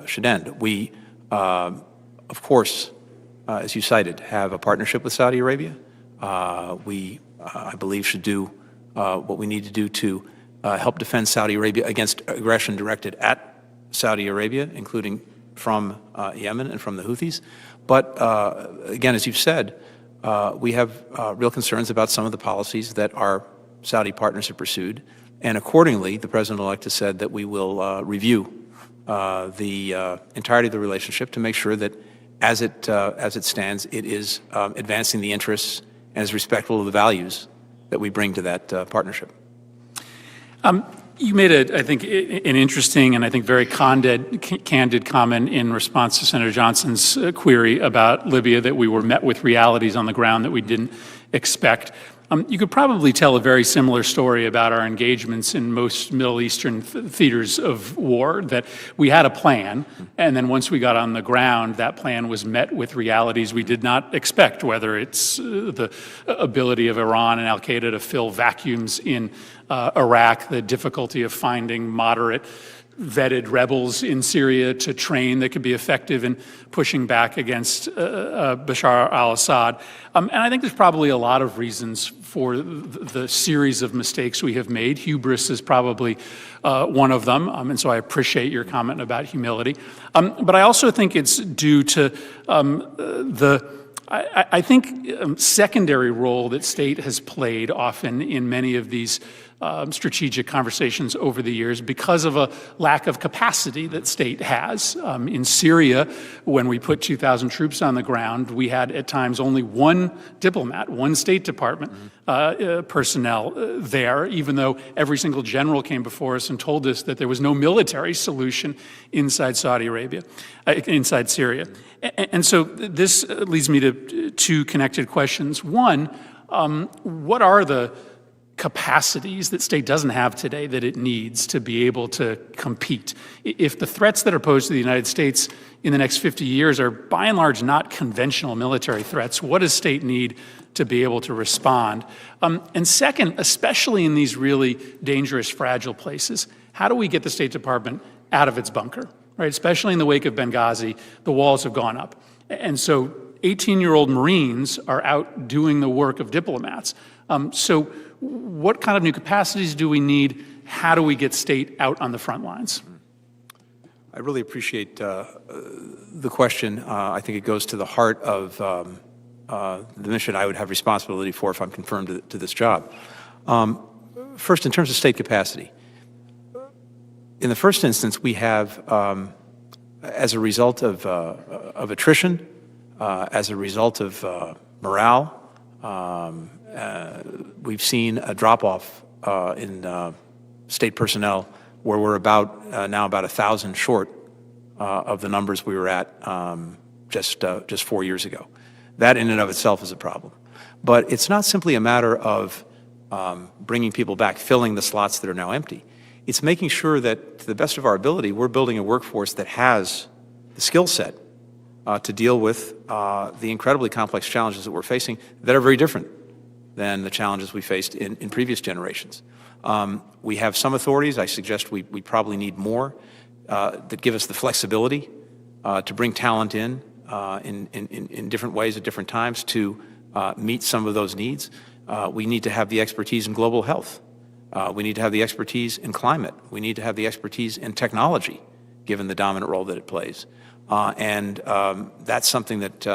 should end. We, of course, as you cited, have a partnership with Saudi Arabia. We, I believe, should do what we need to do to help defend Saudi Arabia against aggression directed at Saudi Arabia, including from Yemen and from the Houthis. But again, as you've said, we have real concerns about some of the policies that our Saudi partners have pursued, and accordingly, the President-elect has said that we will review the entirety of the relationship to make sure that, as it stands, it is advancing the interests and is respectful of the values that we bring to that partnership. You made, I think, an interesting and I think very candid comment in response to Senator Johnson's query about Libya, that we were met with realities on the ground that we didn't expect. You could probably tell a very similar story about our engagements in most Middle Eastern theaters of war, that we had a plan, and then once we got on the ground, that plan was met with realities we did not expect, whether it's the ability of Iran and al-Qaeda to fill vacuums in Iraq, the difficulty of finding moderate vetted rebels in Syria to train that could be effective in pushing back against Bashar al-Assad. And I think there's probably a lot of reasons for the series of mistakes we have made. Hubris is probably one of them, and so I appreciate your comment about humility. But I also think it's due to I think secondary role that state has played often in many of these strategic conversations over the years because of a lack of capacity that state has. In Syria, when we put 2,000 troops on the ground, we had at times only one diplomat, one State Department personnel there, even though every single general came before us and told us that there was no military solution inside Saudi Arabia, inside Syria. And so this leads me to two connected questions. One, what are the capacities that state doesn't have today that it needs to be able to compete? If the threats that are posed to the United States in the next 50 years are by and large not conventional military threats, what does state need to be able to respond? And second, especially in these really dangerous, fragile places, how do we get the State Department out of its bunker, right? Especially in the wake of Benghazi, the walls have gone up. And so 18-year-old Marines are out doing the work of diplomats. So what kind of new capacities do we need? How do we get state out on the front lines? I really appreciate the question. I think it goes to the heart of the mission I would have responsibility for if I'm confirmed to this job. First, in terms of state capacity, in the first instance, we have, as a result of attrition, as a result of morale, we've seen a drop-off in state personnel where we're now about 1,000 short of the numbers we were at just 4 years ago. That in and of itself is a problem. But it's not simply a matter of bringing people back, filling the slots that are now empty. It's making sure that, to the best of our ability, we're building a workforce that has the skill set to deal with the incredibly complex challenges that we're facing that are very different than the challenges we faced in previous generations. We have some authorities. I suggest we probably need more that give us the flexibility to bring talent in different ways at different times to meet some of those needs. We need to have the expertise in global health. We need to have the expertise in climate. We need to have the expertise in technology, given the dominant role that it plays. And that's something that,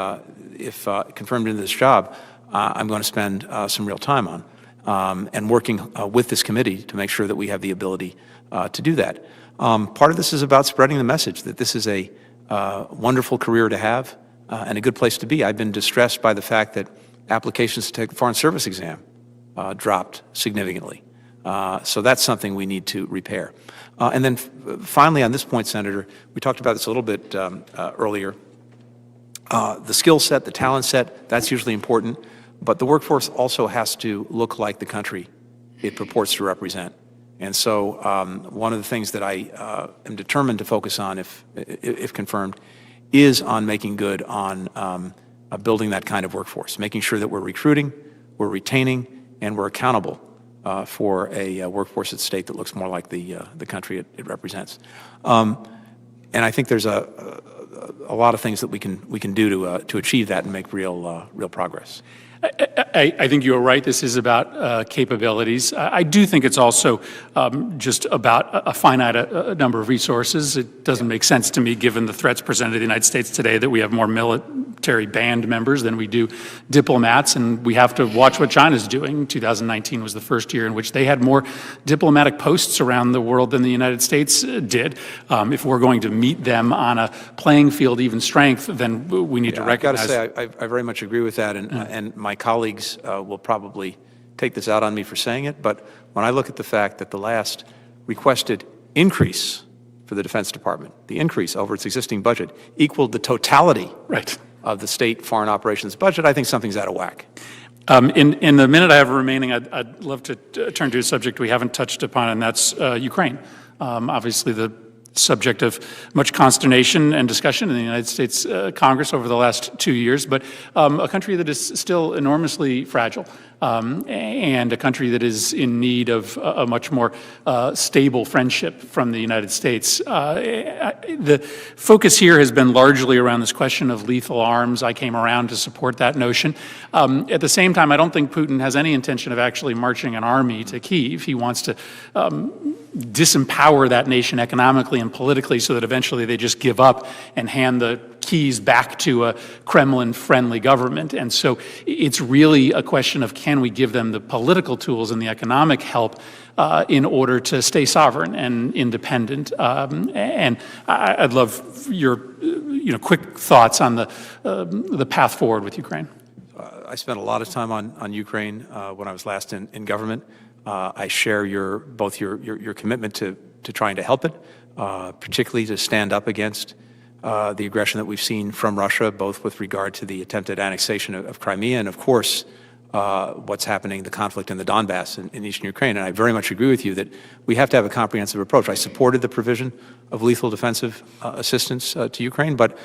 if confirmed into this job, I'm going to spend some real time on, and working with this committee to make sure that we have the ability to do that. Part of this is about spreading the message that this is a wonderful career to have and a good place to be. I've been distressed by the fact that applications to take the Foreign Service exam dropped significantly. So that's something we need to repair. And then finally, on this point, Senator, we talked about this a little bit earlier. The skill set, the talent set, that's usually important, but the workforce also has to look like the country it purports to represent. And so one of the things that I am determined to focus on, if confirmed, is on making good on building that kind of workforce, making sure that we're recruiting, we're retaining, and we're accountable for a workforce at state that looks more like the country it represents. And I think there's a lot of things that we can do to achieve that and make real progress. I think you are right. This is about capabilities. I do think it's also just about a finite number of resources. It doesn't make sense to me, given the threats presented to the United States today, that we have more military band members than we do diplomats, and we have to watch what China's doing. 2019 was the first year in which they had more diplomatic posts around the world than the United States did. If we're going to meet them on a playing field, even strength, then we need to recognize. I've got to say, I very much agree with that, and my colleagues will probably take this out on me for saying it, but when I look at the fact that the last requested increase for the Defense Department, the increase over its existing budget, equaled the totality of the state foreign operations budget, I think something's out of whack. In the minute I have remaining, I'd love to turn to a subject we haven't touched upon, and that's Ukraine. Obviously, the subject of much consternation and discussion in the United States Congress over the last 2 years, but a country that is still enormously fragile, and a country that is in need of a much more stable friendship from the United States. The focus here has been largely around this question of lethal arms. I came around to support that notion. At the same time, I don't think Putin has any intention of actually marching an army to Kyiv. He wants to disempower that nation economically and politically so that eventually they just give up and hand the keys back to a Kremlin-friendly government. And so it's really a question of, can we give them the political tools and the economic help in order to stay sovereign and independent? And I'd love your quick thoughts on the path forward with Ukraine. I spent a lot of time on Ukraine when I was last in government. I share both your commitment to trying to help it, particularly to stand up against the aggression that we've seen from Russia, both with regard to the attempted annexation of Crimea and, of course, what's happening, the conflict in the Donbass in eastern Ukraine. And I very much agree with you that we have to have a comprehensive approach. I supported the provision of lethal defensive assistance to Ukraine, but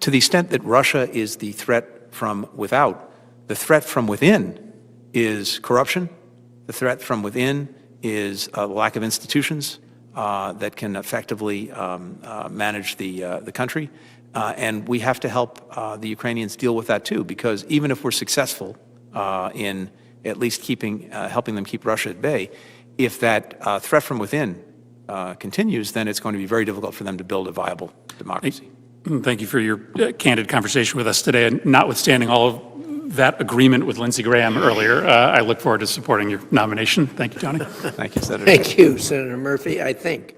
to the extent that Russia is the threat from without, the threat from within is corruption. The threat from within is a lack of institutions that can effectively manage the country. And we have to help the Ukrainians deal with that too, because even if we're successful in at least helping them keep Russia at bay, if that threat from within continues, then it's going to be very difficult for them to build a viable democracy. Thank you for your candid conversation with us today, and notwithstanding all of that agreement with Lindsey Graham earlier, I look forward to supporting your nomination. Thank you, Tony. Thank you, Senator. Thank you, Senator Murphy, I think.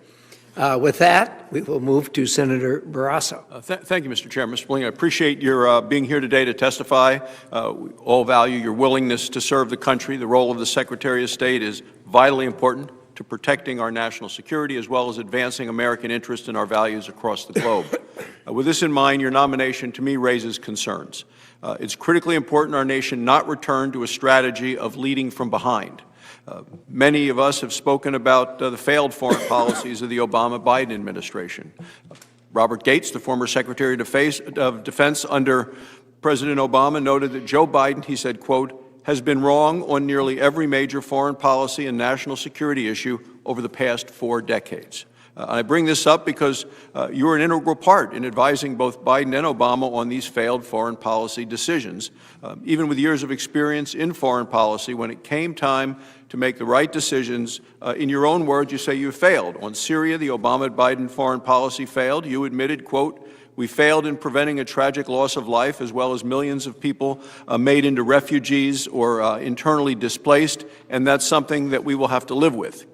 With that, we will move to Senator Barrasso. Thank you, Mr. Chairman. Mr. Blinken, I appreciate your being here today to testify. We all value your willingness to serve the country. The role of the Secretary of State is vitally important to protecting our national security as well as advancing American interests and our values across the globe. With this in mind, your nomination to me raises concerns. It's critically important our nation not return to a strategy of leading from behind. Many of us have spoken about the failed foreign policies of the Obama-Biden administration. Robert Gates, the former Secretary of Defense under President Obama, noted that Joe Biden, he said, quote, has been wrong on nearly every major foreign policy and national security issue over the past 4 decades. I bring this up because you were an integral part in advising both Biden and Obama on these failed foreign policy decisions. Even with years of experience in foreign policy, when it came time to make the right decisions, in your own words, you say you failed. On Syria, the Obama-Biden foreign policy failed. You admitted, quote, we failed in preventing a tragic loss of life as well as millions of people made into refugees or internally displaced, and that's something that we will have to live with.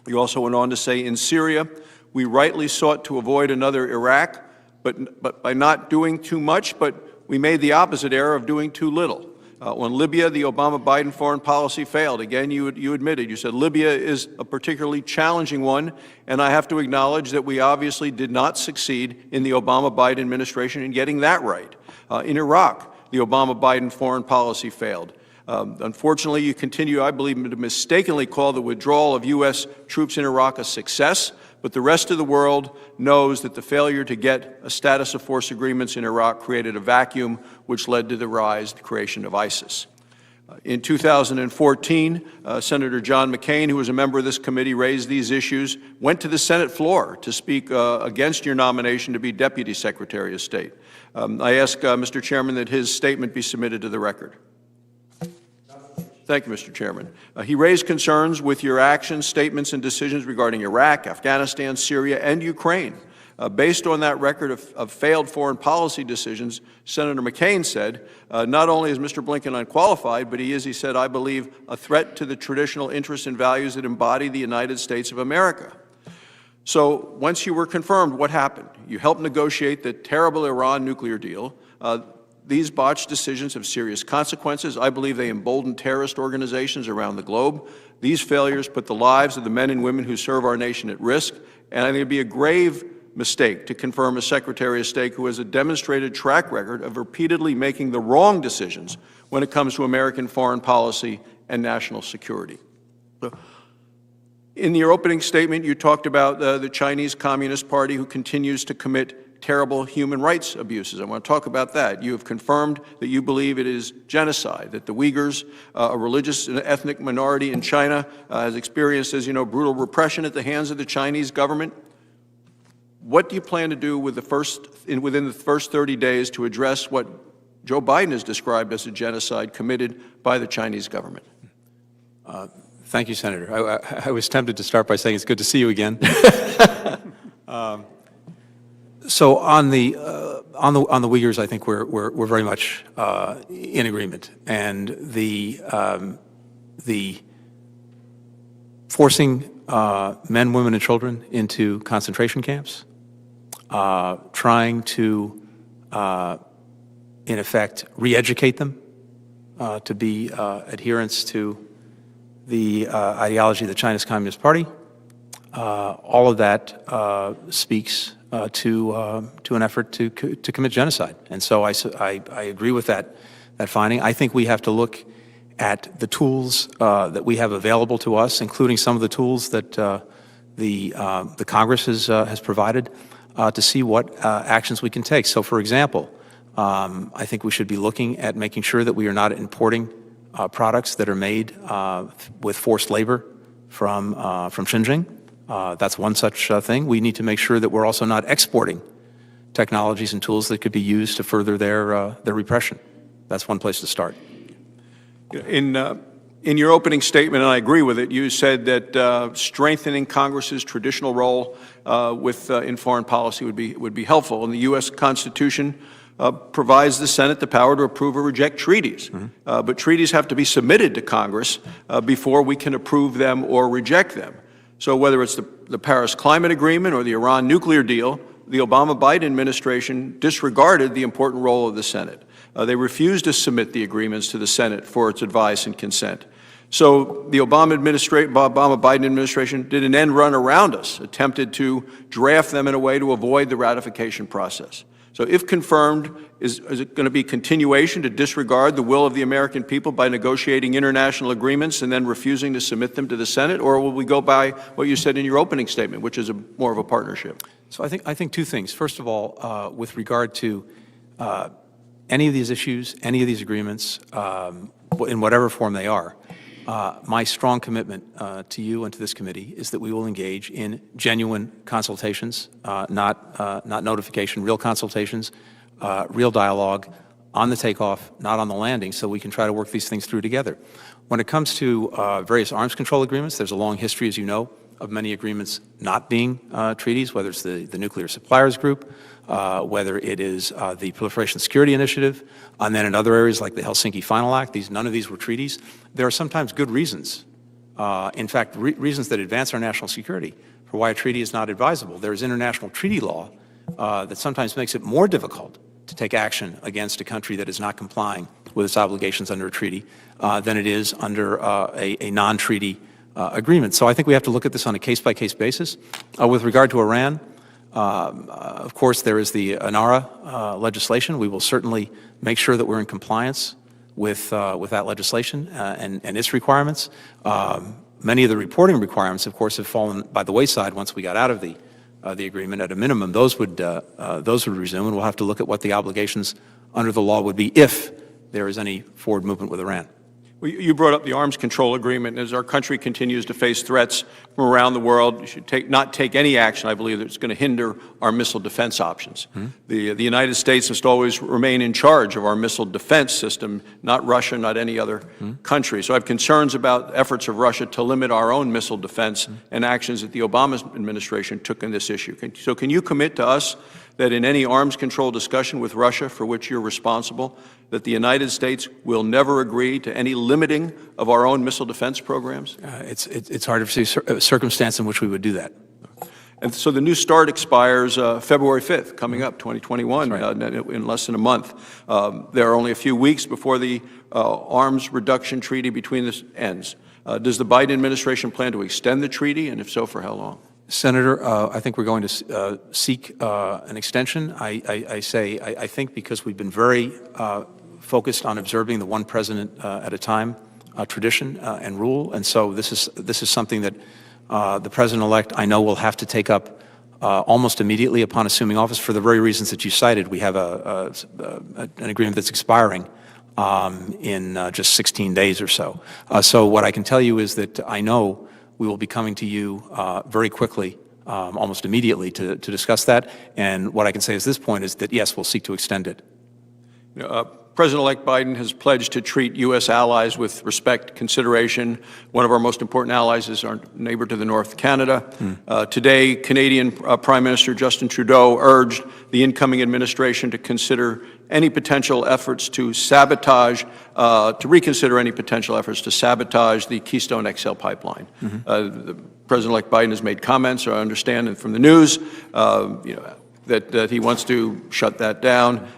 You also went on to say, in Syria, we rightly sought to avoid another Iraq, but by not doing too much, but we made the opposite error of doing too little. On Libya, the Obama-Biden foreign policy failed. Again, you admitted, you said Libya is a particularly challenging one, and I have to acknowledge that we obviously did not succeed in the Obama-Biden administration in getting that right. In Iraq, the Obama-Biden foreign policy failed. Unfortunately, you continue, I believe, to mistakenly call the withdrawal of U.S. troops in Iraq a success, but the rest of the world knows that the failure to get a status of force agreements in Iraq created a vacuum which led to the creation of ISIS. In 2014, Senator John McCain, who was a member of this committee, raised these issues, went to the Senate floor to speak against your nomination to be Deputy Secretary of State. I ask, Mr. Chairman, that his statement be submitted to the record. Thank you, Mr. Chairman. He raised concerns with your actions, statements, and decisions regarding Iraq, Afghanistan, Syria, and Ukraine. Based on that record of failed foreign policy decisions, Senator McCain said, not only is Mr. Blinken unqualified, but he said, I believe, a threat to the traditional interests and values that embody the United States of America. So once you were confirmed, what happened? You helped negotiate the terrible Iran nuclear deal. These botched decisions have serious consequences. I believe they embolden terrorist organizations around the globe. These failures put the lives of the men and women who serve our nation at risk, and I think it would be a grave mistake to confirm a Secretary of State who has a demonstrated track record of repeatedly making the wrong decisions when it comes to American foreign policy and national security. In your opening statement, you talked about the Chinese Communist Party, who continues to commit terrible human rights abuses. I want to talk about that. You have confirmed that you believe it is genocide, that the Uyghurs, a religious and ethnic minority in China, has experienced, as you know, brutal repression at the hands of the Chinese government. What do you plan to do with within the first 30 days to address what Joe Biden has described as a genocide committed by the Chinese government? Thank you, Senator. I was tempted to start by saying it's good to see you again. So on the on the Uyghurs, I think we're very much in agreement, and the forcing men, women, and children into concentration camps, trying to, in effect, re-educate them to be adherents to the ideology of the Chinese Communist Party. All of that speaks to an effort to commit genocide. And so I agree with that finding. I think we have to look at the tools that we have available to us, including some of the tools that the Congress has provided, to see what actions we can take. So, for example, I think we should be looking at making sure that we are not importing products that are made with forced labor from Xinjiang. That's one such thing. We need to make sure that we're also not exporting technologies and tools that could be used to further their repression. That's one place to start. In your opening statement, and I agree with it, you said that strengthening Congress's traditional role in foreign policy would be helpful. And the U.S. Constitution provides the Senate the power to approve or reject treaties. But treaties have to be submitted to Congress before we can approve them or reject them. So whether it's the Paris Climate Agreement or the Iran nuclear deal, the Obama-Biden administration disregarded the important role of the Senate. They refused to submit the agreements to the Senate for its advice and consent. So the Obama-Biden administration did an end run around us, attempted to draft them in a way to avoid the ratification process. So if confirmed, is it going to be continuation to disregard the will of the American people by negotiating international agreements and then refusing to submit them to the Senate? Or will we go by what you said in your opening statement, which is more of a partnership? So I think two things. First of all, with regard to any of these issues, any of these agreements, in whatever form they are, my strong commitment to you and to this committee is that we will engage in genuine consultations, not notification, real consultations, real dialogue on the takeoff, not on the landing, so we can try to work these things through together. When it comes to various arms control agreements, there's a long history, as you know, of many agreements not being treaties, whether it's the Nuclear Suppliers Group, whether it is the Proliferation Security Initiative, and then in other areas like the Helsinki Final Act, none of these were treaties. There are sometimes good reasons, in fact, reasons that advance our national security for why a treaty is not advisable. There is international treaty law that sometimes makes it more difficult to take action against a country that is not complying with its obligations under a treaty than it is under a non-treaty agreement. So I think we have to look at this on a case-by-case basis. With regard to Iran, of course, there is the ANARA legislation. We will certainly make sure that we're in compliance with that legislation and its requirements. Many of the reporting requirements, of course, have fallen by the wayside once we got out of the agreement. At a minimum, those would resume, and we'll have to look at what the obligations under the law would be if there is any forward movement with Iran. Well, you brought up the arms control agreement. As our country continues to face threats from around the world, you should not take any action, I believe, that's going to hinder our missile defense options. The United States must always remain in charge of our missile defense system, not Russia, not any other country. So I have concerns about efforts of Russia to limit our own missile defense and actions that the Obama administration took in this issue. So can you commit to us that in any arms control discussion with Russia for which you're responsible, that the United States will never agree to any limiting of our own missile defense programs? It's hard to see a circumstance in which we would do that. And so the new START expires February 5th, coming up, 2021, in less than a month. There are only a few weeks before the arms reduction treaty between us ends. Does the Biden administration plan to extend the treaty, and if so, for how long? Senator, I think we're going to seek an extension. I think because we've been very focused on observing the one president at a time tradition and rule, and so this is something that the president-elect, I know, will have to take up almost immediately upon assuming office for the very reasons that you cited. We have an agreement that's expiring in just 16 days or so. So what I can tell you is that I know we will be coming to you very quickly, almost immediately, to discuss that. And what I can say at this point is that, yes, we'll seek to extend it. President-elect Biden has pledged to treat U.S. allies with respect, consideration. One of our most important allies is our neighbor to the north, Canada. Today, Canadian Prime Minister Justin Trudeau urged the incoming administration to consider any potential efforts to reconsider any potential efforts to sabotage the Keystone XL pipeline. President-elect Biden has made comments, or I understand from the news, that he wants to shut that down.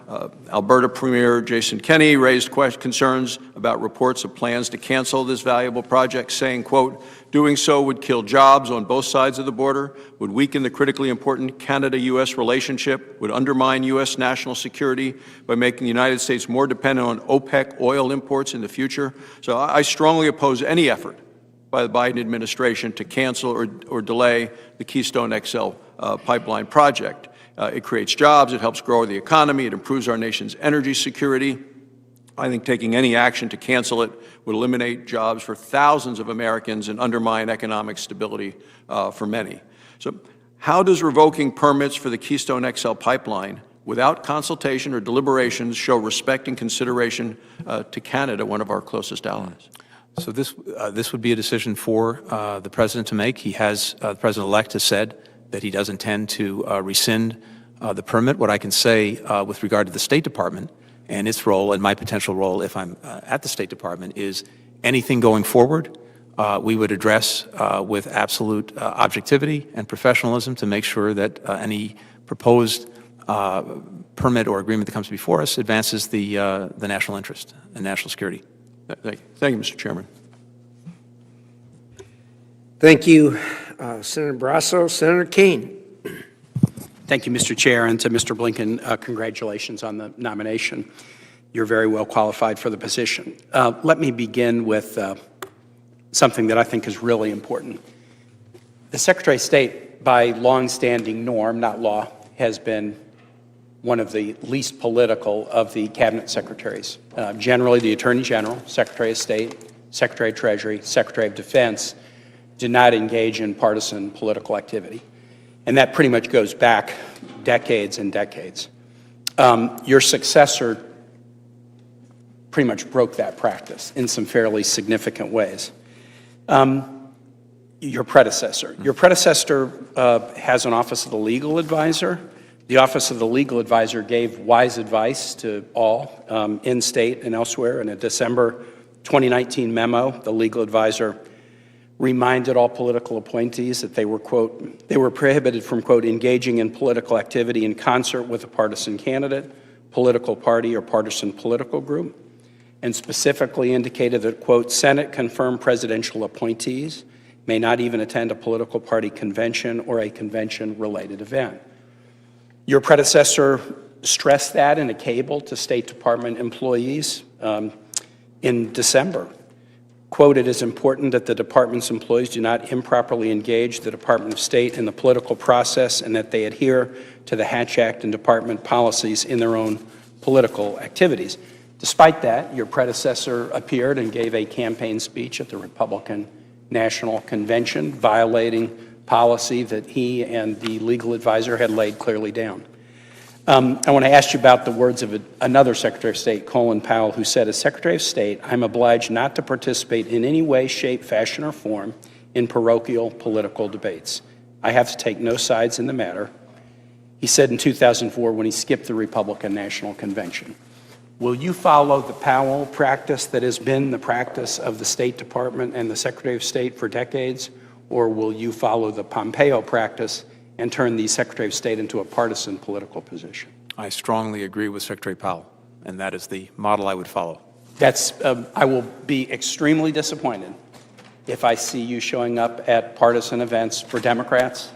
Alberta Premier Jason Kenney raised concerns about reports of plans to cancel this valuable project, saying, quote, doing so would kill jobs on both sides of the border, would weaken the critically important Canada-U.S. relationship, would undermine U.S. national security by making the United States more dependent on OPEC oil imports in the future. So I strongly oppose any effort by the Biden administration to cancel or delay the Keystone XL pipeline project. It creates jobs, it helps grow the economy, it improves our nation's energy security. I think taking any action to cancel it would eliminate jobs for thousands of Americans and undermine economic stability for many. So how does revoking permits for the Keystone XL pipeline without consultation or deliberations show respect and consideration to Canada, one of our closest allies? So this would be a decision for the President to make. The President-elect has said that he does intend to rescind the permit. What I can say with regard to the State Department and its role and my potential role if I'm at the State Department is anything going forward we would address with absolute objectivity and professionalism to make sure that any proposed permit or agreement that comes before us advances the national interest and national security. Thank you, Mr. Chairman. Thank you, Senator Barrasso. Senator Kane. Thank you, Mr. Chair, and to Mr. Blinken, congratulations on the nomination. You're very well qualified for the position. Let me begin with something that I think is really important. The Secretary of State, by longstanding norm, not law, has been one of the least political of the cabinet secretaries. Generally, the Attorney General, Secretary of State, Secretary of Treasury, Secretary of Defense do not engage in partisan political activity. And that pretty much goes back decades and decades. Your successor pretty much broke that practice in some fairly significant ways. Your predecessor has an Office of the Legal Advisor. The Office of the Legal Advisor gave wise advice to all in state and elsewhere. In a December 2019 memo, the legal advisor reminded all political appointees that they were, quote, they were prohibited from, quote, engaging in political activity in concert with a partisan candidate, political party, or partisan political group, and specifically indicated that, quote, Senate confirmed presidential appointees may not even attend a political party convention or a convention-related event. Your predecessor stressed that in a cable to State Department employees in December. Quote, it is important that the department's employees do not improperly engage the Department of State in the political process and that they adhere to the Hatch Act and department policies in their own political activities. Despite that, your predecessor appeared and gave a campaign speech at the Republican National Convention, violating policy that he and the legal advisor had laid clearly down. I want to ask you about the words of another Secretary of State, Colin Powell, who said, as Secretary of State, I'm obliged not to participate in any way, shape, fashion, or form in parochial political debates. I have to take no sides in the matter. He said in 2004 when he skipped the Republican National Convention. Will you follow the Powell practice that has been the practice of the State Department and the Secretary of State for decades, or will you follow the Pompeo practice and turn the Secretary of State into a partisan political position? I strongly agree with Secretary Powell, and that is the model I would follow. I will be extremely disappointed if I see you showing up at partisan events for Democrats,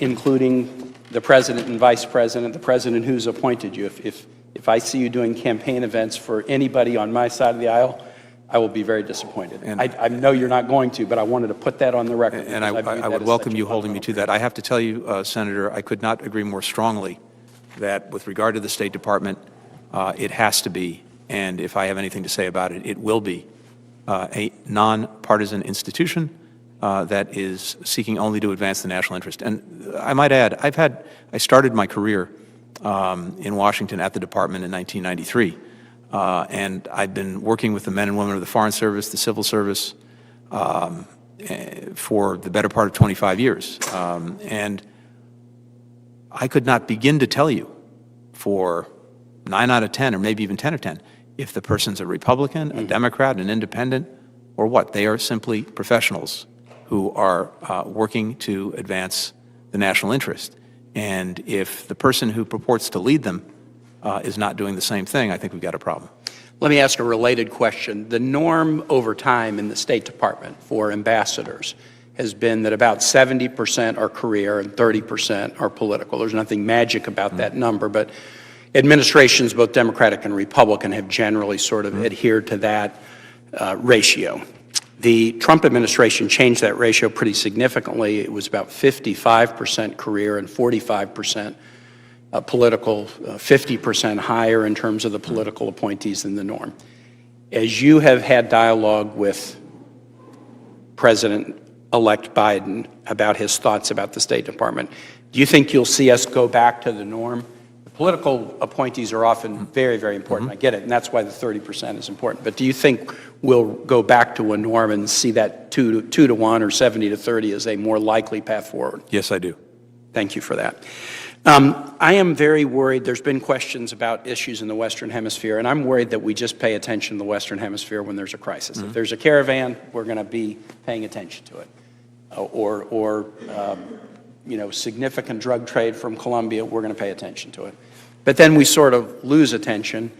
including the President and Vice President, the President who's appointed you. If I see you doing campaign events for anybody on my side of the aisle, I will be very disappointed. And I know you're not going to, but I wanted to put that on the record. And I would welcome you holding me to that. I have to tell you, Senator, I could not agree more strongly that with regard to the State Department, it has to be, and if I have anything to say about it, it will be a nonpartisan institution that is seeking only to advance the national interest. And I might add, I started my career in Washington at the department in 1993. And I've been working with the men and women of the Foreign Service, the Civil Service, for the better part of 25 years. And I could not begin to tell you for 9 out of 10, or maybe even 10 out of 10, if the person's a Republican, a Democrat, an independent, or what. They are simply professionals who are working to advance the national interest. And if the person who purports to lead them is not doing the same thing, I think we've got a problem. Let me ask a related question. The norm over time in the State Department for ambassadors has been that about 70% are career and 30% are political. There's nothing magic about that number, but administrations, both Democratic and Republican, have generally sort of adhered to that ratio. The Trump administration changed that ratio pretty significantly. It was about 55% career and 45% political, 50% higher in terms of the political appointees than the norm. As you have had dialogue with President-elect Biden about his thoughts about the State Department, do you think you'll see us go back to the norm? The political appointees are often very, very important. I get it, and that's why the 30% is important. But do you think we'll go back to a norm and see that 2 to 1 or 70 to 30 as a more likely path forward? Yes, I do. Thank you for that. I am very worried. There's been questions about issues in the Western Hemisphere, and I'm worried that we just pay attention to the Western Hemisphere when there's a crisis. If there's a caravan, we're going to be paying attention to it. Significant drug trade from Colombia, we're going to pay attention to it. But then we sort of lose attention,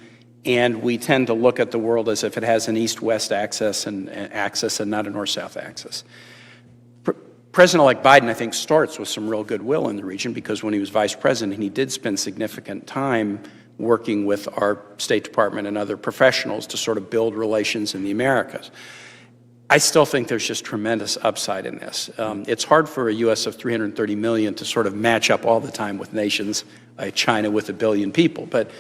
and we tend to look at the world as if it has an east-west axis and not a north-south axis. President-elect Biden, I think, starts with some real goodwill in the region because when he was vice president, he did spend significant time working with our State Department and other professionals to sort of build relations in the Americas. I still think there's just tremendous upside in this. It's hard for a U.S. of 330 million to sort of match up all the time with nations like China with 1 billion people. But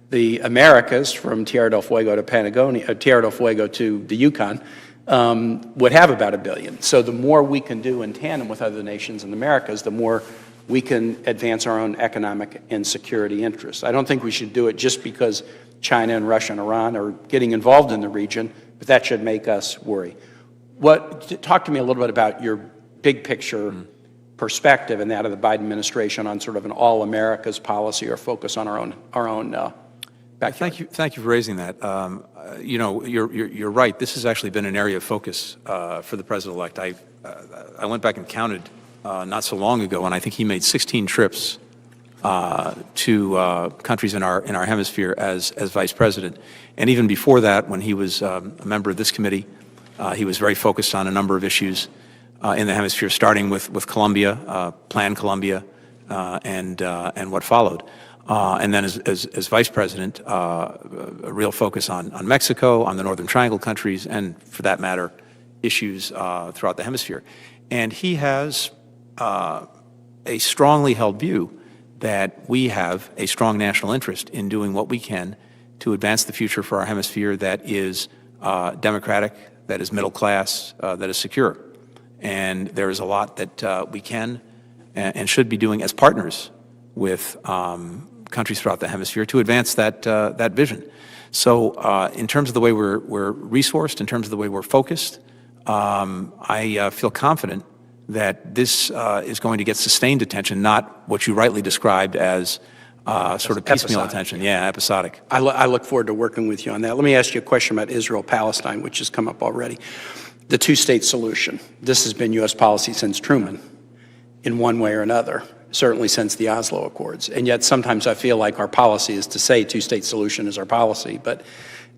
the Americas, from Tierra del Fuego to Patagonia, Tierra del Fuego to the Yukon, would have about 1 billion. So the more we can do in tandem with other nations in the Americas, the more we can advance our own economic and security interests. I don't think we should do it just because China and Russia and Iran are getting involved in the region, but that should make us worry. Talk to me a little bit about your big picture perspective and that of the Biden administration on sort of an all America's policy or focus on our own backyard. Thank you for raising that. You're right. This has actually been an area of focus for the president-elect. I went back and counted not so long ago, and I think he made 16 trips to countries in our hemisphere as vice president. And even before that, when he was a member of this committee, he was very focused on a number of issues in the hemisphere, starting with Colombia, Plan Colombia, and what followed. And then as vice president, a real focus on Mexico, on the Northern Triangle countries, and for that matter, issues throughout the hemisphere. And he has a strongly held view that we have a strong national interest in doing what we can to advance the future for our hemisphere that is democratic, that is middle class, that is secure. And there is a lot that we can and should be doing as partners with countries throughout the hemisphere to advance that vision. So in terms of the way we're resourced, in terms of the way we're focused, I feel confident that this is going to get sustained attention, not what you rightly described as sort of piecemeal attention. Yeah, episodic. I look forward to working with you on that. Let me ask you a question about Israel-Palestine, which has come up already. The two-state solution. This has been U.S. policy since Truman, in one way or another, certainly since the Oslo Accords. And yet sometimes I feel like our policy is to say two-state solution is our policy, but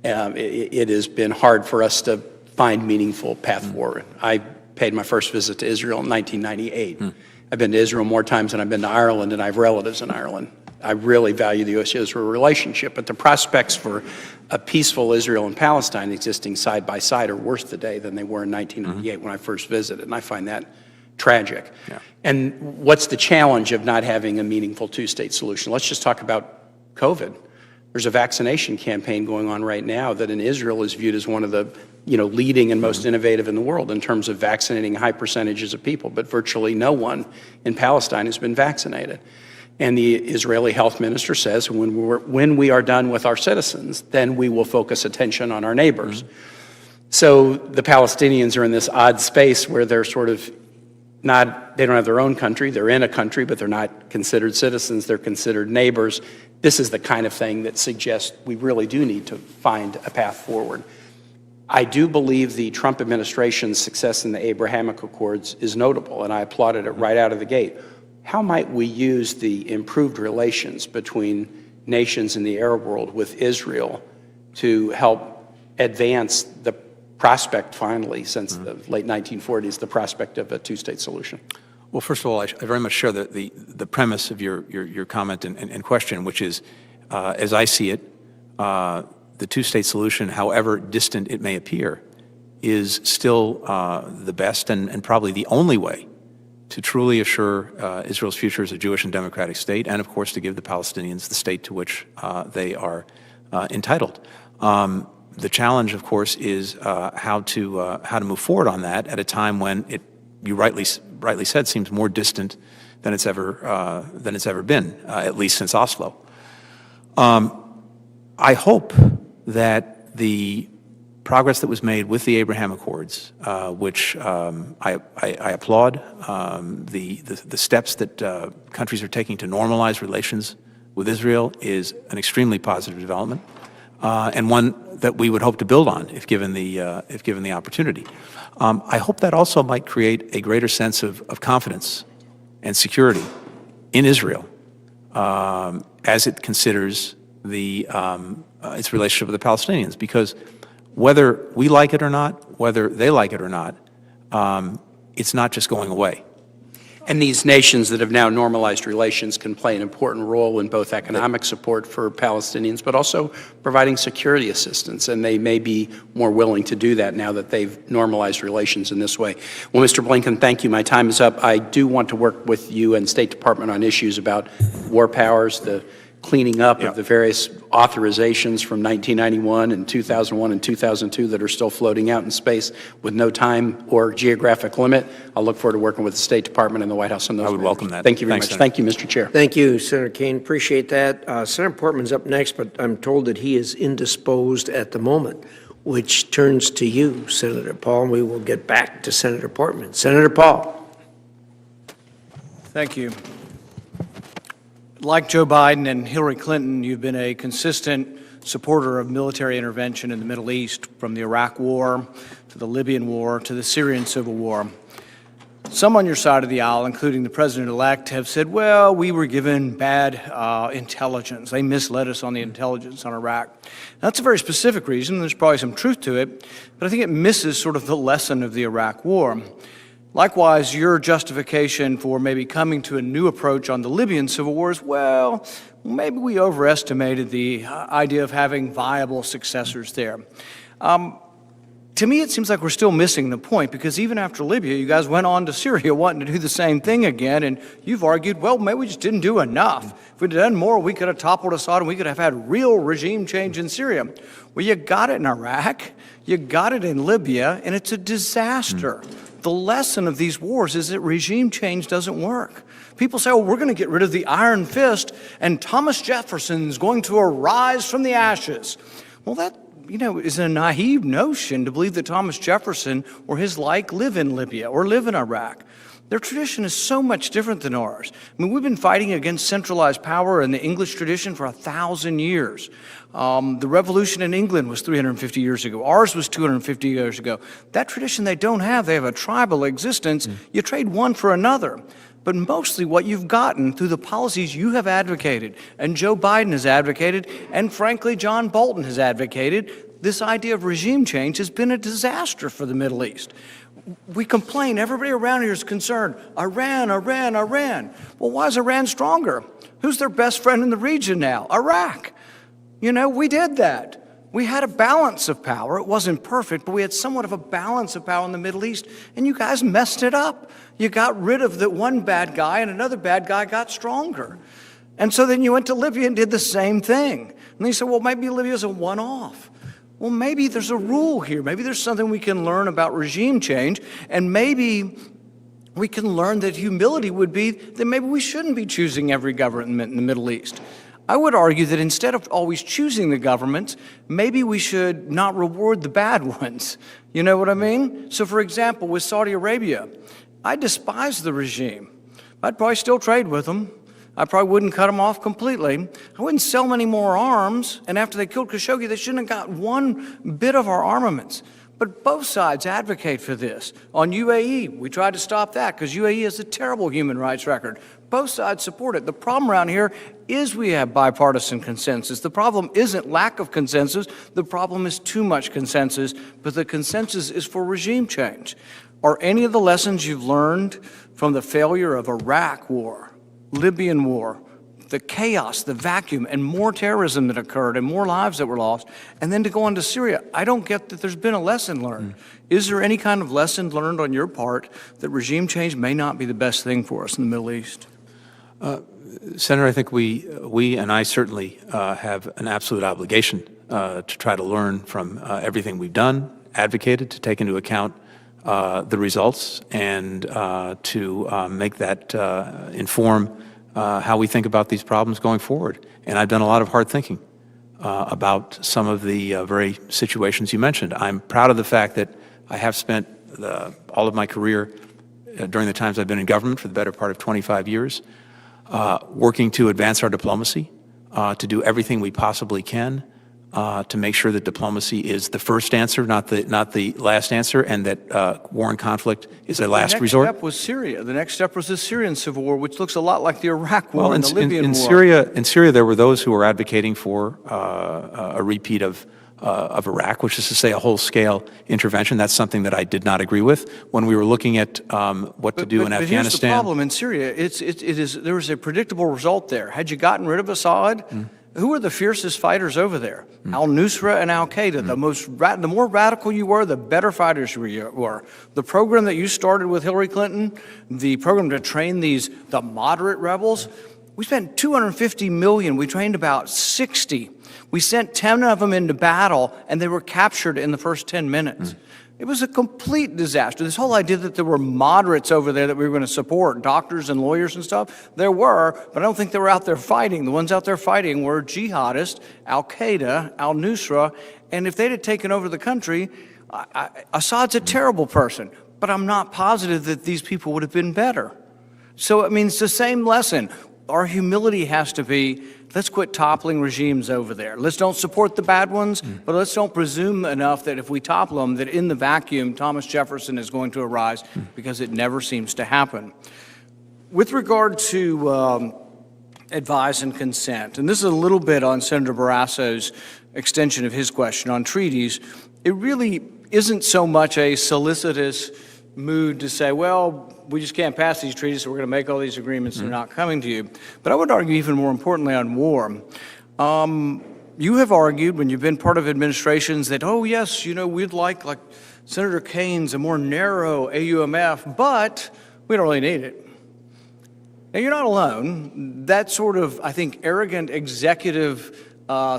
it has been hard for us to find meaningful path forward. I paid my first visit to Israel in 1998. I've been to Israel more times than I've been to Ireland, and I have relatives in Ireland. I really value the U.S.-Israel relationship, but the prospects for a peaceful Israel and Palestine existing side by side are worse today than they were in 1998 when I first visited, and I find that tragic. Yeah. And what's the challenge of not having a meaningful two-state solution? Let's just talk about COVID. There's a vaccination campaign going on right now that in Israel is viewed as one of the leading and most innovative in the world in terms of vaccinating high percentages of people, but virtually no one in Palestine has been vaccinated. And the Israeli health minister says when we are done with our citizens, then we will focus attention on our neighbors. So the Palestinians are in this odd space where they're sort of they don't have their own country, they're in a country, but they're not considered citizens, they're considered neighbors. This is the kind of thing that suggests we really do need to find a path forward. I do believe the Trump administration's success in the Abrahamic Accords is notable, and I applauded it right out of the gate. How might we use the improved relations between nations in the Arab world with Israel to help advance the prospect, finally, since the late 1940s, the prospect of a two-state solution? Well, first of all, I very much share the premise of your comment and question, which is, as I see it, the two-state solution, however distant it may appear, is still the best and probably the only way to truly assure Israel's future as a Jewish and democratic state, and of course to give the Palestinians the state to which they are entitled. The challenge, of course, is how to move forward on that at a time when you rightly said, seems more distant than it's ever been, at least since Oslo. I hope that the progress that was made with the Abraham Accords, which I applaud, the steps that countries are taking to normalize relations with Israel is an extremely positive development, and one that we would hope to build on if given the opportunity. I hope that also might create a greater sense of confidence and security in Israel as it considers its relationship with the Palestinians, because whether we like it or not, whether they like it or not, it's not just going away. And these nations that have now normalized relations can play an important role in both economic support for Palestinians, but also providing security assistance, and they may be more willing to do that now that they've normalized relations in this way. Well, Mr. Blinken, thank you. My time is up. I do want to work with you and State Department on issues about war powers, the cleaning up of the various authorizations from 1991 and 2001 and 2002 that are still floating out in space with no time or geographic limit. I'll look forward to working with the State Department and the White House on those matters. I would welcome that. Thank you very Thanks, much. Senator. Thank you, Mr. Chair. Thank you, Senator Kaine. Appreciate that. Senator Portman's up next, but I'm told that he is indisposed at the moment, which turns to you, Senator Paul, and we will get back to Senator Portman. Senator Paul. Thank you. Like Joe Biden and Hillary Clinton, you've been a consistent supporter of military intervention in the Middle East, from the Iraq War to the Libyan War to the Syrian Civil War. Some on your side of the aisle, including the President-elect, have said, well, we were given bad intelligence. They misled us on the intelligence on Iraq. That's a very specific reason. There's probably some truth to it, but I think it misses sort of the lesson of the Iraq War. Likewise, your justification for maybe coming to a new approach on the Libyan civil war is, well, maybe we overestimated the idea of having viable successors there. To me, it seems like we're still missing the point, because even after Libya, you guys went on to Syria wanting to do the same thing again, and you've argued, well, maybe we just didn't do enough. If we'd done more, we could have toppled Assad and we could have had real regime change in Syria. Well, you got it in Iraq, you got it in Libya, and it's a disaster. The lesson of these wars is that regime change doesn't work. People say, oh, we're going to get rid of the iron fist, and Thomas Jefferson's going to arise from the ashes. Well, that, is a naive notion to believe that Thomas Jefferson or his like live in Libya or live in Iraq. Their tradition is so much different than ours. I mean, we've been fighting against centralized power in the English tradition for 1,000 years. The revolution in England was 350 years ago. Ours was 250 years ago. That tradition they don't have. They have a tribal existence. You trade one for another. But mostly what you've gotten through the policies you have advocated, and Joe Biden has advocated, and frankly, John Bolton has advocated, this idea of regime change has been a disaster for the Middle East. We complain, everybody around here is concerned, Iran, Iran, Iran. Well, why is Iran stronger? Who's their best friend in the region now? Iraq. We did that. We had a balance of power. It wasn't perfect, but we had somewhat of a balance of power in the Middle East, and you guys messed it up. You got rid of the one bad guy, and another bad guy got stronger. And so then you went to Libya and did the same thing. And they said, well, maybe Libya's a one-off. Well, maybe there's a rule here. Maybe there's something we can learn about regime change, and maybe we can learn that humility would be that maybe we shouldn't be choosing every government in the Middle East. I would argue that instead of always choosing the governments, maybe we should not reward the bad ones. You know what I mean? So, for example, with Saudi Arabia, I despise the regime. I'd probably still trade with them. I probably wouldn't cut them off completely. I wouldn't sell many more arms, and after they killed Khashoggi, they shouldn't have got one bit of our armaments. But both sides advocate for this. On UAE, we tried to stop that because UAE has a terrible human rights record. Both sides support it. The problem around here is we have bipartisan consensus. The problem isn't lack of consensus. The problem is too much consensus, but the consensus is for regime change. Are any of the lessons you've learned from the failure of Iraq war, Libyan war, the chaos, the vacuum, and more terrorism that occurred and more lives that were lost, and then to go on to Syria? I don't get that there's been a lesson learned. Is there any kind of lesson learned on your part that regime change may not be the best thing for us in the Middle East? Senator, I think we and I certainly have an absolute obligation to try to learn from everything we've done, advocated, to take into account the results, and to make that inform how we think about these problems going forward. And I've done a lot of hard thinking about some of the very situations you mentioned. I'm proud of the fact that I have spent all of my career during the times I've been in government for the better part of 25 years, working to advance our diplomacy, to do everything we possibly can to make sure that diplomacy is the first answer, not the last answer, and that war and conflict is a last resort. The next step was Syria. The next step was the Syrian civil war, which looks a lot like the Iraq war and the Libyan war. In Syria, there were those who were advocating for a repeat of Iraq, which is to say a whole-scale intervention. That's something that I did not agree with. When we were looking at what to do in Afghanistan. But here's the problem in Syria. There was a predictable result there. Had you gotten rid of Assad, who were the fiercest fighters over there? Al-Nusra and Al-Qaeda. The more radical you were, the better fighters you were. The program that you started with Hillary Clinton, the program to train the moderate rebels, we spent $250 million. We trained about 60. We sent 10 of them into battle, and they were captured in the first 10 minutes. It was a complete disaster. This whole idea that there were moderates over there that we were going to support, doctors and lawyers and stuff, there were, but I don't think they were out there fighting. The ones out there fighting were jihadists, Al-Qaeda, Al-Nusra, and if they'd have taken over the country, Assad's a terrible person, but I'm not positive that these people would have been better. So, I mean, it's the same lesson. Our humility has to be, let's quit toppling regimes over there. Let's don't support the bad ones, but let's don't presume enough that if we topple them, that in the vacuum, Thomas Jefferson is going to arise, because it never seems to happen. With regard to advise and consent, and this is a little bit on Senator Barrasso's extension of his question on treaties, it really isn't so much a solicitous mood to say, well, we just can't pass these treaties, so we're going to make all these agreements and they're not coming to you. But I would argue even more importantly on war. You have argued when you've been part of administrations that, oh, yes, you know, we'd like Senator Kane's, a more narrow AUMF, but we don't really need it. And you're not alone. That sort of, I think, arrogant executive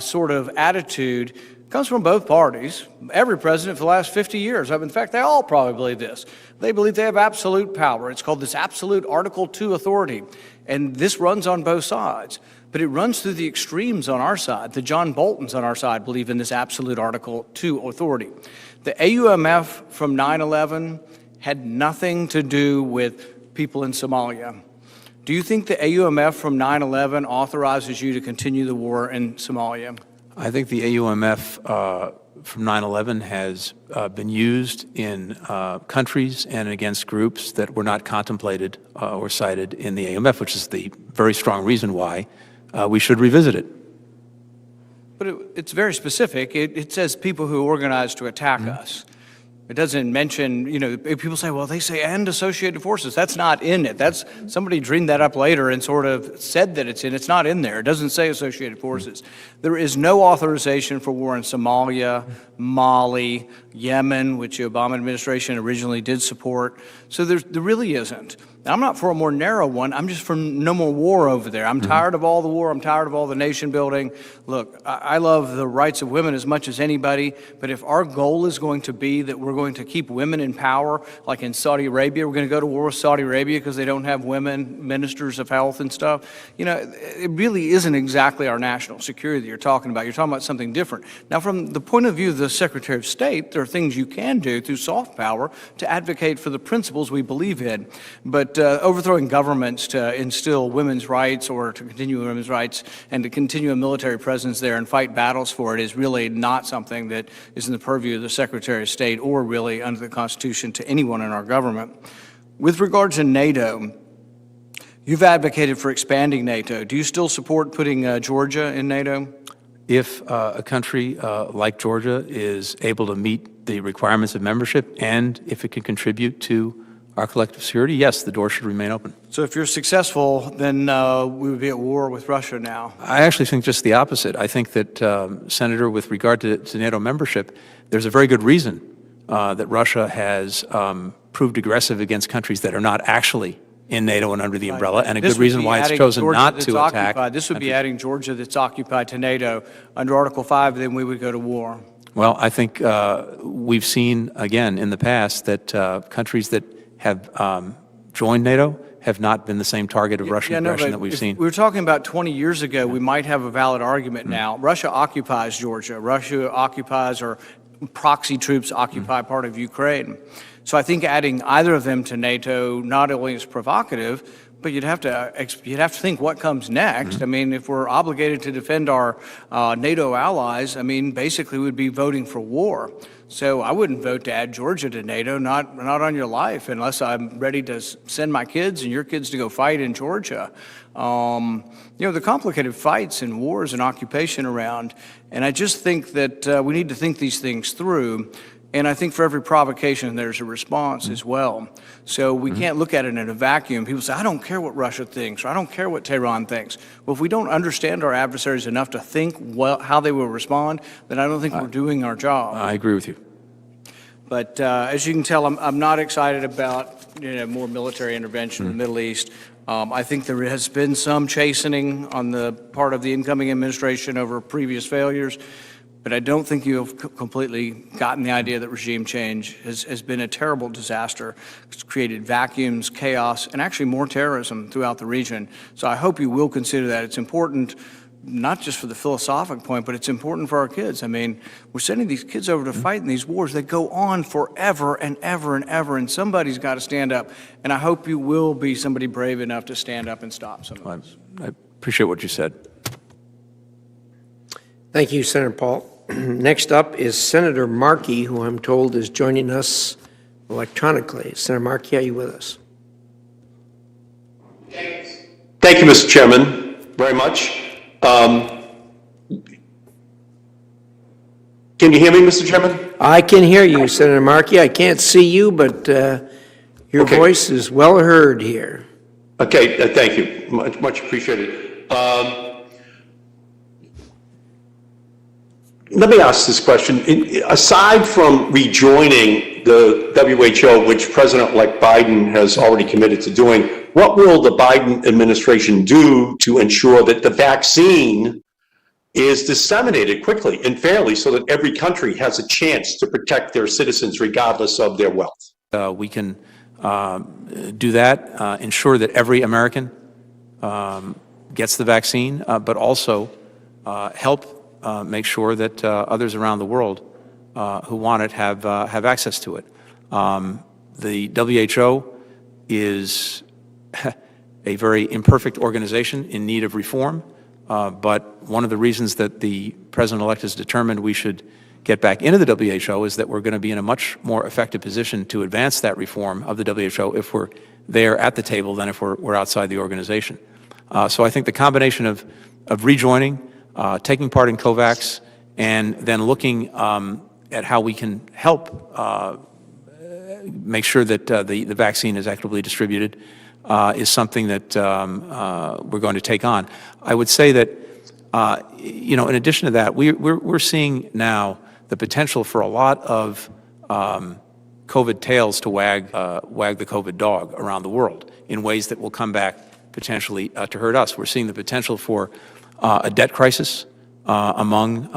sort of attitude comes from both parties. Every president for the last 50 years. In fact, they all probably believe this. They believe they have absolute power. It's called this absolute Article II authority. And this runs on both sides. But it runs through the extremes on our side. The John Boltons on our side believe in this absolute Article II authority. The AUMF from 9/11 had nothing to do with people in Somalia. Do you think the AUMF from 9/11 authorizes you to continue the war in Somalia? I think the AUMF from 9/11 has been used in countries and against groups that were not contemplated or cited in the AUMF, which is the very strong reason why we should revisit it. But it's very specific. It says people who organized to attack us. It doesn't mention, you know, people say, well, they say and associated forces. That's not in it. That's somebody dreamed that up later and sort of said that it's in. It's not in there. It doesn't say associated forces. There is no authorization for war in Somalia, Mali, Yemen, which the Obama administration originally did support. So there really isn't. I'm not for a more narrow one. I'm just for no more war over there. I'm tired of all the war. I'm tired of all the nation building. Look, I love the rights of women as much as anybody, but if our goal is going to be that we're going to keep women in power, like in Saudi Arabia. We're going to go to war with Saudi Arabia because they don't have women ministers of health and stuff. You know, it really isn't exactly our national security that you're talking about. You're talking about something different. Now, from the point of view of the Secretary of State, there are things you can do through soft power to advocate for the principles we believe in. But overthrowing governments to instill women's rights or to continue women's rights and to continue a military presence there and fight battles for it is really not something that is in the purview of the Secretary of State or really under the Constitution to anyone in our government. With regard to NATO, you've advocated for expanding NATO. Do you still support putting Georgia in NATO? If a country like Georgia is able to meet the requirements of membership and if it can contribute to our collective security, yes, the door should remain open. So if you're successful, then we would be at war with Russia now. I actually think just the opposite. I think that, Senator, with regard to NATO membership, there's a very good reason that Russia has proved aggressive against countries that are not actually in NATO and under the umbrella, and a good reason why it's chosen not to attack. This would be adding Georgia that's occupied to NATO under Article 5, then we would go to war. Well, I think we've seen, again, in the past that countries that have joined NATO have not been the same target of Russian aggression that we've seen. We were talking about 20 years ago, we might have a valid argument now. Russia occupies Georgia. Russia occupies, or proxy troops occupy part of Ukraine. So I think adding either of them to NATO not only is provocative, but you'd have to think what comes next. I mean, if we're obligated to defend our NATO allies, I mean, basically we'd be voting for war. So I wouldn't vote to add Georgia to NATO, not on your life, unless I'm ready to send my kids and your kids to go fight in Georgia. You know, the complicated fights and wars and occupation around, and I just think that we need to think these things through. And I think for every provocation, there's a response as well. So we can't look at it in a vacuum. People say, I don't care what Russia thinks, or I don't care what Tehran thinks. Well, if we don't understand our adversaries enough to think how they will respond, then I don't think we're doing our job. I agree with you. But as you can tell, I'm not excited about more military intervention in the Middle East. I think there has been some chastening on the part of the incoming administration over previous failures. But I don't think you have completely gotten the idea that regime change has been a terrible disaster. It's created vacuums, chaos, and actually more terrorism throughout the region. So I hope you will consider that. It's important, not just for the philosophic point, but it's important for our kids. I mean, we're sending these kids over to fight in these wars that go on forever and ever and ever, and somebody's got to stand up. And I hope you will be somebody brave enough to stand up and stop some of this. I appreciate what you said. Thank you, Senator Paul. Next up is Senator Markey, who I'm told is joining us electronically. Senator Markey, are you with us? Thank you, Mr. Chairman, very much. Can you hear me, Mr. Chairman? I can hear you, Senator Markey. I can't see you, but your voice is well heard here. Okay, thank you. Much appreciated. Let me ask this question. Aside from rejoining the WHO, which President-elect Biden has already committed to doing, what will the Biden administration do to ensure that the vaccine is disseminated quickly and fairly so that every country has a chance to protect their citizens regardless of their wealth? We can do that, ensure that every American gets the vaccine, but also help make sure that others around the world who want it have access to it. The WHO is a very imperfect organization in need of reform, but one of the reasons that the President-elect has determined we should get back into the WHO is that we're going to be in a much more effective position to advance that reform of the WHO if we're there at the table than if we're outside the organization. So I think the combination of rejoining, taking part in COVAX, and then looking at how we can help make sure that the vaccine is equitably distributed is something that we're going to take on. I would say that, in addition to that, we're seeing now the potential for a lot of COVID tails to wag the COVID dog around the world in ways that will come back potentially to hurt us. We're seeing the potential for a debt crisis among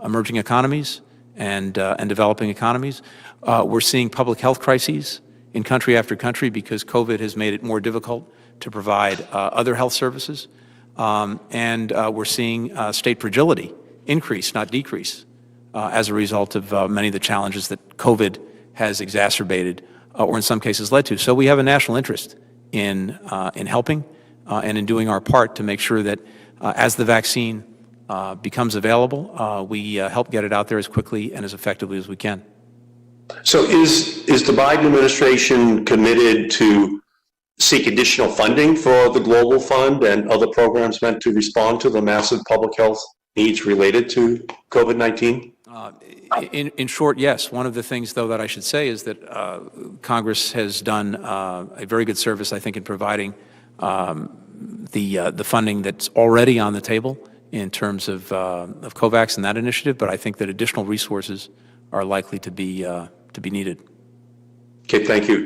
emerging economies and developing economies. We're seeing public health crises in country after country because COVID has made it more difficult to provide other health services. And we're seeing state fragility increase, not decrease, as a result of many of the challenges that COVID has exacerbated or in some cases led to. So we have a national interest in helping and in doing our part to make sure that as the vaccine becomes available, we help get it out there as quickly and as effectively as we can. So is the Biden administration committed to seek additional funding for the Global Fund and other programs meant to respond to the massive public health needs related to COVID-19? In short, yes. One of the things, though, that I should say is that Congress has done a very good service, I think, in providing the funding that's already on the table in terms of COVAX and that initiative. But I think that additional resources are likely to be needed. Okay, thank you.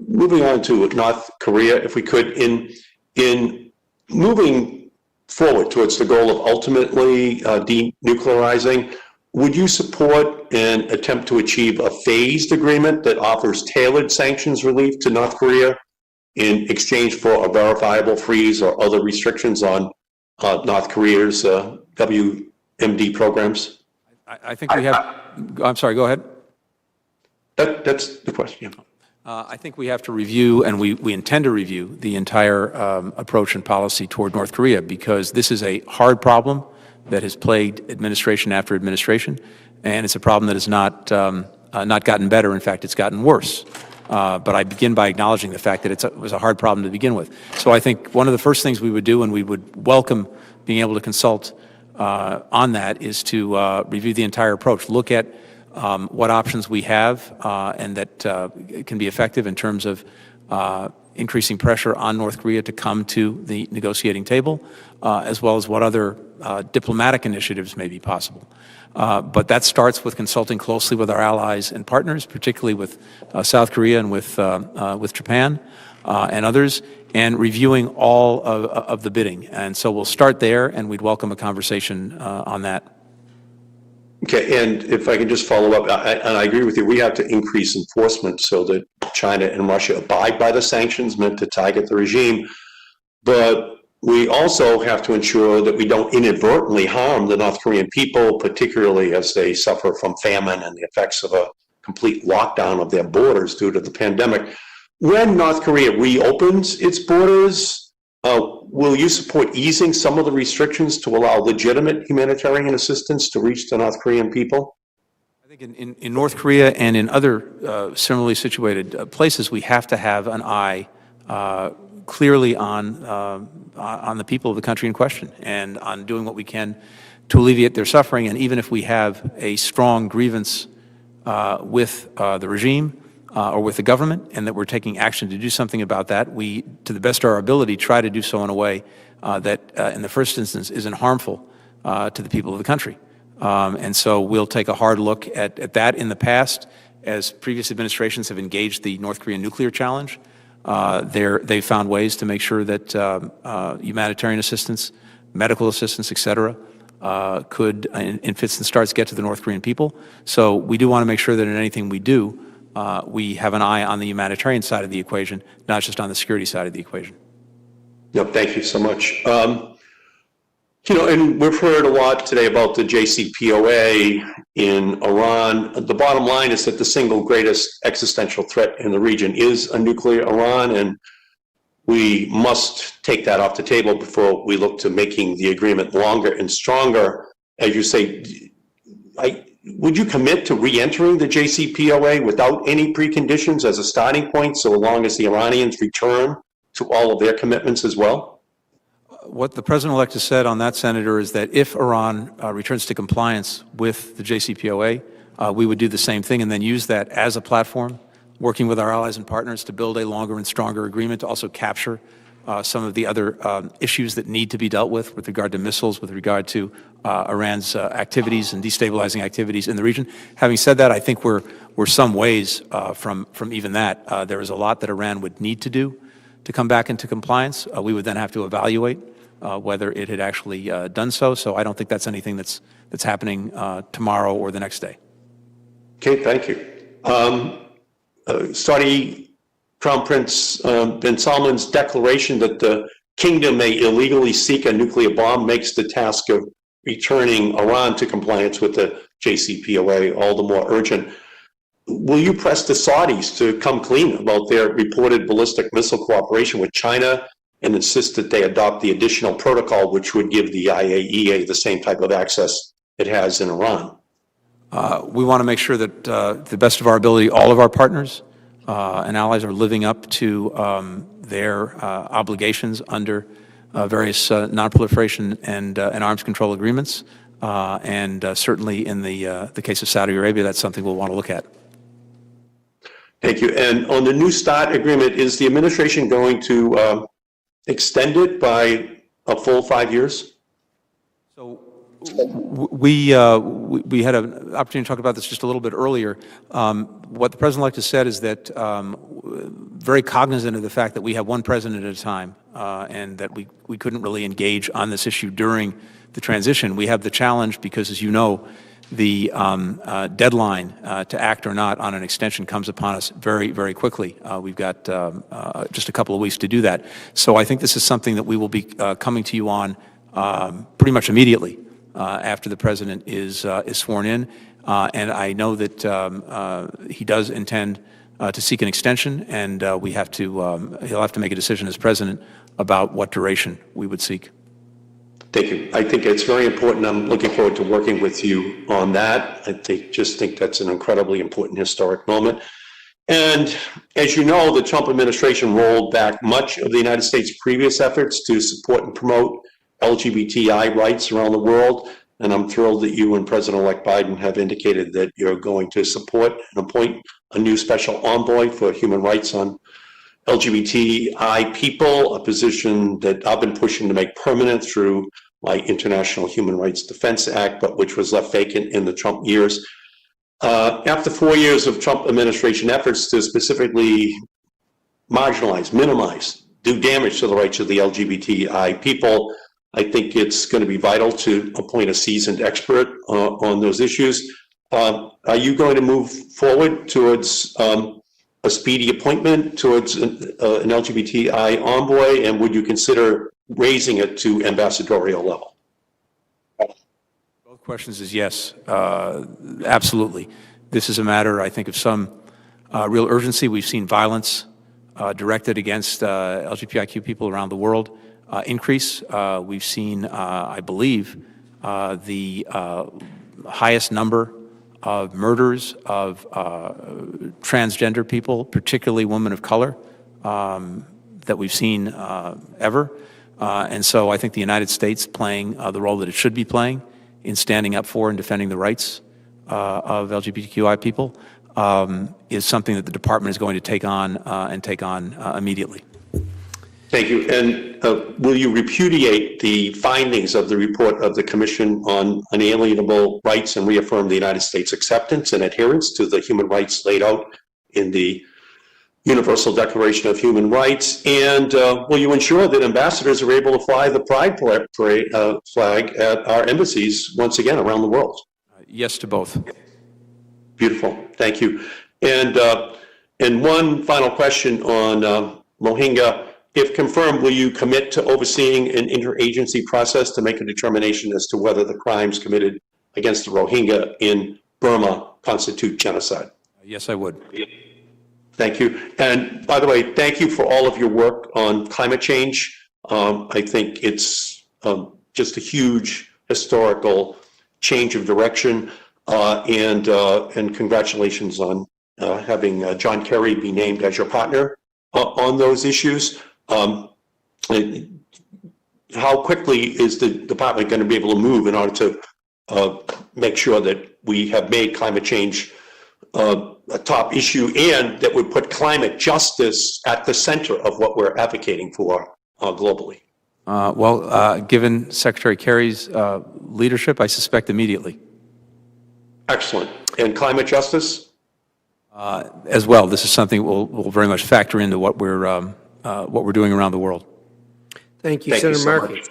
Moving on to North Korea, if we could, in moving forward towards the goal of ultimately denuclearizing, would you support an attempt to achieve a phased agreement that offers tailored sanctions relief to North Korea in exchange for a verifiable freeze or other restrictions on North Korea's WMD programs? I think we have, I'm sorry, go ahead. That's the question. I think we have to review, and we intend to review, the entire approach and policy toward North Korea, because this is a hard problem that has plagued administration after administration, and it's a problem that has not gotten better. In fact, it's gotten worse. But I begin by acknowledging the fact that it was a hard problem to begin with. So I think one of the first things we would do, and we would welcome being able to consult on that, is to review the entire approach, look at what options we have and that can be effective in terms of increasing pressure on North Korea to come to the negotiating table, as well as what other diplomatic initiatives may be possible. But that starts with consulting closely with our allies and partners, particularly with South Korea and with Japan and others, and reviewing all of the bidding. And so we'll start there, and we'd welcome a conversation on that. Okay, and if I can just follow up, and I agree with you, we have to increase enforcement so that China and Russia abide by the sanctions meant to target the regime. But we also have to ensure that we don't inadvertently harm the North Korean people, particularly as they suffer from famine and the effects of a complete lockdown of their borders due to the pandemic. When North Korea reopens its borders, will you support easing some of the restrictions to allow legitimate humanitarian assistance to reach the North Korean people? I think in North Korea and in other similarly situated places, we have to have an eye clearly on the people of the country in question and on doing what we can to alleviate their suffering. And even if we have a strong grievance with the regime or with the government, and that we're taking action to do something about that, we, to the best of our ability, try to do so in a way that, in the first instance, isn't harmful to the people of the country. And so we'll take a hard look at that. In the past, as previous administrations have engaged the North Korean nuclear challenge, they found ways to make sure that humanitarian assistance, medical assistance, et cetera, could, in fits and starts, get to the North Korean people. So we do want to make sure that in anything we do, we have an eye on the humanitarian side of the equation, not just on the security side of the equation. No, thank you so much. You know, and we've heard a lot today about the JCPOA in Iran. The bottom line is that the single greatest existential threat in the region is a nuclear Iran, and we must take that off the table before we look to making the agreement longer and stronger. As you say, would you commit to re-entering the JCPOA without any preconditions as a starting point, so long as the Iranians return to all of their commitments as well? What the President-elect has said on that, Senator, is that if Iran returns to compliance with the JCPOA, we would do the same thing and then use that as a platform, working with our allies and partners to build a longer and stronger agreement to also capture some of the other issues that need to be dealt with regard to missiles, with regard to Iran's activities and destabilizing activities in the region. Having said that, I think we're some ways from even that. There is a lot that Iran would need to do to come back into compliance. We would then have to evaluate whether it had actually done so. So I don't think that's anything that's happening tomorrow or the next day. Okay, thank you. Saudi Crown Prince bin Salman's declaration that the kingdom may illegally seek a nuclear bomb makes the task of returning Iran to compliance with the JCPOA all the more urgent. Will you press the Saudis to come clean about their reported ballistic missile cooperation with China and insist that they adopt the additional protocol which would give the IAEA the same type of access it has in Iran? We want to make sure that, to the best of our ability, all of our partners and allies are living up to their obligations under various non-proliferation and arms control agreements. And certainly in the case of Saudi Arabia, that's something we'll want to look at. Thank you. And on the New START agreement, is the administration going to extend it by a full 5 years? So we had an opportunity to talk about this just a little bit earlier. What the President-elect has said is that very cognizant of the fact that we have one president at a time and that we couldn't really engage on this issue during the transition. We have the challenge because, as you know, the deadline to act or not on an extension comes upon us very, very quickly. We've got just a couple of weeks to do that. So I think this is something that we will be coming to you on pretty much immediately after the President is sworn in. And I know that he does intend to seek an extension, and he'll have to make a decision as President about what duration we would seek. Thank you. I think it's very important. I'm looking forward to working with you on that. I just think that's an incredibly important historic moment. And as you know, the Trump administration rolled back much of the United States' previous efforts to support and promote LGBTI rights around the world. And I'm thrilled that you and President-elect Biden have indicated that you're going to support and appoint a new special envoy for human rights on LGBTI people, a position that I've been pushing to make permanent through my International Human Rights Defense Act, but which was left vacant in the Trump years. After 4 years of Trump administration efforts to specifically marginalize, minimize, do damage to the rights of the LGBTI people, I think it's going to be vital to appoint a seasoned expert on those issues. Are you going to move forward towards a speedy appointment towards an LGBTI envoy, and would you consider raising it to ambassadorial level? Both questions is yes, absolutely. This is a matter, I think, of some real urgency. We've seen violence directed against LGBTIQ people around the world increase. We've seen, I believe, the highest number of murders of transgender people, particularly women of color, that we've seen ever. And so I think the United States playing the role that it should be playing in standing up for and defending the rights of LGBTQI people is something that the department is going to take on immediately. Thank you. And will you repudiate the findings of the report of the Commission on Unalienable Rights and reaffirm the United States acceptance and adherence to the human rights laid out in the Universal Declaration of Human Rights? And will you ensure that ambassadors are able to fly the Pride flag at our embassies once again around the world? Yes to both. Beautiful. Thank you. And one final question on Rohingya. If confirmed, will you commit to overseeing an interagency process to make a determination as to whether the crimes committed against the Rohingya in Burma constitute genocide? Yes, I would. Thank you. And by the way, thank you for all of your work on climate change. I think it's just a huge historical change of direction, and congratulations on having John Kerry be named as your partner on those issues. How quickly is the department going to be able to move in order to make sure that we have made climate change a top issue, and that would put climate justice at the center of what we're advocating for globally? Given Secretary Kerry's leadership, I suspect immediately. Excellent. And climate justice? As well. This is something we'll very much factor into what we're doing around the world. Thank you, Senator so Markey. much.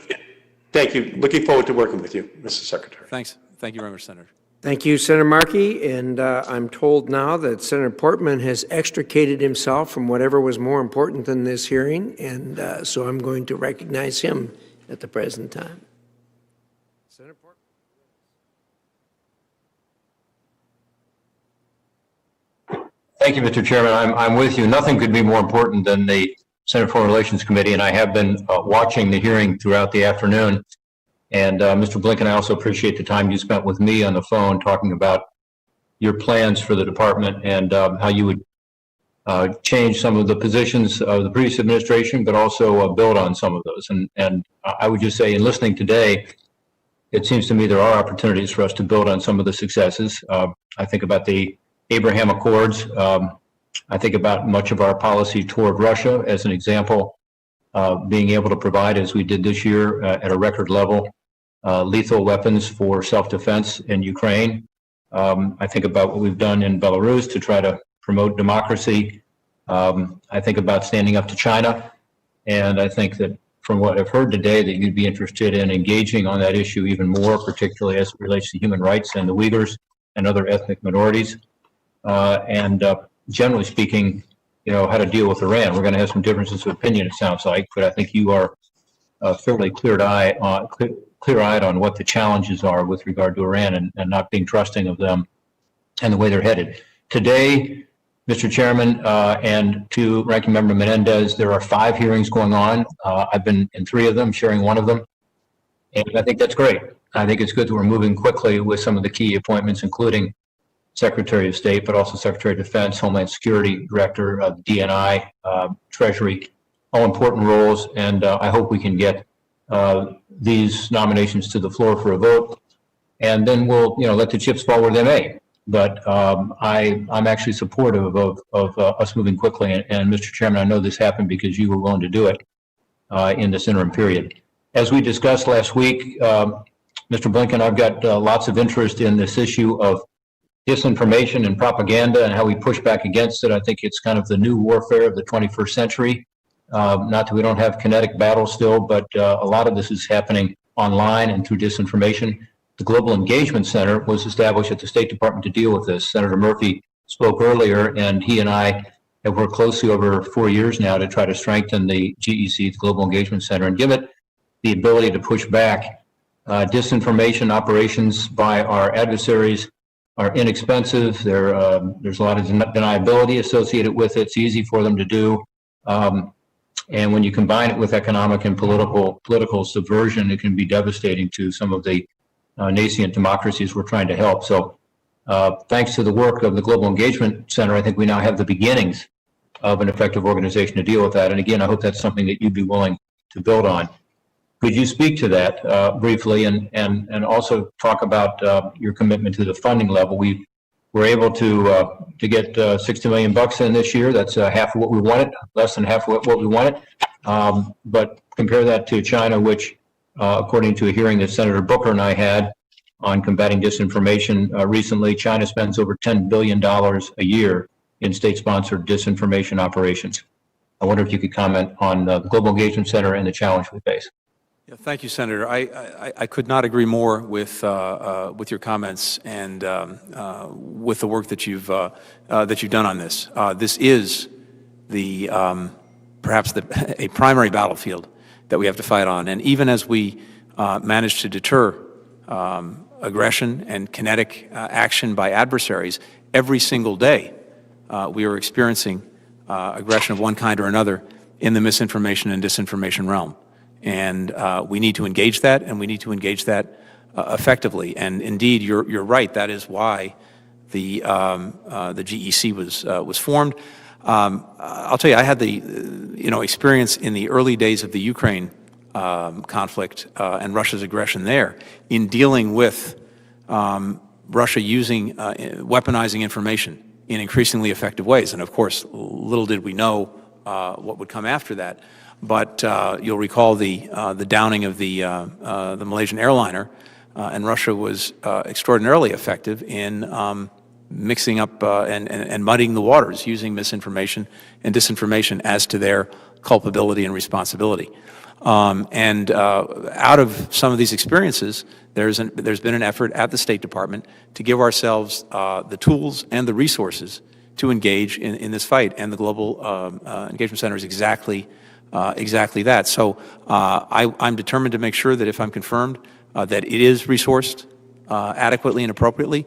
Thank you. Looking forward to working with you, Mr. Secretary. Thanks. Thank you very much, Senator. Thank you, Senator Markey. And I'm told now that Senator Portman has extricated himself from whatever was more important than this hearing, and so I'm going to recognize him at the present time. Senator Portman. Thank you, Mr. Chairman. I'm with you. Nothing could be more important than the Senate Foreign Relations Committee, and I have been watching the hearing throughout the afternoon. And Mr. Blinken, I also appreciate the time you spent with me on the phone talking about your plans for the department and how you would change some of the positions of the previous administration, but also build on some of those. And I would just say, in listening today, it seems to me there are opportunities for us to build on some of the successes. I think about the Abraham Accords. I think about much of our policy toward Russia as an example, being able to provide, as we did this year at a record level, lethal weapons for self-defense in Ukraine. I think about what we've done in Belarus to try to promote democracy. I think about standing up to China. And I think that from what I've heard today, that you'd be interested in engaging on that issue even more, particularly as it relates to human rights and the Uyghurs and other ethnic minorities. And generally speaking, how to deal with Iran. We're going to have some differences of opinion, it sounds like, but I think you are fairly clear-eyed on what the challenges are with regard to Iran and not being trusting of them and the way they're headed. Today, Mr. Chairman, and to Ranking Member Menendez, there are 5 hearings going on. I've been in 3 of them, sharing one of them, and I think that's great. I think it's good that we're moving quickly with some of the key appointments, including Secretary of State, but also Secretary of Defense, Homeland Security, Director of DNI, Treasury, all important roles, and I hope we can get these nominations to the floor for a vote, and then we'll, let the chips fall where they may. But I'm actually supportive of us moving quickly, and Mr. Chairman, I know this happened because you were willing to do it in this interim period. As we discussed last week, Mr. Blinken, I've got lots of interest in this issue of disinformation and propaganda and how we push back against it. I think it's kind of the new warfare of the 21st century. Not that we don't have kinetic battles still, but a lot of this is happening online and through disinformation. The Global Engagement Center was established at the State Department to deal with this. Senator Murphy spoke earlier, and he and I have worked closely over 4 years now to try to strengthen the GEC, the Global Engagement Center, and give it the ability to push back. Disinformation operations by our adversaries are inexpensive. There's a lot of deniability associated with it. It's easy for them to do. And when you combine it with economic and political subversion, it can be devastating to some of the nascent democracies we're trying to help. So thanks to the work of the Global Engagement Center, I think we now have the beginnings of an effective organization to deal with that. And again, I hope that's something that you'd be willing to build on. Could you speak to that briefly and also talk about your commitment to the funding level? We were able to get $60 million in this year. That's half of what we wanted, less than half of what we wanted. But compare that to China, which, according to a hearing that Senator Booker and I had on combating disinformation recently, China spends over $10 billion a year in state-sponsored disinformation operations. I wonder if you could comment on the Global Engagement Center and the challenge we face. Yeah, thank you, Senator. I could not agree more with your comments and with the work that you've done on this. This is perhaps a primary battlefield that we have to fight on. And even as we manage to deter aggression and kinetic action by adversaries, every single day we are experiencing aggression of one kind or another in the misinformation and disinformation realm. And we need to engage that, and we need to engage that effectively. And indeed, you're right. That is why the GEC was formed. I'll tell you, I had the experience in the early days of the Ukraine conflict and Russia's aggression there in dealing with Russia using weaponizing information in increasingly effective ways. And of course, little did we know what would come after that. But you'll recall the downing of the Malaysian airliner, and Russia was extraordinarily effective in mixing up and muddying the waters, using misinformation and disinformation as to their culpability and responsibility. Out of some of these experiences, there's been an effort at the State Department to give ourselves the tools and the resources to engage in this fight, and the Global Engagement Center is exactly that. So I'm determined to make sure that if I'm confirmed, that it is resourced adequately and appropriately.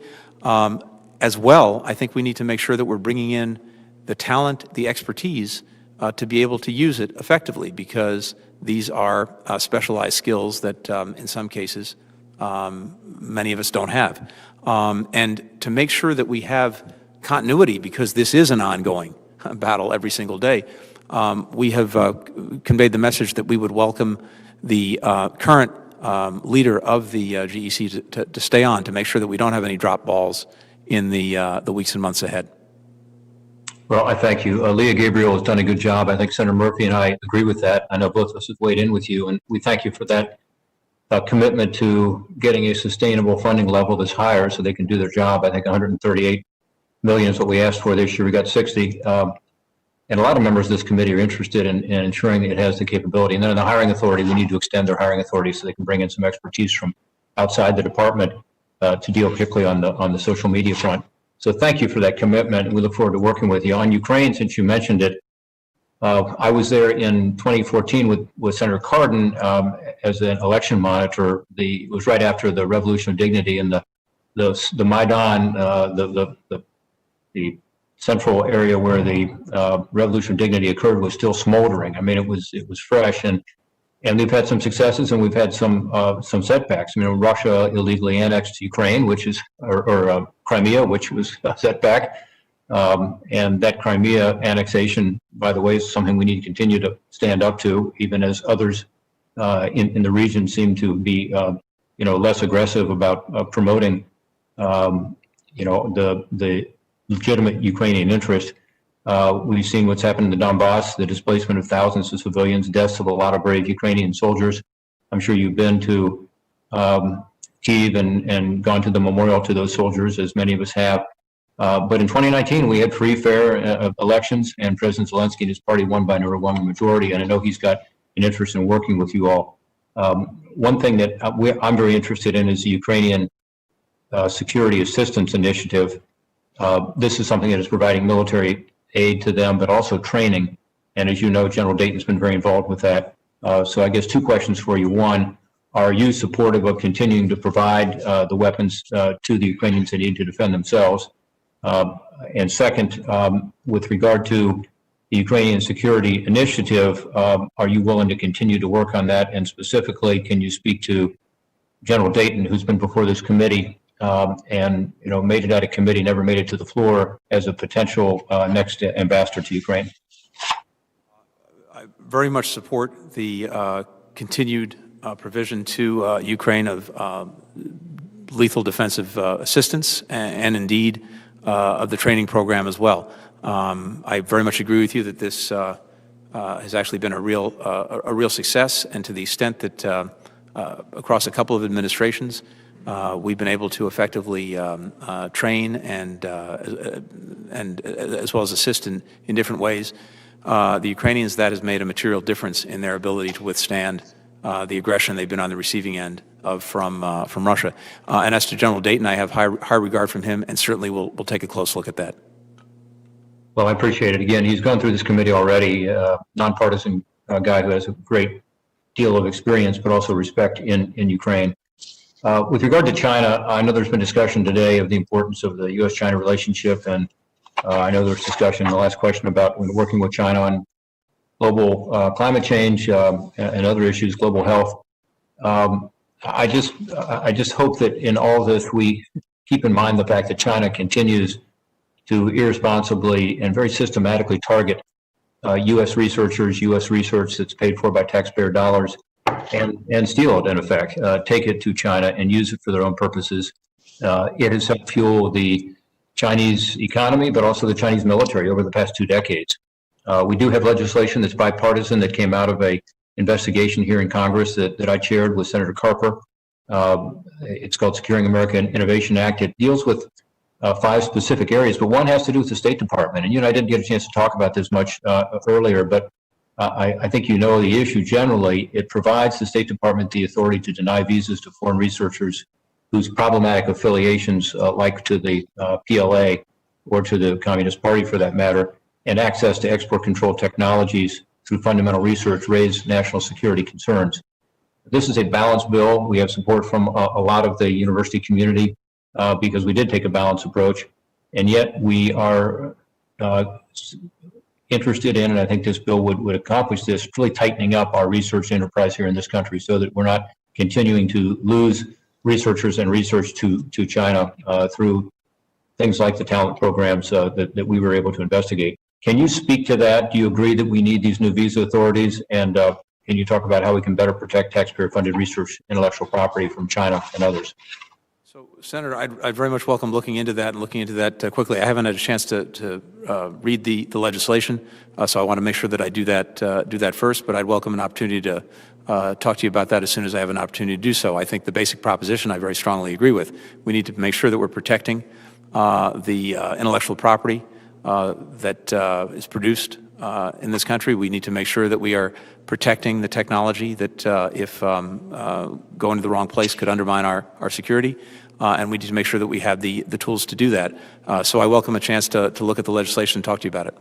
As well, I think we need to make sure that we're bringing in the talent, the expertise to be able to use it effectively, because these are specialized skills that in some cases many of us don't have. And to make sure that we have continuity, because this is an ongoing battle every single day, we have conveyed the message that we would welcome the current leader of the GEC to stay on, to make sure that we don't have any drop balls in the weeks and months ahead. Well, I thank you. Leah Gabriel has done a good job. I think Senator Murphy and I agree with that. I know both of us have weighed in with you, and we thank you for that commitment to getting a sustainable funding level that's higher so they can do their job. I think 138 million is what we asked for this year. We got 60. And a lot of members of this committee are interested in ensuring that it has the capability. And then in the hiring authority, we need to extend their hiring authority so they can bring in some expertise from outside the department to deal particularly on the social media front. So thank you for that commitment. We look forward to working with you. On Ukraine, since you mentioned it, I was there in 2014 with Senator Cardin as an election monitor. It was right after the Revolution of Dignity, and the Maidan, the central area where the Revolution of Dignity occurred, was still smoldering. I mean, it was fresh, and we've had some successes, and we've had some setbacks. I mean, Russia illegally annexed Ukraine, or Crimea, which was a setback. And that Crimea annexation, by the way, is something we need to continue to stand up to, even as others in the region seem to be, less aggressive about promoting, the legitimate Ukrainian interest. We've seen what's happened in the Donbass, the displacement of thousands of civilians, deaths of a lot of brave Ukrainian soldiers. I'm sure you've been to Kyiv and gone to the memorial to those soldiers, as many of us have. But in 2019, we had free, fair elections, and President Zelensky and his party won by an overwhelming majority, and I know he's got an interest in working with you all. One thing that I'm very interested in is the Ukrainian Security Assistance Initiative. This is something that is providing military aid to them, but also training. And as you know, General Dayton's been very involved with that. So I guess two questions for you. One, are you supportive of continuing to provide the weapons to the Ukrainians that need to defend themselves? And second, with regard to the Ukrainian Security Initiative, are you willing to continue to work on that? And specifically, can you speak to General Dayton, who's been before this committee and made it out of committee, never made it to the floor, as a potential next ambassador to Ukraine? I very much support the continued provision to Ukraine of lethal defensive assistance and indeed of the training program as well. I very much agree with you that this has actually been a real success, and to the extent that across a couple of administrations we've been able to effectively train and as well as assist in different ways. The Ukrainians, that has made a material difference in their ability to withstand the aggression they've been on the receiving end of from Russia. And as to General Dayton, I have high regard from him, and certainly we'll take a close look at that. Well, I appreciate it. Again, he's gone through this committee already, nonpartisan guy who has a great deal of experience, but also respect in Ukraine. With regard to China, I know there's been discussion today of the importance of the U.S.-China relationship, and I know there was discussion in the last question about working with China on global climate change and other issues, global health. I just hope that in all this we keep in mind the fact that China continues to irresponsibly and very systematically target U.S. researchers, U.S. research that's paid for by taxpayer dollars, and steal it, in effect, take it to China and use it for their own purposes. It has helped fuel the Chinese economy, but also the Chinese military over the past 2 decades. We do have legislation that's bipartisan that came out of a investigation here in Congress that I chaired with Senator Carper. It's called Securing American Innovation Act. It deals with 5 specific areas, but one has to do with the State Department. And you and I didn't get a chance to talk about this much earlier, but I think you know the issue generally. It provides the State Department the authority to deny visas to foreign researchers whose problematic affiliations, like to the PLA or to the Communist Party for that matter, and access to export control technologies through fundamental research raise national security concerns. This is a balanced bill. We have support from a lot of the university community because we did take a balanced approach, and yet we are interested in, and I think this bill would accomplish this, really tightening up our research enterprise here in this country so that we're not continuing to lose researchers and research to China through things like the talent programs that we were able to investigate. Can you speak to that? Do you agree that we need these new visa authorities? And can you talk about how we can better protect taxpayer-funded research intellectual property from China and others? So, Senator, I'd very much welcome looking into that and looking into that quickly. I haven't had a chance to read the legislation, so I want to make sure that I do that first. But I'd welcome an opportunity to talk to you about that as soon as I have an opportunity to do so. I think the basic proposition I very strongly agree with. We need to make sure that we're protecting the intellectual property that is produced in this country. We need to make sure that we are protecting the technology that, if going to the wrong place, could undermine our security. And we need to make sure that we have the tools to do that. So I welcome a chance to look at the legislation and talk to you about it.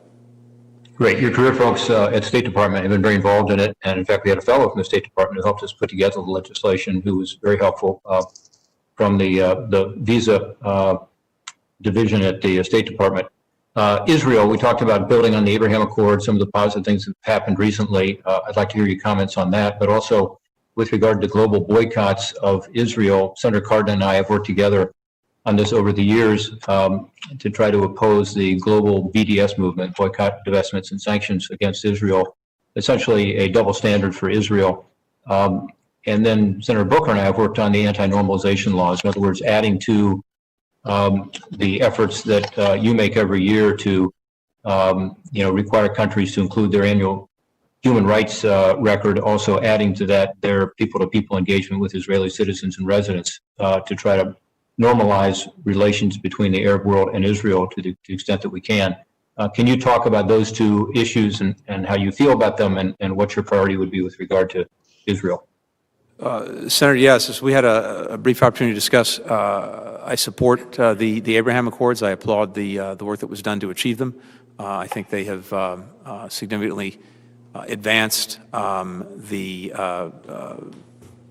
Great. Your career folks at the State Department have been very involved in it. And in fact, we had a fellow from the State Department who helped us put together the legislation who was very helpful from the visa division at the State Department. Israel, we talked about building on the Abraham Accord, some of the positive things that have happened recently. I'd like to hear your comments on that, but also with regard to global boycotts of Israel. Senator Cardin and I have worked together on this over the years to try to oppose the global BDS movement, boycott, divestments, and sanctions against Israel, essentially a double standard for Israel. And then Senator Booker and I have worked on the anti-normalization laws, in other words, adding to the efforts that you make every year to, require countries to include their annual human rights record, also adding to that their people-to-people engagement with Israeli citizens and residents to try to normalize relations between the Arab world and Israel to the extent that we can. Can you talk about those two issues and how you feel about them and what your priority would be with regard to Israel? Senator, yes, as we had a brief opportunity to discuss, I support the Abraham Accords. I applaud the work that was done to achieve them. I think they have significantly advanced the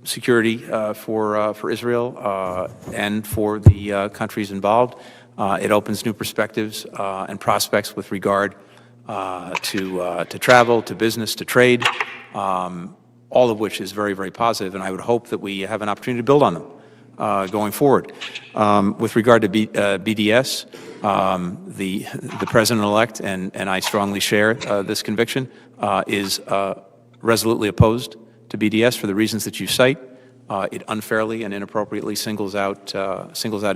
security for Israel and for the countries involved. It opens new perspectives and prospects with regard to travel, to business, to trade, all of which is very, very positive, and I would hope that we have an opportunity to build on them going forward. With regard to BDS, the President-elect, and I strongly share this conviction, is resolutely opposed to BDS for the reasons that you cite. It unfairly and inappropriately singles out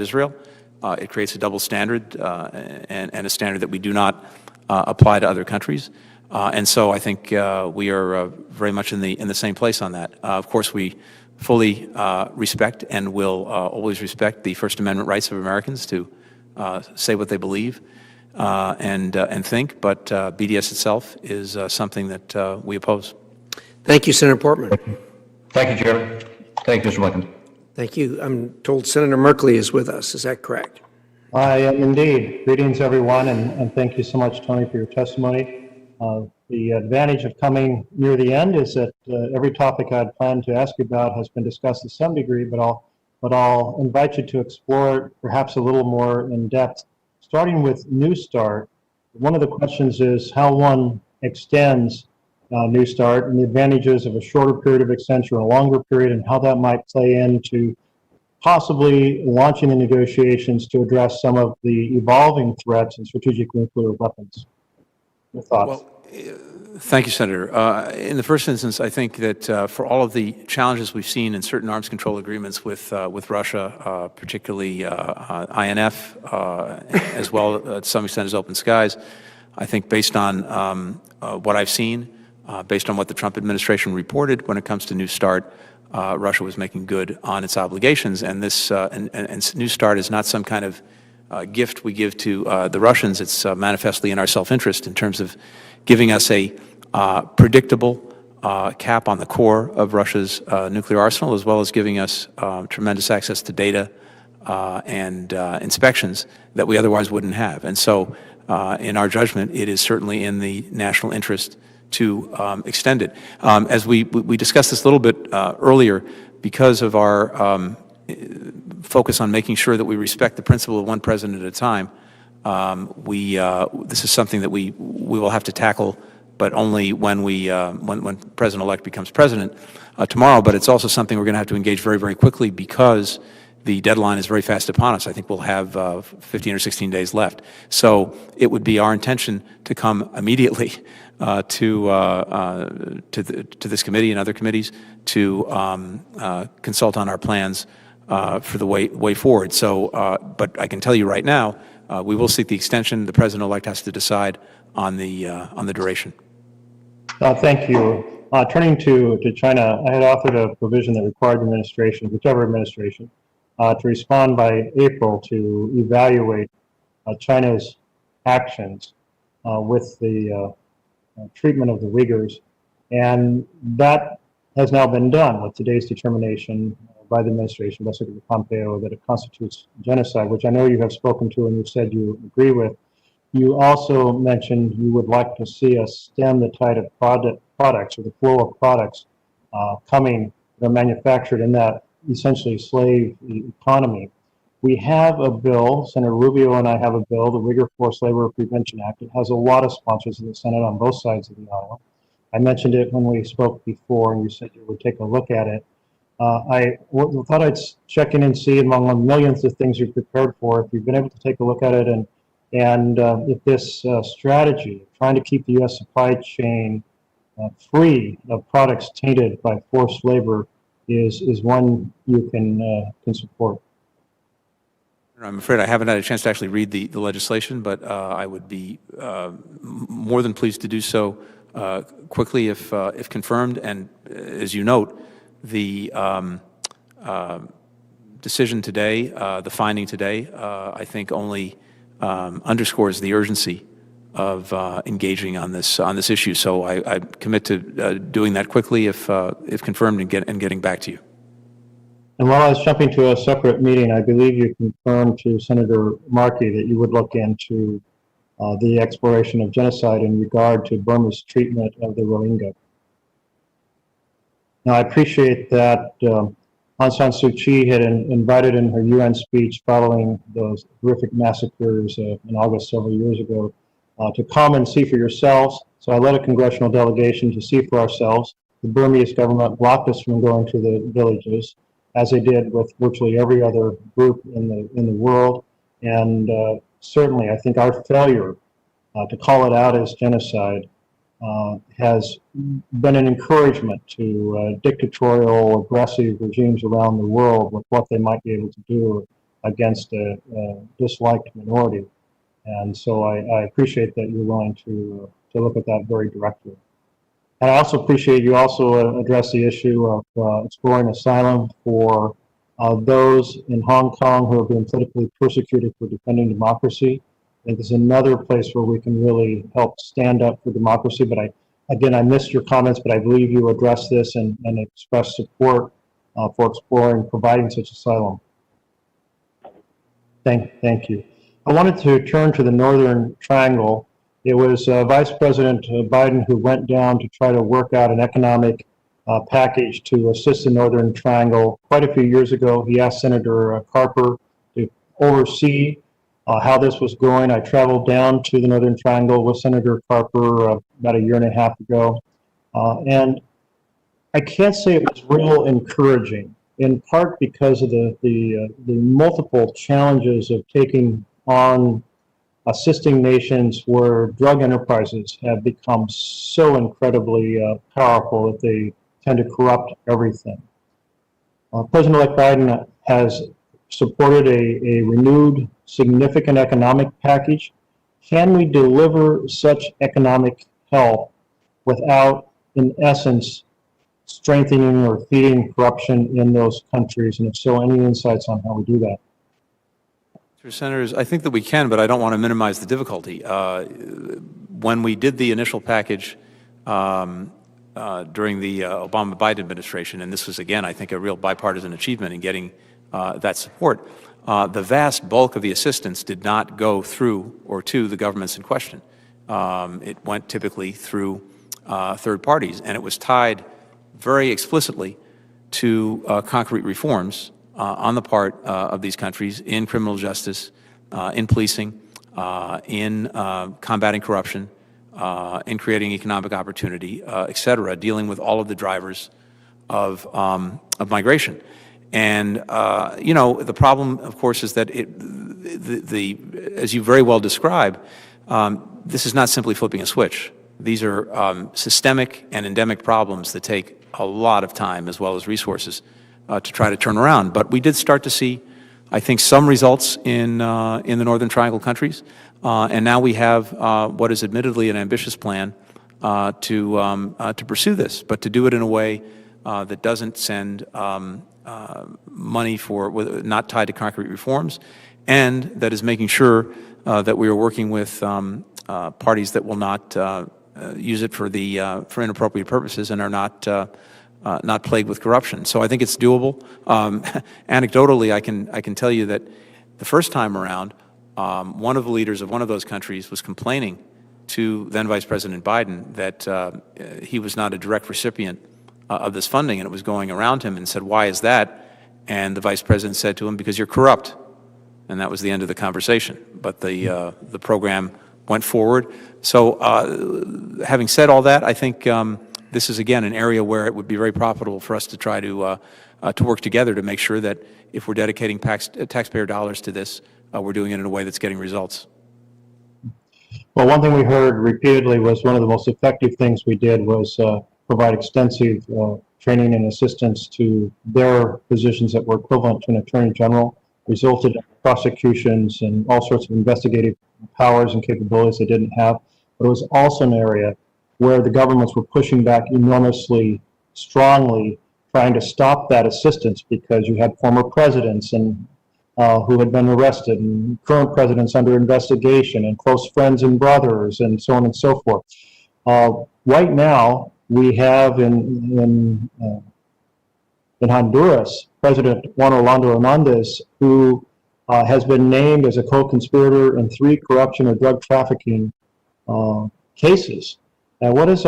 Israel. It creates a double standard and a standard that we do not apply to other countries. And so I think we are very much in the same place on that. Of course, we fully respect and will always respect the First Amendment rights of Americans to say what they believe and think, but BDS itself is something that we oppose. Thank you, Senator Portman. Thank you, Chairman. Thank you, Mr. Blinken. Thank you. I'm told Senator Merkley is with us. Is that correct? I am indeed. Greetings, everyone, and thank you so much, Tony, for your testimony. The advantage of coming near the end is that every topic I'd planned to ask you about has been discussed to some degree, but I'll invite you to explore it perhaps a little more in depth. Starting with New START, one of the questions is how one extends New START and the advantages of a shorter period of extension or a longer period, and how that might play into possibly launching the negotiations to address some of the evolving threats and strategic nuclear weapons. Your thoughts? Well, thank you, Senator. In the first instance, I think that for all of the challenges we've seen in certain arms control agreements with Russia, particularly INF, as well to some extent as Open Skies, I think based on what I've seen, based on what the Trump administration reported when it comes to New START, Russia was making good on its obligations, and this and New START is not some kind of gift we give to the Russians. It's manifestly in our self-interest in terms of giving us a predictable cap on the core of Russia's nuclear arsenal, as well as giving us tremendous access to data and inspections that we otherwise wouldn't have. And so, in our judgment, it is certainly in the national interest to extend it. As we discussed this a little bit earlier, because of our focus on making sure that we respect the principle of one president at a time, this is something that we will have to tackle, but only when when President-elect becomes president tomorrow. But it's also something we're going to have to engage very, very quickly because the deadline is very fast upon us. I think we'll have 15 or 16 days left. So it would be our intention to come immediately to this committee and other committees to consult on our plans for the way forward. So, but I can tell you right now, we will seek the extension. The president-elect has to decide on the duration. Thank you. Turning to China, I had authored a provision that required the administration, whichever administration, to respond by April to evaluate China's actions with the treatment of the Uyghurs. And that has now been done with today's determination by the administration, by Secretary Pompeo, that it constitutes genocide, which I know you have spoken to and you've said you agree with. You also mentioned you would like to see us stem the tide of products, or the flow of products coming that are manufactured in that essentially slave economy. We have a bill, Senator Rubio and I have a bill, the Uyghur Forced Labor Prevention Act. It has a lot of sponsors in the Senate on both sides of the aisle. I mentioned it when we spoke before, and you said you would take a look at it. I thought I'd check in and see, among the millions of things you've prepared for, if you've been able to take a look at it, and if this strategy, trying to keep the U.S. supply chain free of products tainted by forced labor, is one you can support. I'm afraid I haven't had a chance to actually read the legislation, but I would be more than pleased to do so quickly if confirmed. And as you note, the decision today, the finding today, I think only underscores the urgency of engaging on this issue. So I commit to doing that quickly if confirmed and getting back to you. And while I was jumping to a separate meeting, I believe you confirmed to Senator Markey that you would look into the exploration of genocide in regard to Burma's treatment of the Rohingya. Now, I appreciate that Aung San Suu Kyi had invited in her UN speech following those horrific massacres in August several years ago to come and see for yourselves. So I led a congressional delegation to see for ourselves. The Burmese government blocked us from going to the villages, as they did with virtually every other group in the world. And certainly, I think our failure to call it out as genocide has been an encouragement to dictatorial, aggressive regimes around the world with what they might be able to do against a disliked minority. And so I appreciate that you're willing to look at that very directly. And I also appreciate you also address the issue of exploring asylum for those in Hong Kong who have been politically persecuted for defending democracy. I think it's another place where we can really help stand up for democracy. But I missed your comments, but I believe you addressed this and expressed support for exploring providing such asylum. Thank you. I wanted to turn to the Northern Triangle. It was Vice President Biden who went down to try to work out an economic package to assist the Northern Triangle. Quite a few years ago, he asked Senator Carper to oversee how this was going. I traveled down to the Northern Triangle with Senator Carper about a year and a half ago. And I can't say it was real encouraging, in part because of the multiple challenges of taking on assisting nations where drug enterprises have become so incredibly powerful that they tend to corrupt everything. President-elect Biden has supported a renewed significant economic package. Can we deliver such economic help without, in essence, strengthening or feeding corruption in those countries? And if so, any insights on how we do that? Senators, I think that we can, but I don't want to minimize the difficulty. When we did the initial package during the Obama-Biden administration, and this was, again, I think, a real bipartisan achievement in getting that support. The vast bulk of the assistance did not go through or to the governments in question. It went typically through third parties, and it was tied very explicitly to concrete reforms on the part of these countries in criminal justice, in policing, in combating corruption, in creating economic opportunity, et cetera, dealing with all of the drivers of migration. And, you know, the problem, of course, is that as you very well describe, this is not simply flipping a switch. These are systemic and endemic problems that take a lot of time as well as resources to try to turn around. But we did start to see, I think, some results in the Northern Triangle countries. And now we have what is admittedly an ambitious plan to pursue this, but to do it in a way that doesn't send money not tied to concrete reforms, and that is making sure that we are working with parties that will not use it for inappropriate purposes and are not plagued with corruption. So I think it's doable. Anecdotally, I can tell you that the first time around, one of the leaders of one of those countries was complaining to then Vice President Biden that he was not a direct recipient of this funding, and it was going around him, and said, "Why is that?" And the Vice President said to him, "Because you're corrupt." And that was the end of the conversation. But the program went forward. So having said all that, I think this is, again, an area where it would be very profitable for us to try to work together to make sure that if we're dedicating taxpayer dollars to this, we're doing it in a way that's getting results. Well, one thing we heard repeatedly was one of the most effective things we did was provide extensive training and assistance to their positions that were equivalent to an attorney general, resulted in prosecutions and all sorts of investigative powers and capabilities they didn't have. But it was also an area where the governments were pushing back enormously strongly, trying to stop that assistance, because you had former presidents and who had been arrested, and current presidents under investigation, and close friends and brothers, and so on and so forth. Right now, we have in Honduras, President Juan Orlando Hernandez, who has been named as a co-conspirator in 3 corruption or drug trafficking cases. What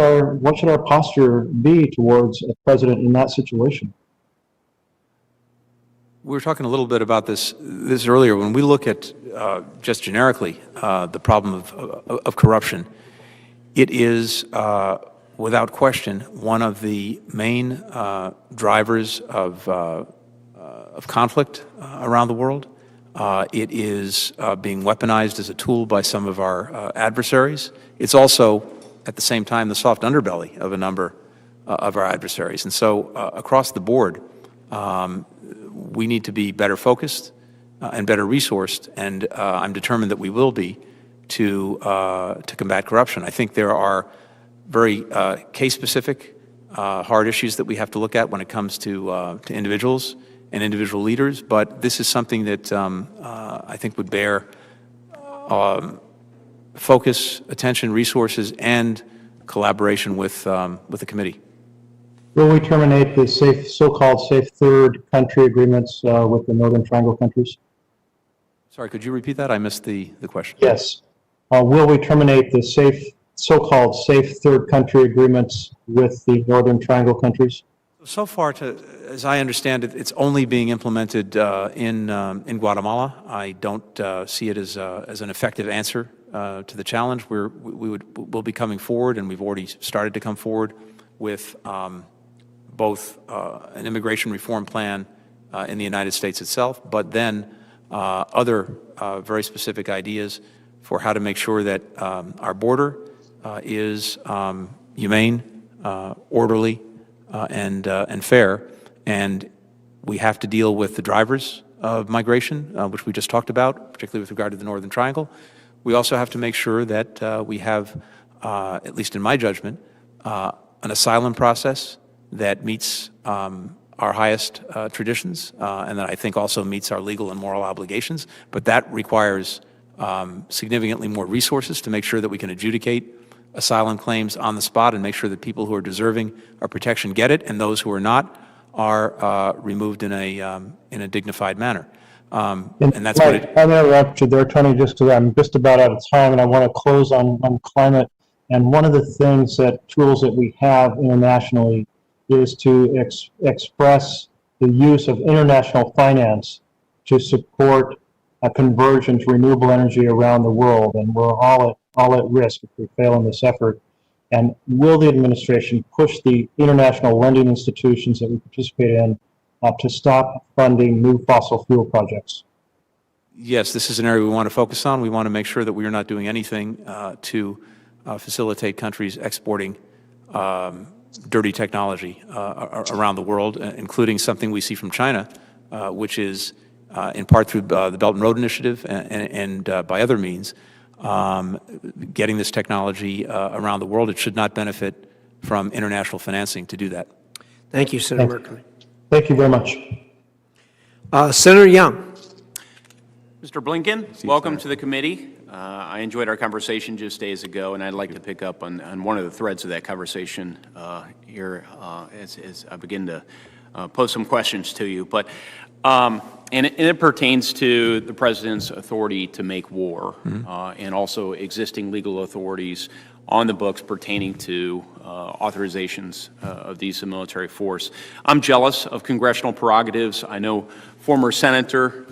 should our posture be towards a president in that situation? We were talking a little bit about this earlier. When we look at just generically the problem of corruption, it is without question one of the main drivers of conflict around the world. It is being weaponized as a tool by some of our adversaries. It's also, at the same time, the soft underbelly of a number of our adversaries. And so across the board, we need to be better focused and better resourced, and I'm determined that we will be to combat corruption. I think there are very case-specific, hard issues that we have to look at when it comes to individuals and individual leaders, but this is something that I think would bear focus, attention, resources, and collaboration with the committee. Will we terminate the so-called safe third country agreements with the Northern Triangle countries? Sorry, could you repeat that? I missed the question. Yes. Will we terminate the so-called safe third country agreements with the Northern Triangle countries? So far, as I understand it, it's only being implemented in Guatemala. I don't see it as an effective answer to the challenge. We'll be coming forward, and we've already started to come forward with both an immigration reform plan in the United States itself, but then other very specific ideas for how to make sure that our border is humane, orderly, and fair. And we have to deal with the drivers of migration, which we just talked about, particularly with regard to the Northern Triangle. We also have to make sure that we have, at least in my judgment, an asylum process that meets our highest traditions, and that I think also meets our legal and moral obligations. But that requires significantly more resources to make sure that we can adjudicate asylum claims on the spot and make sure that people who are deserving of protection get it, and those who are not are removed in a dignified manner. And that's what it. I'm interrupt you there, Tony, just because I'm just about out of time, and I want to close on climate. And one of the tools that we have internationally is to express the use of international finance to support a conversion to renewable energy around the world. And we're all at risk if we fail in this effort. And will the administration push the international lending institutions that we participate in to stop funding new fossil fuel projects? Yes, this is an area we want to focus on. We want to make sure that we are not doing anything to facilitate countries exporting dirty technology around the world, including something we see from China, which is in part through the Belt and Road Initiative and by other means, getting this technology around the world. It should not benefit from international financing to do that. Thank you, Senator Merkley. Thank you very much. Senator Young. Mr. Blinken, welcome to the committee. I enjoyed our conversation just days ago, and I'd like to pick up on one of the threads of that conversation here as I begin to pose some questions to you. But and it pertains to the President's authority to make war, and also existing legal authorities on the books pertaining to authorizations of the use of military force. I'm jealous of congressional prerogatives. I know former Senator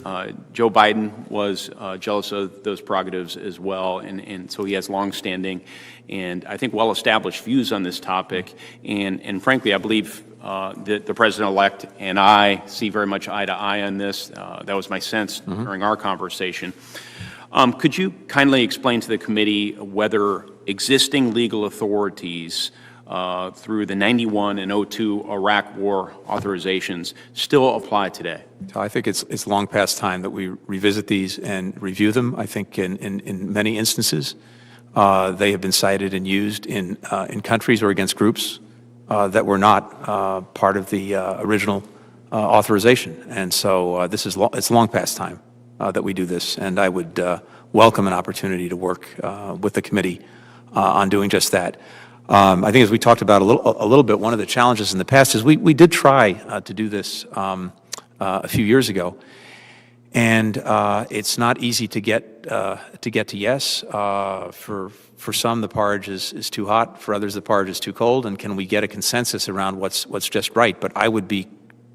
Joe Biden was jealous of those prerogatives as well, and so he has longstanding and I think well-established views on this topic. And frankly, I believe that the President-elect and I see very much eye to eye on this. That was my sense during our conversation. Could you kindly explain to the committee whether existing legal authorities through the 91 and 02 Iraq War authorizations still apply today? I think it's long past time that we revisit these and review them. I think in many instances they have been cited and used in countries or against groups that were not part of the original authorization. And so it's long past time that we do this, and I would welcome an opportunity to work with the committee on doing just that. I think as we talked about a little bit, one of the challenges in the past is we did try to do this a few years ago, and it's not easy to get to yes. For some, the porridge is too hot. For others, the porridge is too cold. And can we get a consensus around what's just right? But I would be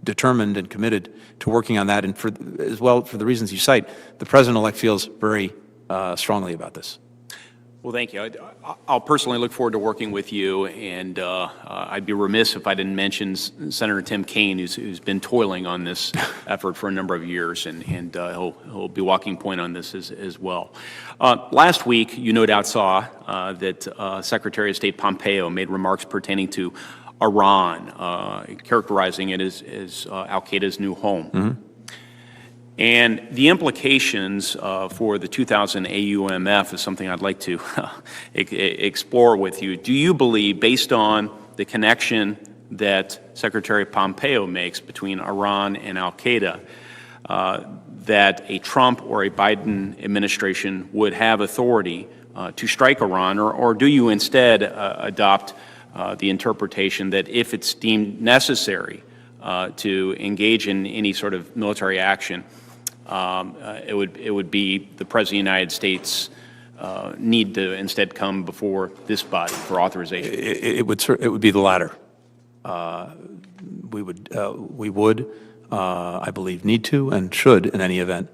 determined and committed to working on that, and as well for the reasons you cite, the President-elect feels very strongly about this. Well, thank you. I'll personally look forward to working with you, and I'd be remiss if I didn't mention Senator Tim Kaine, who's been toiling on this effort for a number of years, and he'll be walking point on this as well. Last week, you no doubt saw that Secretary of State Pompeo made remarks pertaining to Iran, characterizing it as al-Qaeda's new home. And the implications for the 2000 AUMF is something I'd like to explore with you. Do you believe, based on the connection that Secretary Pompeo makes between Iran and al-Qaeda, that a Trump or a Biden administration would have authority to strike Iran, or do you instead adopt the interpretation that if it's deemed necessary to engage in any sort of military action, it would be the President of the United States need to instead come before this body for authorization? It would be the latter. We would, I believe, need to and should, in any event,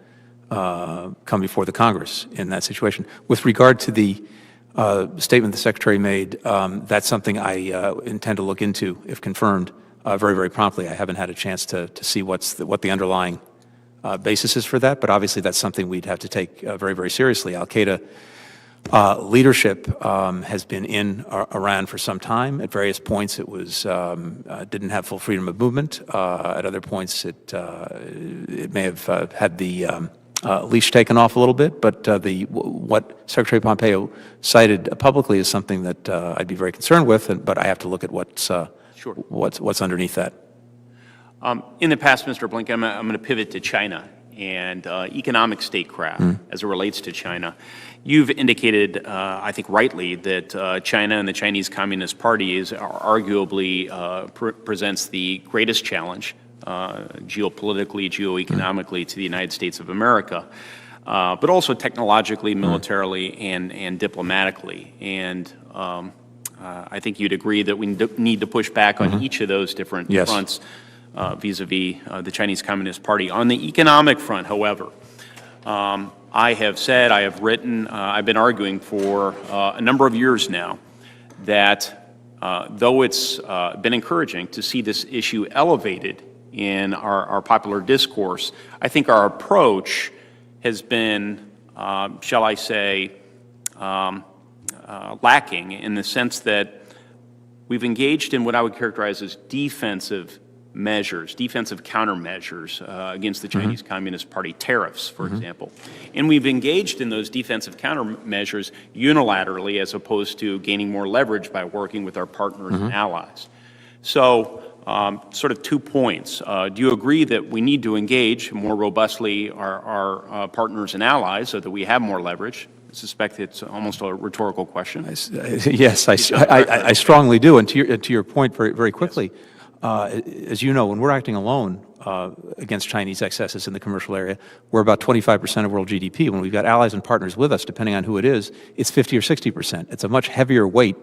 come before the Congress in that situation. With regard to the statement the Secretary made, that's something I intend to look into, if confirmed, very, very promptly. I haven't had a chance to see what the underlying basis is for that, but obviously that's something we'd have to take very, very seriously. Al-Qaeda leadership has been in Iran for some time. At various points, it was didn't have full freedom of movement. At other points, it may have had the leash taken off a little bit. But what Secretary Pompeo cited publicly is something that I'd be very concerned with. But I have to look at what's underneath that. In the past, Mr. Blinken, I'm going to pivot to China. and economic statecraft as it relates to China. You've indicated, I think rightly, that China and the Chinese Communist Party arguably presents the greatest challenge geopolitically, geoeconomically to the United States of America, but also technologically, militarily, and diplomatically. And I think you'd agree that we need to push back on each of those different fronts vis-a-vis the Chinese Communist Party. On the economic front, however, I have said, I have written, I've been arguing for a number of years now that though it's been encouraging to see this issue elevated in our popular discourse, I think our approach has been, shall I say, lacking in the sense that we've engaged in what I would characterize as defensive measures, defensive countermeasures against the Chinese Communist Party, tariffs, for example. And we've engaged in those defensive countermeasures unilaterally as opposed to gaining more leverage by working with our partners and allies. So, sort of 2 points. Do you agree that we need to engage more robustly our partners and allies so that we have more leverage? I suspect it's almost a rhetorical question. Yes, I strongly do. And to your point very, very quickly, as you know, when we're acting alone against Chinese excesses in the commercial area, we're about 25% of world GDP. When we've got allies and partners with us, depending on who it is, it's 50 or 60%. It's a much heavier weight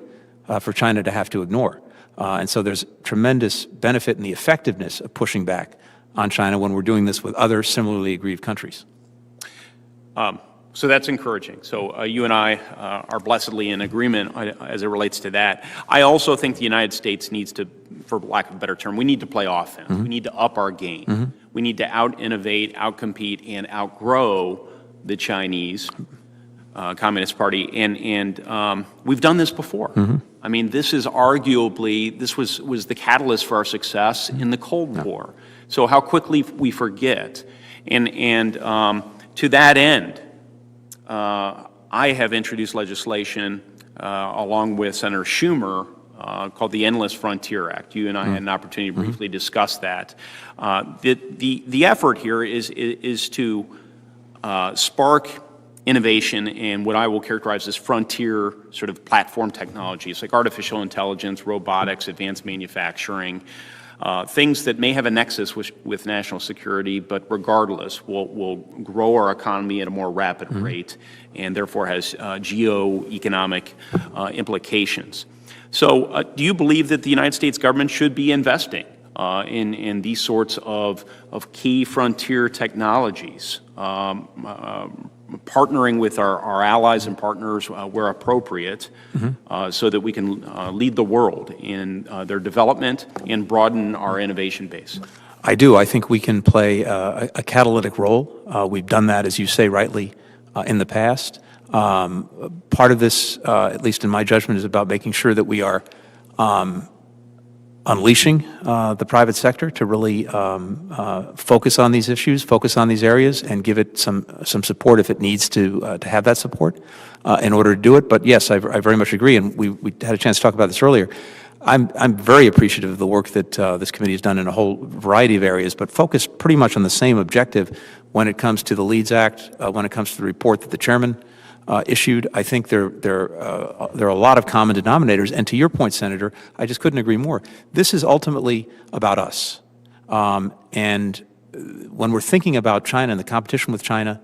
for China to have to ignore. And so there's tremendous benefit in the effectiveness of pushing back on China when we're doing this with other similarly aggrieved countries. So that's encouraging. So you and I are blessedly in agreement as it relates to that. I also think the United States needs to, for lack of a better term, we need to play offense. We need to up our game. We need to out-innovate, out-compete, and outgrow the Chinese Communist Party. And we've done this before. I mean, this is arguably, this was the catalyst for our success in the Cold War. So how quickly we forget. And to that end, I have introduced legislation along with Senator Schumer called the Endless Frontier Act. You and I had an opportunity to briefly discuss that. The effort here is to spark innovation in what I will characterize as frontier sort of platform technologies like artificial intelligence, robotics, advanced manufacturing, things that may have a nexus with national security, but regardless will grow our economy at a more rapid rate and therefore has geo-economic implications. So do you believe that the United States government should be investing in these sorts of key frontier technologies, partnering with our allies and partners where appropriate, so that we can lead the world in their development and broaden our innovation base? I do. I think we can play a catalytic role. We've done that, as you say rightly, in the past. Part of this, at least in my judgment, is about making sure that we are unleashing the private sector to really focus on these issues, focus on these areas, and give it some support if it needs to have that support in order to do it. But yes, I very much agree, and we had a chance to talk about this earlier. I'm very appreciative of the work that this committee has done in a whole variety of areas, but focused pretty much on the same objective when it comes to the LEADS Act, when it comes to the report that the chairman issued. I think there are a lot of common denominators. And to your point, Senator, I just couldn't agree more. This is ultimately about us. And when we're thinking about China and the competition with China,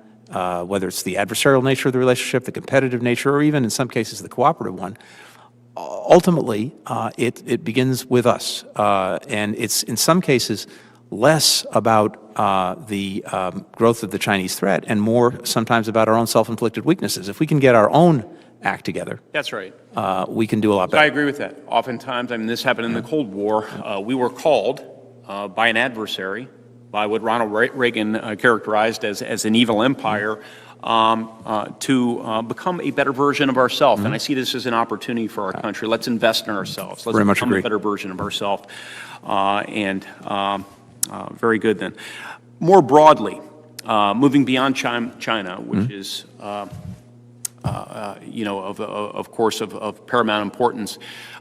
whether it's the adversarial nature of the relationship, the competitive nature, or even in some cases the cooperative one, ultimately it begins with us. And it's in some cases less about the growth of the Chinese threat and more sometimes about our own self-inflicted weaknesses. If we can get our own act together, that's right, we can do a lot better. I agree with that. Oftentimes, I mean, this happened in the Cold War. We were called by an adversary, by what Ronald Reagan characterized as an evil empire, to become a better version of ourselves. And I see this as an opportunity for our country. Let's invest in ourselves. Let's become a better version of ourselves. Very good then. More broadly, moving beyond China, which is of course, of paramount importance.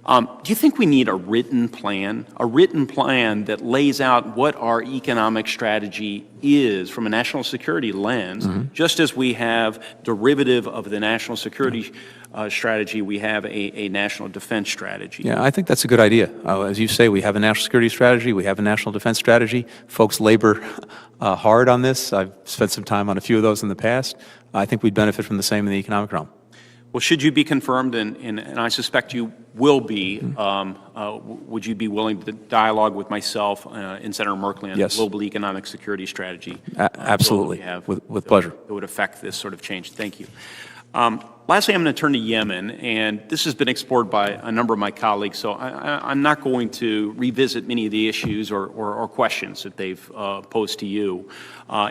Do you think we need a written plan that lays out what our economic strategy is from a national security lens, just as we have derivative of the national security strategy, we have a national defense strategy? Yeah, I think that's a good idea. As you say, we have a national security strategy, we have a national defense strategy. Folks labor hard on this. I've spent some time on a few of those in the past. I think we'd benefit from the same in the economic realm. Well, should you be confirmed, and I suspect you will be, would you be willing to dialogue with myself and Senator Merkley on Yes. the global economic security strategy? Absolutely, with pleasure. That would affect this sort of change. Thank you. Lastly, I'm going to turn to Yemen, and this has been explored by a number of my colleagues, so I'm not going to revisit many of the issues or questions that they've posed to you.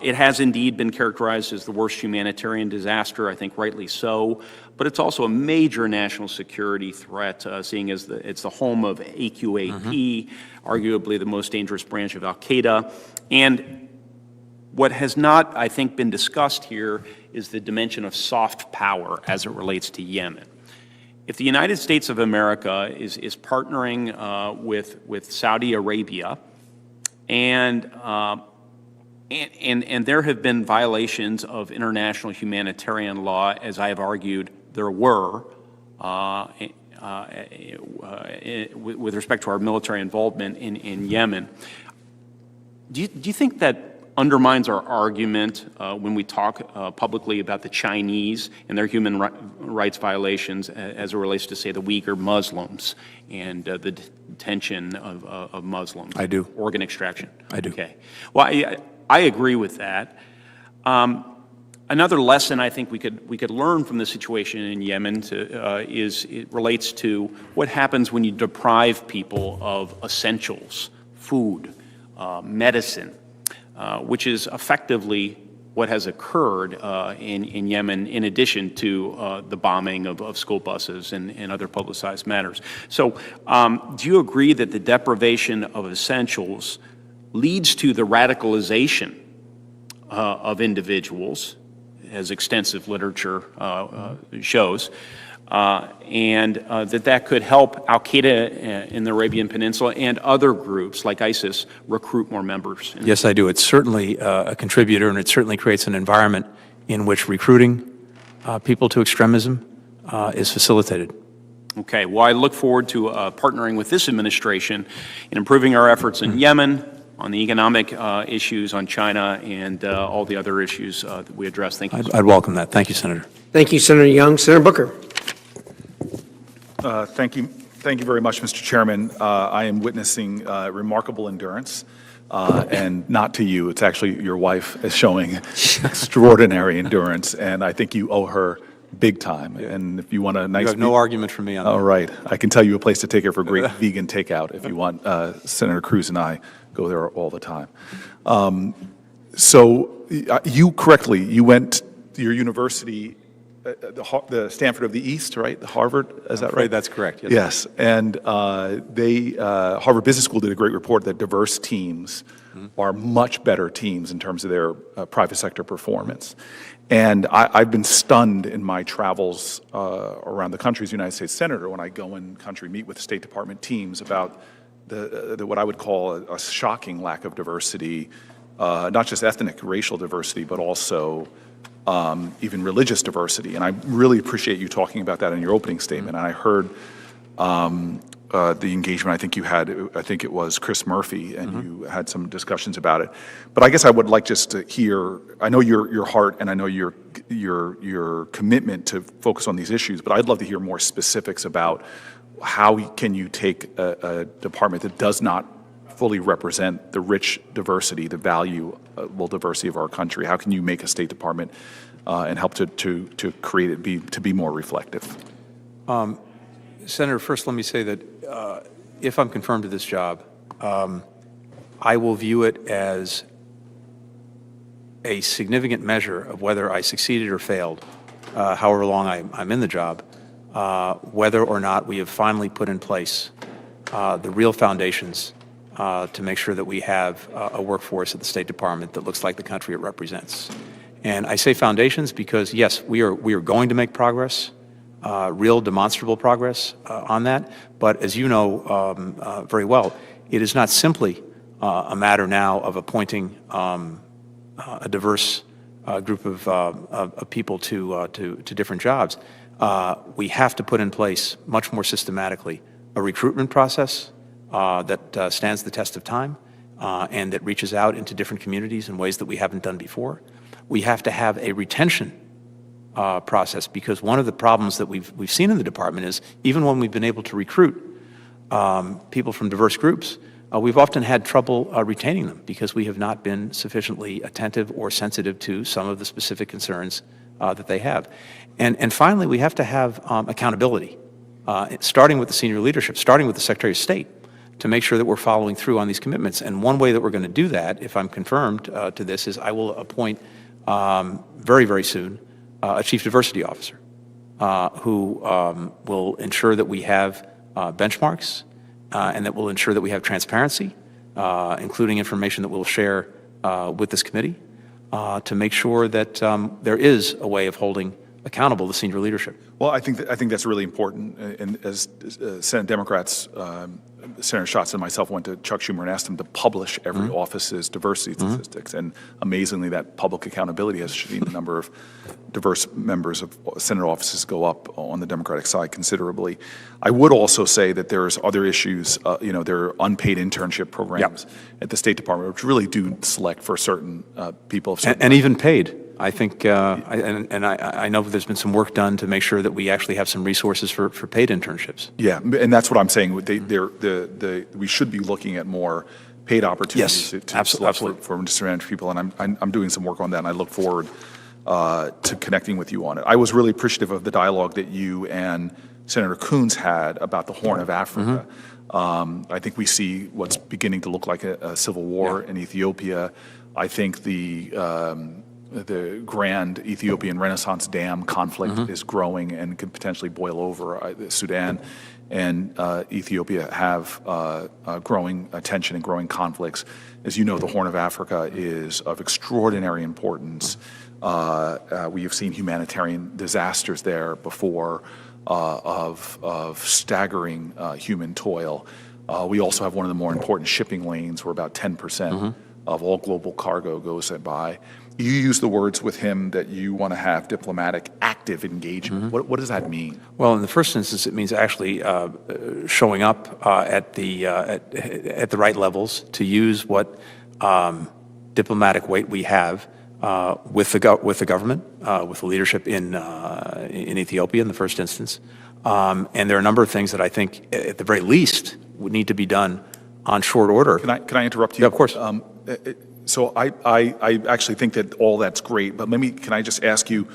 It has indeed been characterized as the worst humanitarian disaster, I think rightly so, but it's also a major national security threat, seeing as it's the home of AQAP, arguably the most dangerous branch of al-Qaeda. And what has not, I think, been discussed here is the dimension of soft power as it relates to Yemen. If the United States of America is partnering with Saudi Arabia, and there have been violations of international humanitarian law, as I have argued there were, with respect to our military involvement in Yemen, do you think that undermines our argument when we talk publicly about the Chinese and their human rights violations as it relates to, say, the Uyghur Muslims and the detention of Muslims? I do. Organ extraction? I do. Okay. Well, I agree with that. Another lesson I think we could learn from the situation in Yemen it relates to what happens when you deprive people of essentials, food, medicine, which is effectively what has occurred in Yemen, in addition to the bombing of school buses and other publicized matters. So do you agree that the deprivation of essentials leads to the radicalization of individuals, as extensive literature shows, and that could help al-Qaeda in the Arabian Peninsula and other groups like ISIS recruit more members? Yes, I do. It's certainly a contributor, and it certainly creates an environment in which recruiting people to extremism is facilitated. Okay. Well, I look forward to partnering with this administration in improving our efforts in Yemen, on the economic issues, on China, and all the other issues that we address. Thank you. I'd welcome that. Thank you, Senator. Thank you, Senator Young. Senator Booker. Thank you very much, Mr. Chairman. I am witnessing remarkable endurance, and not to you. It's actually your wife is showing extraordinary endurance, and I think you owe her big time. And if you want a nice... You have no argument for me on that. All right. I can tell you a place to take her for great vegan takeout if you want. Senator Cruz and I go there all the time. So you correctly, you went to your university, the Stanford of the East, right? The Harvard, is that right? That's correct. Yes. And Harvard Business School did a great report that diverse teams are much better teams in terms of their private sector performance. And I've been stunned in my travels around the country as United States Senator when I go in country, meet with State Department teams about the what I would call a shocking lack of diversity, not just ethnic, racial diversity, but also even religious diversity. And I really appreciate you talking about that in your opening statement. And I heard the engagement I think you had, I think it was Chris Murphy, and you had some discussions about it. But I guess I would like just to hear, I know your heart and I know your commitment to focus on these issues, but I'd love to hear more specifics about how can you take a department that does not fully represent the rich diversity, the valuable diversity of our country. How can you make a State Department and help to create it to be more reflective? Senator, first let me say that if I'm confirmed to this job, I will view it as a significant measure of whether I succeeded or failed, however long I'm in the job, whether or not we have finally put in place the real foundations to make sure that we have a workforce at the State Department that looks like the country it represents. And I say foundations because, yes, we are going to make progress, real demonstrable progress on that. But as you know very well, it is not simply a matter now of appointing a diverse group of people to different jobs. We have to put in place much more systematically a recruitment process that stands the test of time and that reaches out into different communities in ways that we haven't done before. We have to have a retention process, because one of the problems that we've seen in the department is even when we've been able to recruit people from diverse groups, we've often had trouble retaining them because we have not been sufficiently attentive or sensitive to some of the specific concerns that they have. And finally, we have to have accountability, starting with the senior leadership, starting with the Secretary of State, to make sure that we're following through on these commitments. And one way that we're going to do that, if I'm confirmed to this, is I will appoint very, very soon a Chief Diversity Officer who will ensure that we have benchmarks and that will ensure that we have transparency, including information that we'll share with this committee, to make sure that there is a way of holding accountable the senior leadership. Well, I think that's really important. And as Senate Democrats, Senator Schatz and myself went to Chuck Schumer and asked him to publish every office's diversity statistics. And amazingly, that public accountability has seen the number of diverse members of Senate offices go up on the Democratic side considerably. I would also say that there's other issues. There are unpaid internship programs at the State Department, which really do select for certain people. And even paid. I think, I know there's been some work done to make sure that we actually have some resources for paid internships. Yeah, and that's what I'm saying. We should be looking at more paid opportunities to absolutely. for disadvantaged people, and I'm doing some work on that, and I look forward to connecting with you on it. I was really appreciative of the dialogue that you and Senator Coons had about the Horn of Africa. I think we see what's beginning to look like a civil war in Ethiopia. I think the grand Ethiopian Renaissance Dam conflict is growing and could potentially boil over. Sudan and Ethiopia have growing tension and growing conflicts. As you know, the Horn of Africa is of extraordinary importance. We have seen humanitarian disasters there before of staggering human toil. We also have one of the more important shipping lanes where about 10% of all global cargo goes by. You use the words with him that you want to have diplomatic active engagement. What does that mean? Well, in the first instance, it means actually showing up at the right levels to use what diplomatic weight we have with the government, with the leadership in Ethiopia in the first instance. And there are a number of things that I think, at the very least, would need to be done on short order. Can I interrupt you? Yeah, of course. So I actually think that all that's great, but can I just ask you,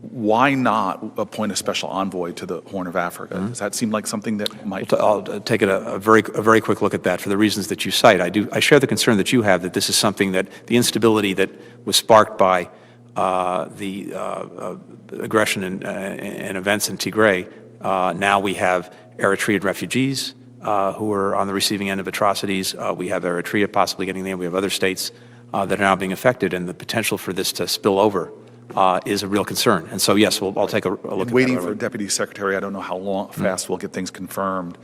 why not appoint a special envoy to the Horn of Africa? Does that seem like something that might? I'll take a very quick look at that for the reasons that you cite. I share the concern that you have that this is something that the instability that was sparked by the aggression and events in Tigray. Now we have Eritrean refugees who are on the receiving end of atrocities. We have Eritrea possibly getting there. We have other states that are now being affected, and the potential for this to spill over is a real concern. And so, yes, I'll take a look at that. Waiting for Deputy Secretary, I don't know how fast we'll get things confirmed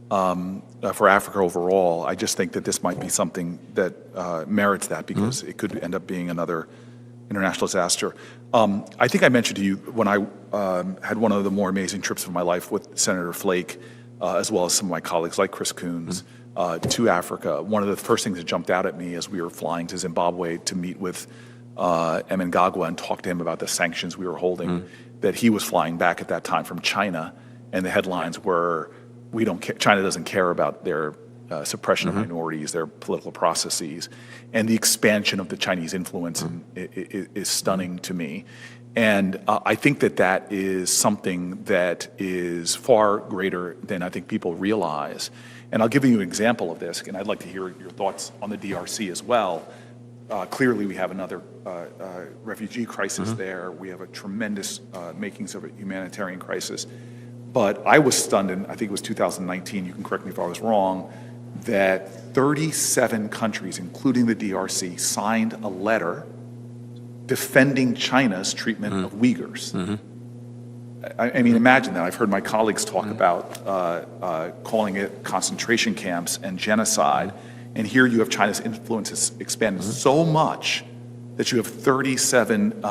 for Africa overall. I just think that this might be something that merits that, because it could end up being another international disaster. I think I mentioned to you when I had one of the more amazing trips of my life with Senator Flake, as well as some of my colleagues like Chris Coons, to Africa. One of the first things that jumped out at me as we were flying to Zimbabwe to meet with Mnangagwa and talk to him about the sanctions we were holding, that he was flying back at that time from China, and the headlines were, China doesn't care about their suppression of minorities, their political processes, and the expansion of the Chinese influence is stunning to me. And I think that is something that is far greater than I think people realize. And I'll give you an example of this, and I'd like to hear your thoughts on the DRC as well. Clearly, we have another refugee crisis there. We have a tremendous makings of a humanitarian crisis. But I was stunned, and I think it was 2019, you can correct me if I was wrong, that 37 countries, including the DRC, signed a letter defending China's treatment of Uyghurs. I mean, imagine that. I've heard my colleagues talk about calling it concentration camps and genocide, and here you have China's influence has expanded so much that you have 37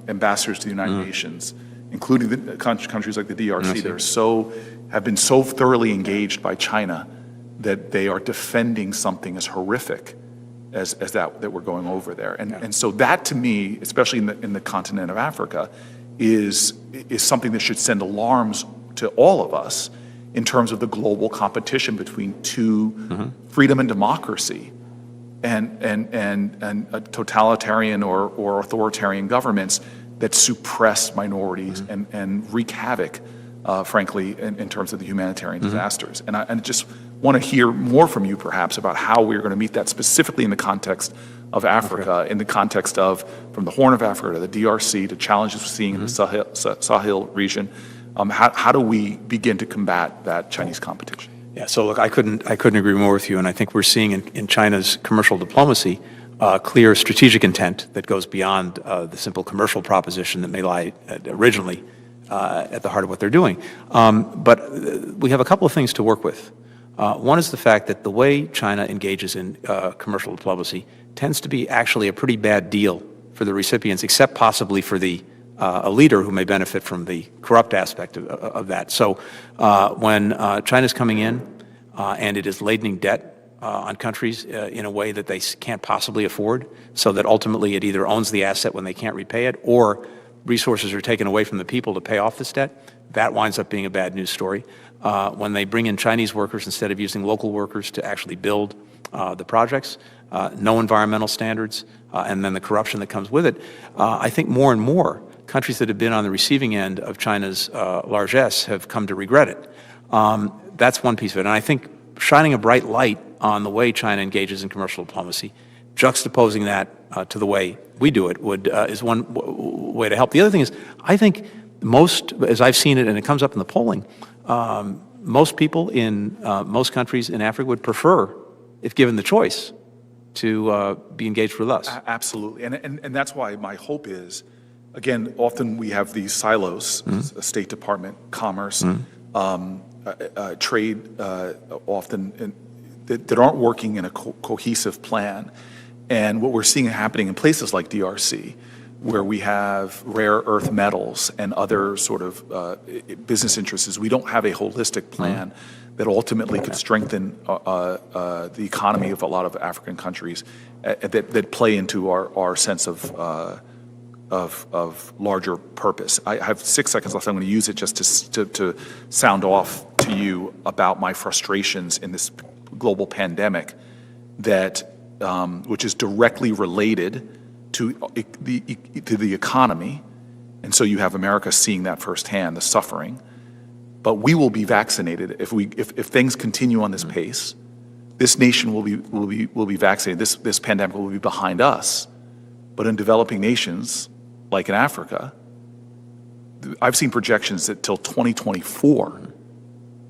ambassadors to the United Nations, including the countries like the DRC, that have been so thoroughly engaged by China that they are defending something as horrific as that we're going over there. And so that, to me, especially in the continent of Africa, is something that should send alarms to all of us in terms of the global competition between two freedom and democracy and totalitarian or authoritarian governments that suppress minorities and wreak havoc, frankly, in terms of the humanitarian disasters. And I just want to hear more from you, perhaps, about how we're going to meet that specifically in the context of Africa, in the context of from the Horn of Africa to the DRC to challenges we're seeing in the Sahel region. How do we begin to combat that Chinese competition? Yeah, so look, I couldn't agree more with you, and I think we're seeing in China's commercial diplomacy clear strategic intent that goes beyond the simple commercial proposition that may lie originally at the heart of what they're doing. But we have a couple of things to work with. One is the fact that the way China engages in commercial diplomacy tends to be actually a pretty bad deal for the recipients, except possibly for a leader who may benefit from the corrupt aspect of that. So when China's coming in and it is ladening debt on countries in a way that they can't possibly afford, so that ultimately it either owns the asset when they can't repay it, or resources are taken away from the people to pay off this debt, that winds up being a bad news story. When they bring in Chinese workers instead of using local workers to actually build the projects, no environmental standards, and then the corruption that comes with it, I think more and more countries that have been on the receiving end of China's largesse have come to regret it. That's one piece of it. And I think shining a bright light on the way China engages in commercial diplomacy, juxtaposing that to the way we do it is one way to help. The other thing is, I think most, as I've seen it, and it comes up in the polling, most people in most countries in Africa would prefer, if given the choice, to be engaged with us. Absolutely. And that's why my hope is, again, often we have these silos, State Department, Commerce, trade, often, that aren't working in a cohesive plan. And what we're seeing happening in places like DRC, where we have rare earth metals and other sort of business interests, is we don't have a holistic plan that ultimately could strengthen the economy of a lot of African countries that play into our sense of larger purpose. I have 6 seconds left. I'm going to use it just to sound off to you about my frustrations in this global pandemic that which is directly related to the economy, and so you have America seeing that firsthand, the suffering. But we will be vaccinated if things continue on this pace. This nation will be vaccinated. This pandemic will be behind us. But in developing nations, like in Africa, I've seen projections that till 2024,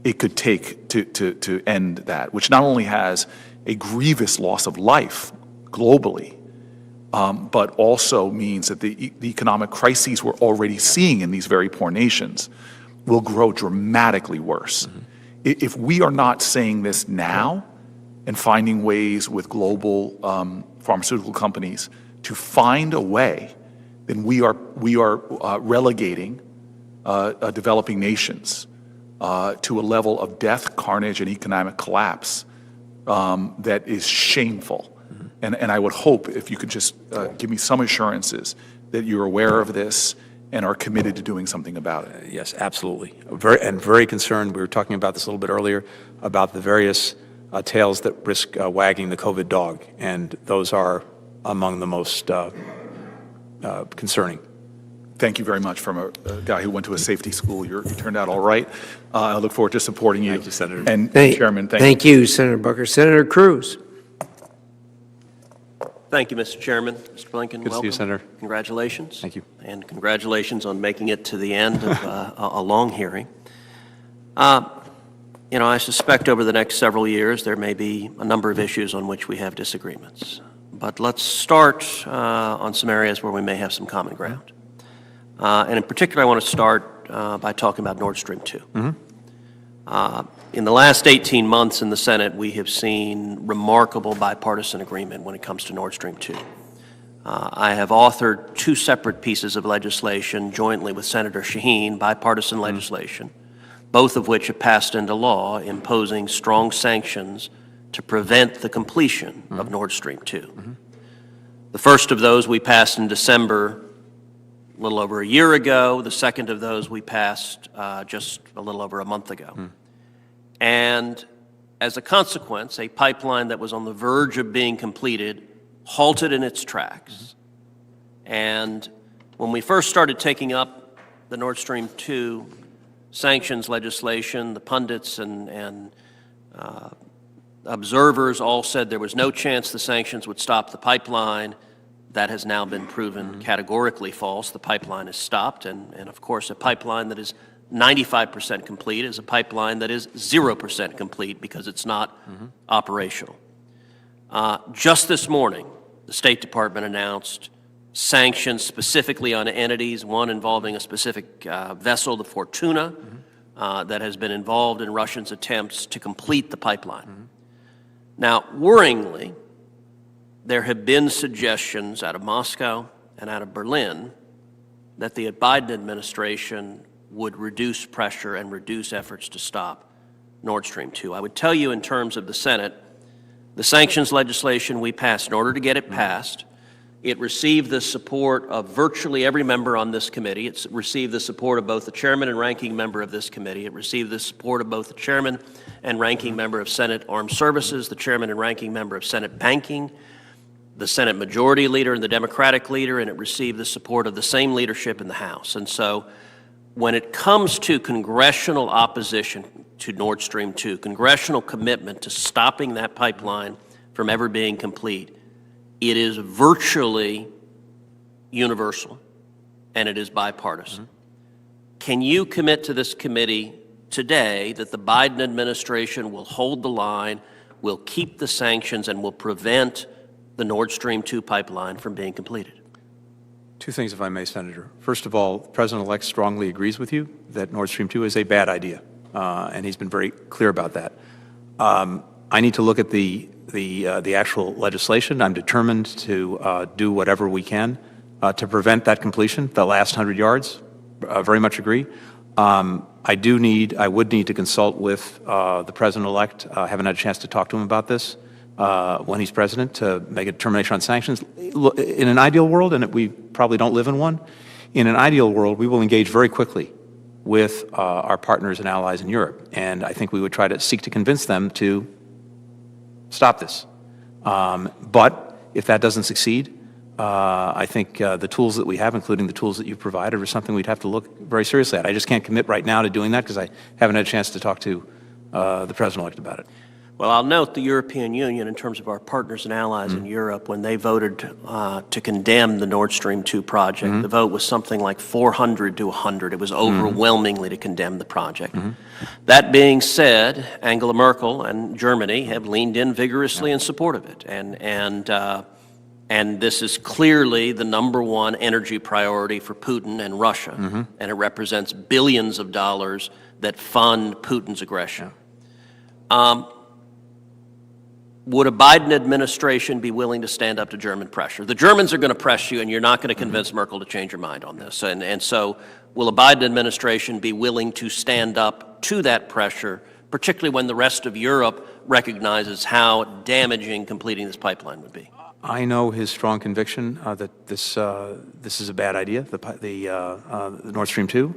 it could take to end that, which not only has a grievous loss of life globally, but also means that the economic crises we're already seeing in these very poor nations will grow dramatically worse. If we are not saying this now and finding ways with global pharmaceutical companies to find a way, then we are relegating developing nations to a level of death, carnage, and economic collapse that is shameful. And I would hope if you could just give me some assurances that you're aware of this and are committed to doing something about it. Yes, absolutely. Very concerned. We were talking about this a little bit earlier about the various tails that risk wagging the COVID dog, and those are among the most concerning. Thank you very much. From a guy who went to a safety school, you turned out all right. I look forward to supporting you. Thank you, Senator. And Chairman, thank you, Senator Booker. Senator Cruz. Thank you, Mr. Chairman. Mr. Blinken, Good to see you, Senator. Congratulations. Thank you. And congratulations on making it to the end of a long hearing. I suspect over the next several years there may be a number of issues on which we have disagreements. but let's start on some areas where we may have some common ground. And in particular, I want to start by talking about Nord Stream 2. In the last 18 months in the Senate, we have seen remarkable bipartisan agreement when it comes to Nord Stream 2. I have authored 2 separate pieces of legislation jointly with Senator Shaheen, bipartisan legislation, both of which have passed into law, imposing strong sanctions to prevent the completion of Nord Stream 2. The first of those we passed in December, a little over a year ago. The second of those we passed just a little over a month ago. And as a consequence, a pipeline that was on the verge of being completed halted in its tracks. And when we first started taking up the Nord Stream 2 sanctions legislation, the pundits and observers all said there was no chance the sanctions would stop the pipeline. That has now been proven categorically false. The pipeline is stopped, and of course, a pipeline that is 95% complete is a pipeline that is 0% complete because it's not operational. Just this morning, the State Department announced sanctions specifically on entities, one involving a specific vessel, the Fortuna, that has been involved in Russians' attempts to complete the pipeline. Now, worryingly, there have been suggestions out of Moscow and out of Berlin that the Biden administration would reduce pressure and reduce efforts to stop Nord Stream 2. I would tell you in terms of the Senate, the sanctions legislation we passed, in order to get it passed, it received the support of virtually every member on this committee. It's received the support of both the chairman and ranking member of this committee. It received the support of both the chairman and ranking member of Senate Armed Services, the chairman and ranking member of Senate Banking, the Senate Majority Leader and the Democratic Leader, and it received the support of the same leadership in the House. And so when it comes to congressional opposition to Nord Stream 2, congressional commitment to stopping that pipeline from ever being complete, it is virtually universal, and it is bipartisan. Can you commit to this committee today that the Biden administration will hold the line, will keep the sanctions, and will prevent the Nord Stream 2 pipeline from being completed? 2 things, if I may, Senator. First of all, the President-elect strongly agrees with you that Nord Stream 2 is a bad idea, and he's been very clear about that. I need to look at the actual legislation. I'm determined to do whatever we can to prevent that completion, the last 100 yards. Very much agree. I would need to consult with the President-elect. I haven't had a chance to talk to him about this when he's president, to make a determination on sanctions. In an ideal world, and we probably don't live in one, in an ideal world, we will engage very quickly with our partners and allies in Europe. And I think we would try to seek to convince them to stop this. But if that doesn't succeed, I think the tools that we have, including the tools that you've provided, are something we'd have to look very seriously at. I just can't commit right now to doing that because I haven't had a chance to talk to the President-elect about it. Well, I'll note the European Union, in terms of our partners and allies in Europe, when they voted to condemn the Nord Stream 2 project, the vote was something like 400 to 100. It was overwhelmingly to condemn the project. That being said, Angela Merkel and Germany have leaned in vigorously in support of it. And this is clearly the #1 energy priority for Putin and Russia. And it represents billions of dollars that fund Putin's aggression. Would a Biden administration be willing to stand up to German pressure? The Germans are going to press you, and you're not going to convince Merkel to change her mind on this. And so will a Biden administration be willing to stand up to that pressure, particularly when the rest of Europe recognizes how damaging completing this pipeline would be? I know his strong conviction that this is a bad idea, the Nord Stream 2.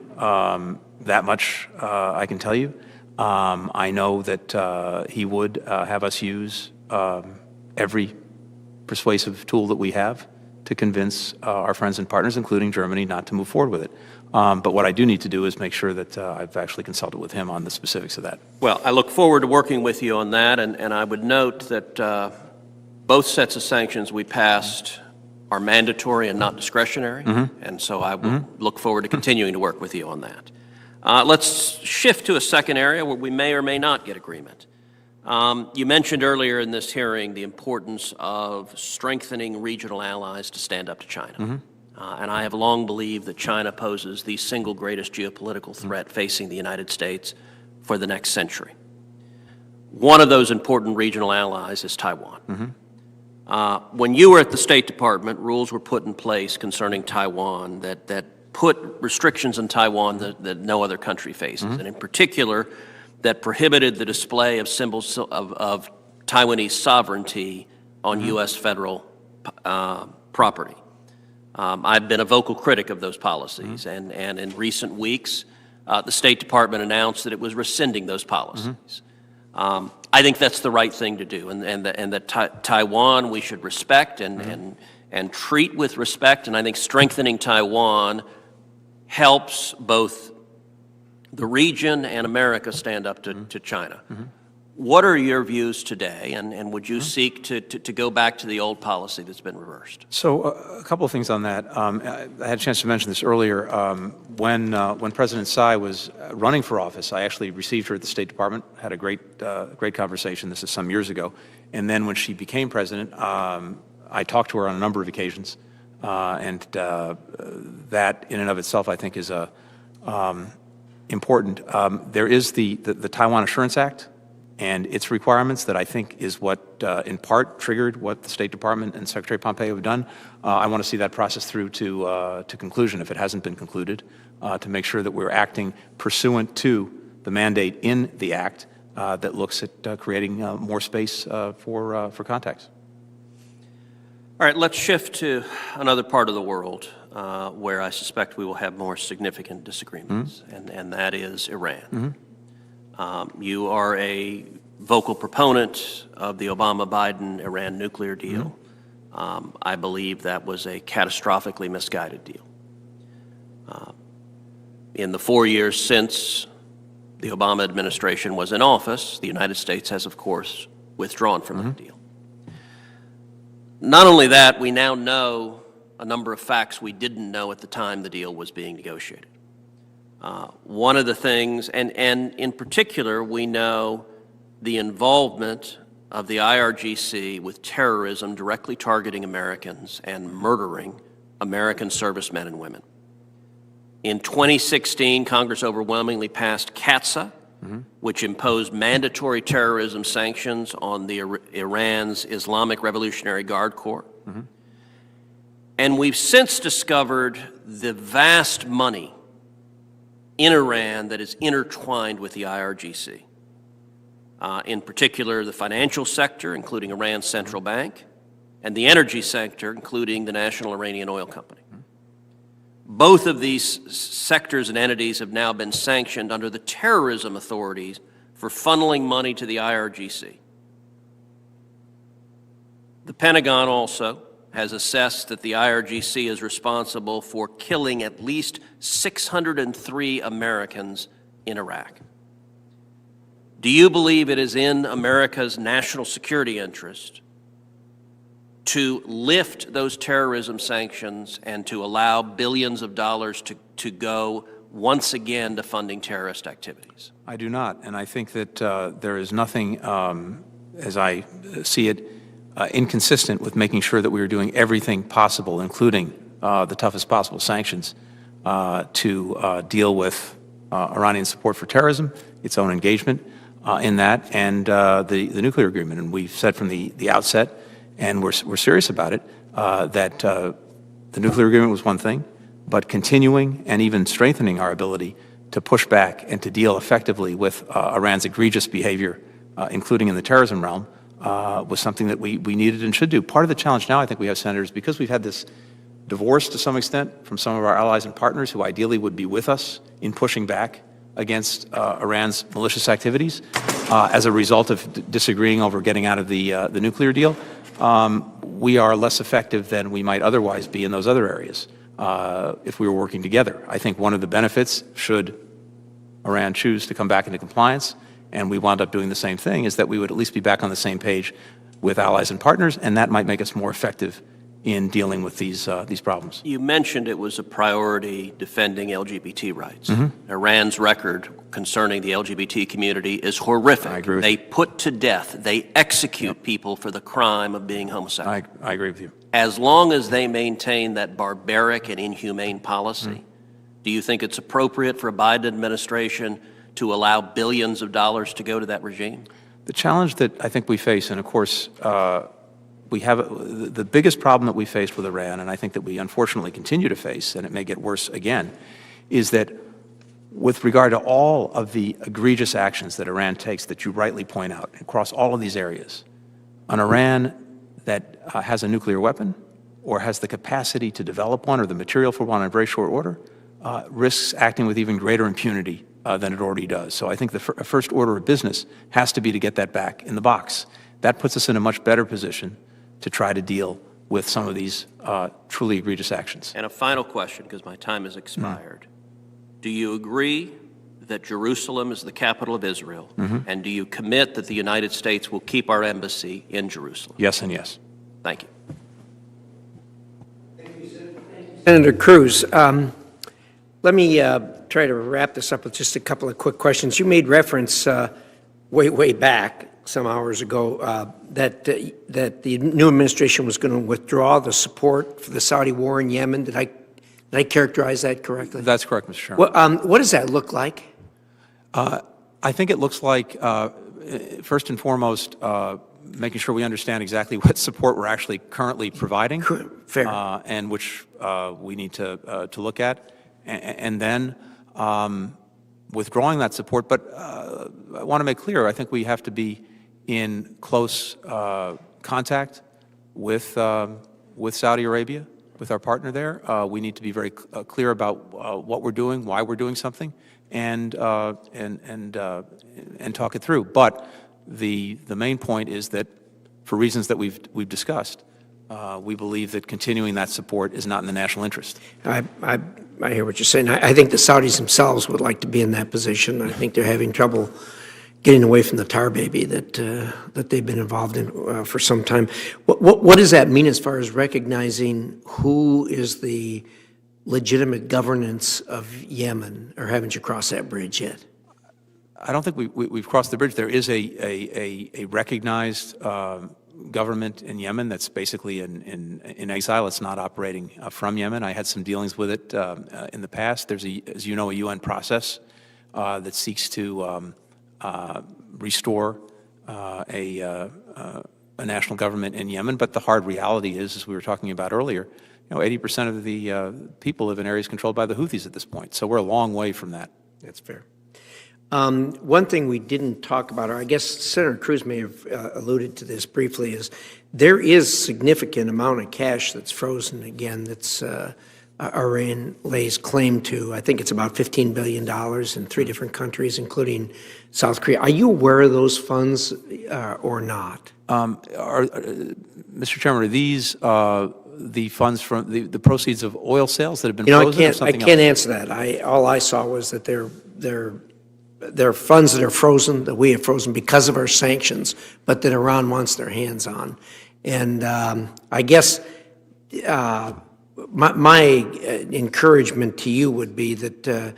That much I can tell you. I know that he would have us use every persuasive tool that we have to convince our friends and partners, including Germany, not to move forward with it. But what I do need to do is make sure that I've actually consulted with him on the specifics of that. Well, I look forward to working with you on that, and I would note that both sets of sanctions we passed are mandatory and not discretionary, and so I will look forward to continuing to work with you on that. Let's shift to a second area where we may or may not get agreement. You mentioned earlier in this hearing the importance of strengthening regional allies to stand up to China. And I have long believed that China poses the single greatest geopolitical threat facing the United States for the next century. One of those important regional allies is Taiwan. When you were at the State Department, rules were put in place concerning Taiwan that put restrictions on Taiwan that no other country faces, and in particular, that prohibited the display of symbols of Taiwanese sovereignty on U.S. federal property. I've been a vocal critic of those policies, and in recent weeks, the State Department announced that it was rescinding those policies. I think that's the right thing to do, and that Taiwan we should respect and treat with respect, and I think strengthening Taiwan helps both the region and America stand up to China. What are your views today, and would you seek to go back to the old policy that's been reversed? So a couple of things on that. I had a chance to mention this earlier. When President Tsai was running for office, I actually received her at the State Department, had a great conversation. This is some years ago. And then when she became president, I talked to her on a number of occasions. And that in and of itself, I think, is important. There is the Taiwan Assurance Act and its requirements that I think is what, in part, triggered what the State Department and Secretary Pompeo have done. I want to see that process through to conclusion, if it hasn't been concluded, to make sure that we're acting pursuant to the mandate in the Act that looks at creating more space for contacts. All right, let's shift to another part of the world where I suspect we will have more significant disagreements, and that is Iran. You are a vocal proponent of the Obama-Biden-Iran nuclear deal. I believe that was a catastrophically misguided deal. In the 4 years since the Obama administration was in office, the United States has, of course, withdrawn from that deal. Not only that, we now know a number of facts we didn't know at the time the deal was being negotiated. One of the things, and in particular, we know the involvement of the IRGC with terrorism directly targeting Americans and murdering American servicemen and women. In 2016, Congress overwhelmingly passed CATSA, which imposed mandatory terrorism sanctions on the Iran's Islamic Revolutionary Guard Corps. And we've since discovered the vast money in Iran that is intertwined with the IRGC. In particular, the financial sector, including Iran's central bank, and the energy sector, including the National Iranian Oil Company. Both of these sectors and entities have now been sanctioned under the terrorism authorities for funneling money to the IRGC. The Pentagon also has assessed that the IRGC is responsible for killing at least 603 Americans in Iraq. Do you believe it is in America's national security interest to lift those terrorism sanctions and to allow billions of dollars to go once again to funding terrorist activities? I do not, and I think that there is nothing, as I see it, inconsistent with making sure that we are doing everything possible, including the toughest possible sanctions, to deal with Iranian support for terrorism, its own engagement in that, and the nuclear agreement. And we've said from the outset, and we're serious about it, that the nuclear agreement was one thing, but continuing and even strengthening our ability to push back and to deal effectively with Iran's egregious behavior, including in the terrorism realm, was something that we needed and should do. Part of the challenge now, I think we have, Senators, because we've had this divorce to some extent from some of our allies and partners who ideally would be with us in pushing back against Iran's malicious activities as a result of disagreeing over getting out of the nuclear deal. We are less effective than we might otherwise be in those other areas if we were working together. I think one of the benefits, should Iran choose to come back into compliance, and we wound up doing the same thing, is that we would at least be back on the same page with allies and partners, and that might make us more effective in dealing with these problems. You mentioned it was a priority defending LGBT rights. Iran's record concerning the LGBT community is horrific. I agree with They put to death, they execute people for the crime of being homosexual. I agree with you. As long as they maintain that barbaric and inhumane policy, do you think it's appropriate for a Biden administration to allow billions of dollars to go to that regime? The challenge that I think we face, and of course, we have the biggest problem that we faced with Iran, and I think that we unfortunately continue to face, and it may get worse again, is that with regard to all of the egregious actions that Iran takes that you rightly point out across all of these areas, an Iran that has a nuclear weapon or has the capacity to develop one or the material for one in very short order risks acting with even greater impunity than it already does. So I think the first order of business has to be to get that back in the box. That puts us in a much better position to try to deal with some of these truly egregious actions. And a final question, because my time has expired. Do you agree that Jerusalem is the capital of Israel? And do you commit that the United States will keep our embassy in Jerusalem? Yes and yes. Thank you. Senator Cruz, let me try to wrap this up with just a couple of quick questions. You made reference way back some hours ago that the new administration was going to withdraw the support for the Saudi war in Yemen. Did I characterize that correctly? That's correct, Mr. Chairman. What does that look like? I think it looks like, first and foremost, making sure we understand exactly what support we're actually currently providing. Fair. And which we need to look at. And then withdrawing that support. But I want to make clear, I think we have to be in close contact with Saudi Arabia, with our partner there. We need to be very clear about what we're doing, why we're doing something, and talk it through. But the main point is that, for reasons that we've discussed, we believe that continuing that support is not in the national interest. I hear what you're saying. I think the Saudis themselves would like to be in that position. I think they're having trouble getting away from the tar baby that they've been involved in for some time. What does that mean as far as recognizing who is the legitimate governance of Yemen, or haven't you crossed that bridge yet? I don't think we've crossed the bridge. There is a recognized government in Yemen that's basically in exile. It's not operating from Yemen. I had some dealings with it in the past. There's, as you know, a UN process that seeks to restore a national government in Yemen. But the hard reality is, as we were talking about earlier, 80% of the people live in areas controlled by the Houthis at this point. So we're a long way from that. That's fair. One thing we didn't talk about, or I guess Senator Cruz may have alluded to this briefly, is there is significant amount of cash that's frozen again that's Iran lays claim to. I think it's about $15 billion in 3 different countries, including South Korea. Are you aware of those funds or not? Mr. Chairman, are these the funds from the proceeds of oil sales that have been frozen, or something I can't else? answer that. All I saw was that they're funds that are frozen, that we have frozen because of our sanctions, but that Iran wants their hands on. And I guess my encouragement to you would be that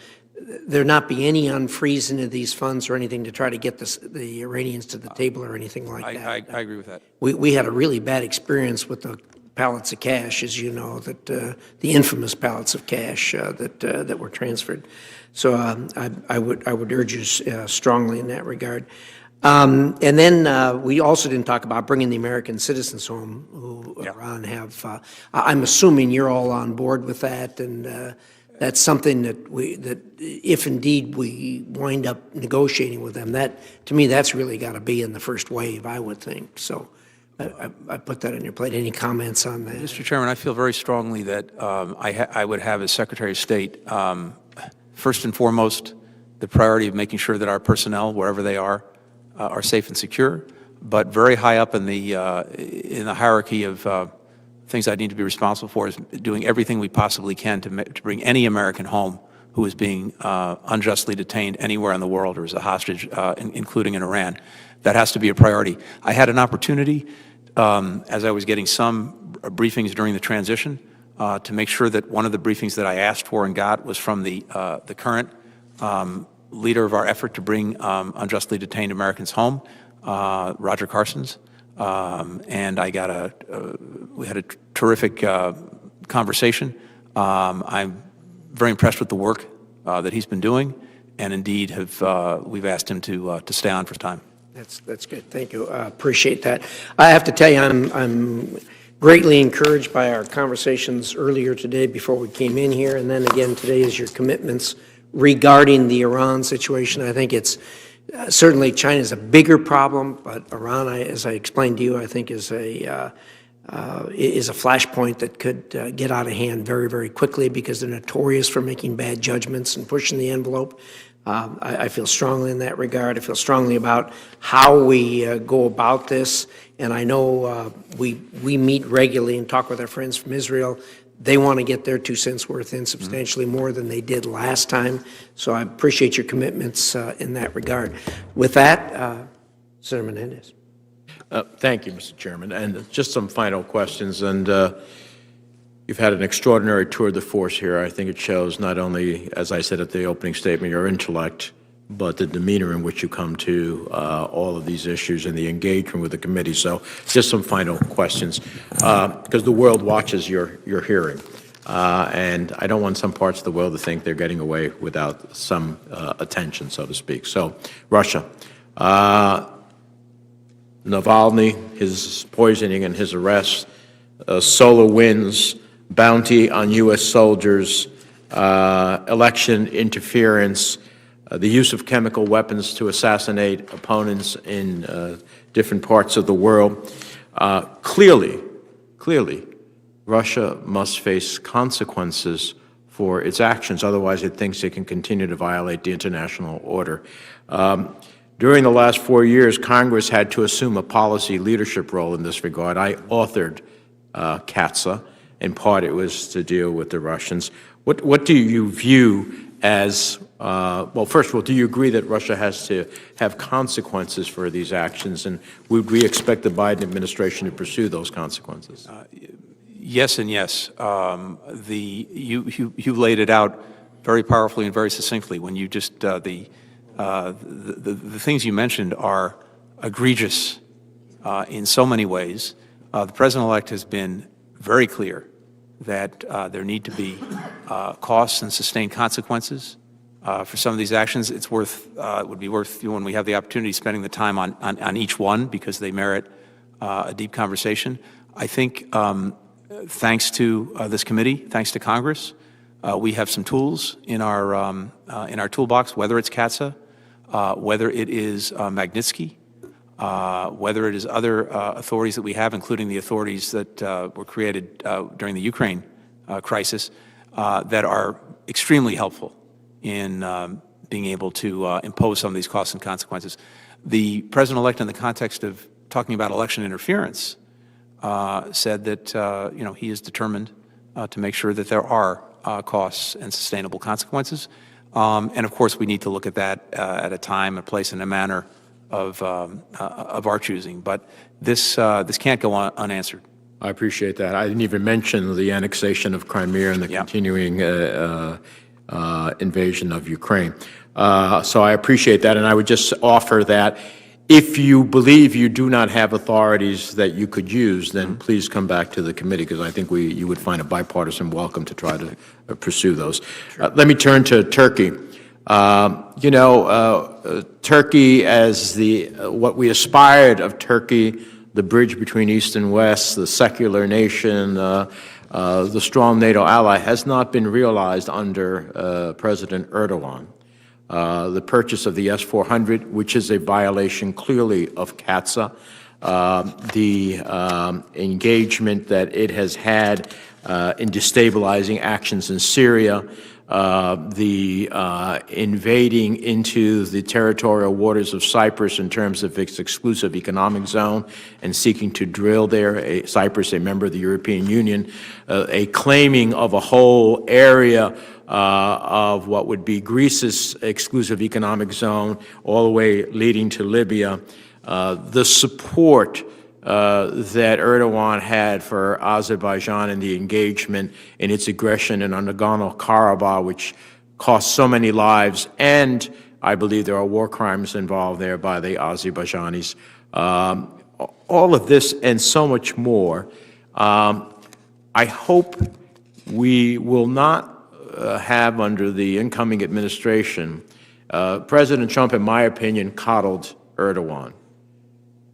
there not be any unfreezing of these funds or anything to try to get the Iranians to the table or anything like that. I agree with that. We had a really bad experience with the pallets of cash, as you know, that the infamous pallets of cash that were transferred. So I would urge you strongly in that regard. And then we also didn't talk about bringing the American citizens home who Iran have. I'm assuming you're all on board with that, and that's something that if indeed we wind up negotiating with them, that to me that's really got to be in the first wave, I would think. So I put that on your plate. Any comments on that? Mr. Chairman, I feel very strongly that I would have as Secretary of State, first and foremost, the priority of making sure that our personnel, wherever they are safe and secure, but very high up in the hierarchy of things I need to be responsible for is doing everything we possibly can to bring any American home who is being unjustly detained anywhere in the world or is a hostage, including in Iran. That has to be a priority. I had an opportunity, as I was getting some briefings during the transition to make sure that one of the briefings that I asked for and got was from the current leader of our effort to bring unjustly detained Americans home, Roger Carson's. And I got we had a terrific conversation. I'm very impressed with the work that he's been doing, and indeed we've asked him to stay on for time. That's good. Thank you. Appreciate that. I have to tell you, I'm greatly encouraged by our conversations earlier today before we came in here, and then again today is your commitments regarding the Iran situation. I think it's certainly China is a bigger problem, but Iran, as I explained to you, I think is a flashpoint that could get out of hand very, very quickly because they're notorious for making bad judgments and pushing the envelope. I feel strongly in that regard. I feel strongly about how we go about this, and I know we meet regularly and talk with our friends from Israel. They want to get their 2 cents worth in substantially more than they did last time, so I appreciate your commitments in that regard. With that, Senator Menendez. Thank you, Mr. Chairman. And just some final questions. And you've had an extraordinary tour de force here. I think it shows not only, as I said at the opening statement, your intellect, but the demeanor in which you come to all of these issues and the engagement with the committee. So just some final questions, because the world watches your hearing. And I don't want some parts of the world to think they're getting away without some attention, so to speak. So, Russia. Navalny, his poisoning and his arrest, solar winds, bounty on U.S. soldiers, election interference, the use of chemical weapons to assassinate opponents in different parts of the world. Clearly, Russia must face consequences for its actions. Otherwise, it thinks it can continue to violate the international order. During the last 4 years, Congress had to assume a policy leadership role in this regard. I authored CATSA. In part, it was to deal with the Russians. What do you view as, well, first of all, do you agree that Russia has to have consequences for these actions, and would we expect the Biden administration to pursue those consequences? Yes and yes. You laid it out very powerfully and very succinctly when you just, the things you mentioned are egregious in so many ways. The President-elect has been very clear that there need to be costs and sustained consequences for some of these actions. It would be worth, when we have the opportunity, spending the time on each one because they merit a deep conversation. I think thanks to this committee, thanks to Congress, we have some tools in our toolbox, whether it's CATSA, whether it is Magnitsky, whether it is other authorities that we have, including the authorities that were created during the Ukraine crisis, that are extremely helpful in being able to impose some of these costs and consequences. The President-elect, in the context of talking about election interference, said that he is determined to make sure that there are costs and sustainable consequences. And of course, we need to look at that at a time, a place, and a manner of our choosing. But this can't go unanswered. I appreciate that. I didn't even mention the annexation of Crimea and the continuing invasion of Ukraine. So I appreciate that, and I would just offer that if you believe you do not have authorities that you could use, then please come back to the committee, because I think you would find a bipartisan welcome to try to pursue those. Let me turn to Turkey. Turkey as what we aspired of Turkey, the bridge between East and West, the secular nation, the strong NATO ally, has not been realized under President Erdogan. The purchase of the S-400, which is a violation clearly of CATSA, the engagement that it has had in destabilizing actions in Syria, the invading into the territorial waters of Cyprus in terms of its exclusive economic zone and seeking to drill there, Cyprus, a member of the European Union, a claiming of a whole area of what would be Greece's exclusive economic zone, all the way leading to Libya. The support that Erdogan had for Azerbaijan and the engagement in its aggression in Nagorno-Karabakh, which cost so many lives, and I believe there are war crimes involved there by the Azerbaijanis. All of this and so much more. I hope we will not have under the incoming administration, President Trump, in my opinion, coddled Erdogan.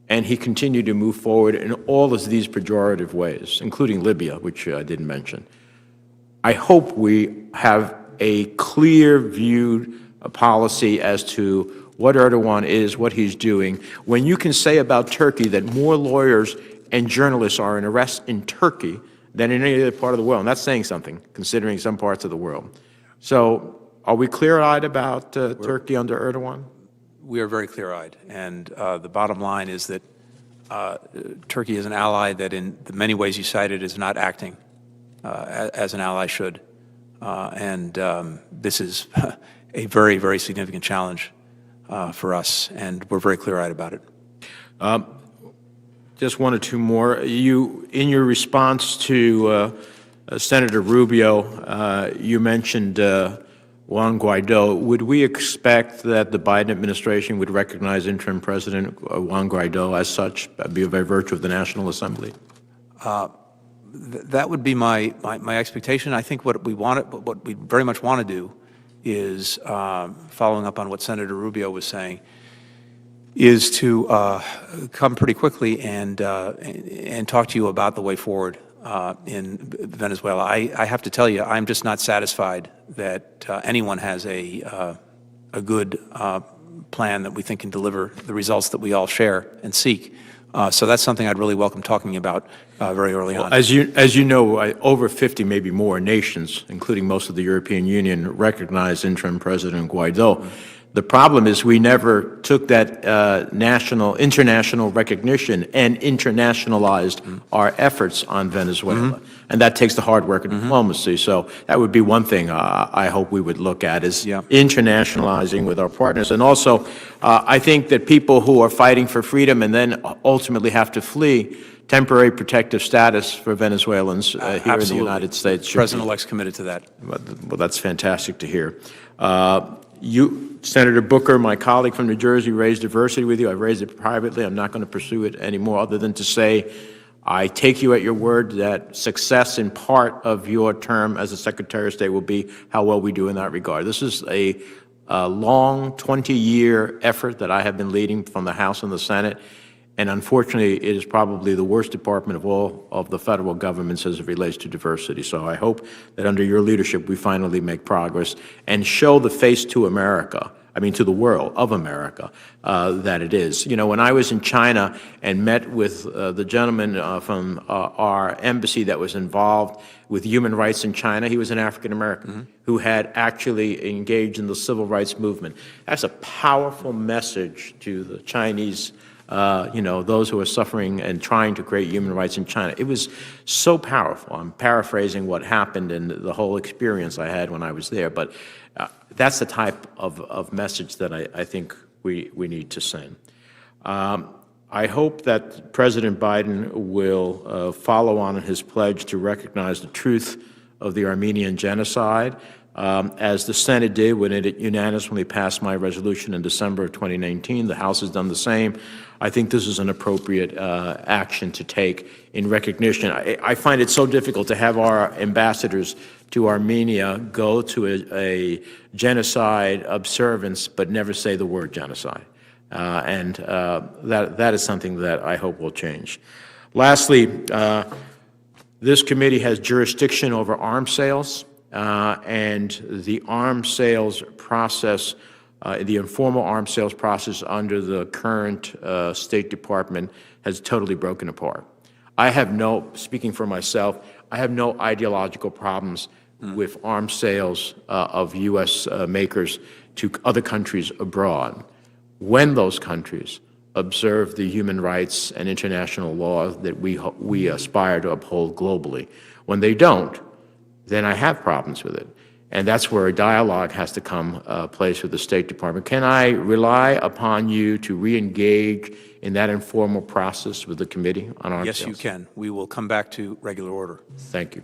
And he continued to move forward in all of these pejorative ways, including Libya, which I didn't mention. I hope we have a clear viewed policy as to what Erdogan is, what he's doing. When you can say about Turkey that more lawyers and journalists are in arrest in Turkey than in any other part of the world, and that's saying something, considering some parts of the world. So are we clear-eyed about Turkey under Erdogan? We are very clear-eyed, and the bottom line is that Turkey is an ally that in the many ways you cited is not acting as an ally should. This is a very, very significant challenge for us, and we're very clear-eyed about it. Just one or two more. You, in your response to Senator Rubio, you mentioned Juan Guaido. Would we expect that the Biden administration would recognize interim President Juan Guaido as such, by virtue of the National Assembly? That would be my expectation. I think what we very much want to do is, following up on what Senator Rubio was saying, is to come pretty quickly and talk to you about the way forward in Venezuela. I have to tell you, I'm just not satisfied that anyone has a good plan that we think can deliver the results that we all share and seek. So that's something I'd really welcome talking about very early on. As you know, over 50, maybe more, nations, including most of the European Union, recognize interim President Guaido. The problem is we never took that international recognition and internationalized our efforts on Venezuela. And that takes the hard work of diplomacy. So that would be one thing I hope we would look at, is internationalizing with our partners. And also, I think that people who are fighting for freedom and then ultimately have to flee, temporary protective status for Venezuelans here in the United States. President-elect's committed to that. Well, that's fantastic to hear. Senator Booker, my colleague from New Jersey, raised diversity with you. I raised it privately. I'm not going to pursue it anymore, other than to say I take you at your word that success in part of your term as a Secretary of State will be how well we do in that regard. This is a long 20-year effort that I have been leading from the House and the Senate. And unfortunately, it is probably the worst department of all of the federal governments as it relates to diversity. So I hope that under your leadership, we finally make progress and show the face to America, to the world of America, that it is. You know, when I was in China and met with the gentleman from our embassy that was involved with human rights in China, he was an African-American who had actually engaged in the civil rights movement. That's a powerful message to the Chinese those who are suffering and trying to create human rights in China. It was so powerful. I'm paraphrasing what happened and the whole experience I had when I was there, but that's the type of message that I think we need to send. I hope that President Biden will follow on his pledge to recognize the truth of the Armenian genocide, as the Senate did when it unanimously passed my resolution in December of 2019. The House has done the same. I think this is an appropriate action to take in recognition. I find it so difficult to have our ambassadors to Armenia go to a genocide observance but never say the word genocide. That is something that I hope will change. Lastly, this committee has jurisdiction over arms sales. And the arms sales process, the informal arms sales process under the current State Department has totally broken apart. Speaking for myself, I have no ideological problems with arms sales of U.S. makers to other countries abroad, when those countries observe the human rights and international law that we aspire to uphold globally. When they don't, then I have problems with it. And that's where a dialogue has to come place with the State Department. Can I rely upon you to re-engage in that informal process with the committee on arms Yes, sales? you can. We will come back to regular order. Thank you.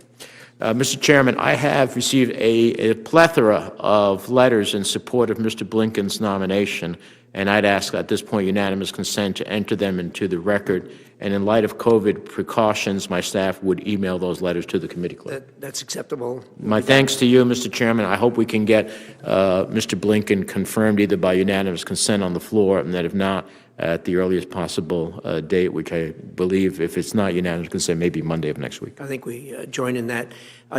Mr. Chairman, I have received a plethora of letters in support of Mr. Blinken's nomination, and I'd ask at this point unanimous consent to enter them into the record. And in light of COVID precautions, my staff would email those letters to the committee clerk. That's acceptable. My thanks to you, Mr. Chairman. I hope we can get Mr. Blinken confirmed either by unanimous consent on the floor, and that if not, at the earliest possible date, which I believe, if it's not unanimous consent, maybe Monday of next week. I think we join in that.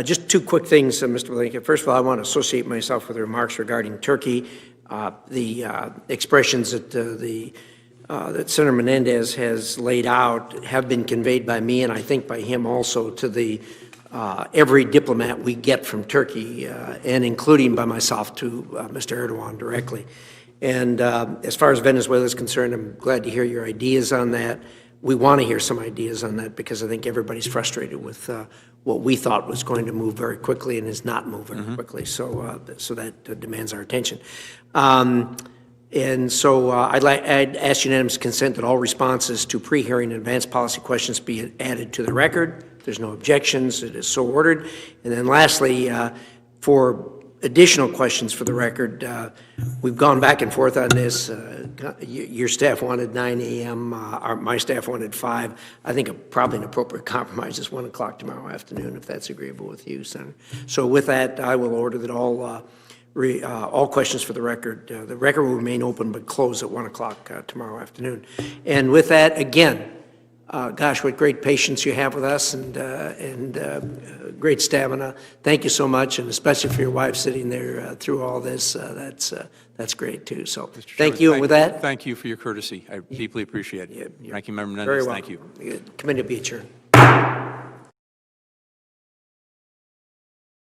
Just two quick things, Mr. Blinken. First of all, I want to associate myself with the remarks regarding Turkey. The expressions that that Senator Menendez has laid out have been conveyed by me, and I think by him also, to the every diplomat we get from Turkey, and including by myself to Mr. Erdogan directly. And as far as Venezuela is concerned, I'm glad to hear your ideas on that. We want to hear some ideas on that because I think everybody's frustrated with what we thought was going to move very quickly and is not moving quickly. So, so that demands our attention. And so I'd ask unanimous consent that all responses to pre-hearing and advanced policy questions be added to the record. If there's no objections, it is so ordered. And then lastly, for additional questions for the record, we've gone back and forth on this. Your staff wanted 9 a.m., my staff wanted 5. I think probably an appropriate compromise is 1 o'clock tomorrow afternoon, if that's agreeable with you, Senator. So with that, I will order that all questions for the record will remain open but close at 1 o'clock tomorrow afternoon. And with that, again, gosh, what great patience you have with us and great stamina. Thank you so much, and especially for your wife sitting there through all this. That's great too. So thank you. And with that, thank you for your courtesy. I deeply appreciate it. Ranking Member very Menendez, well. thank you. Committee will be adjourned.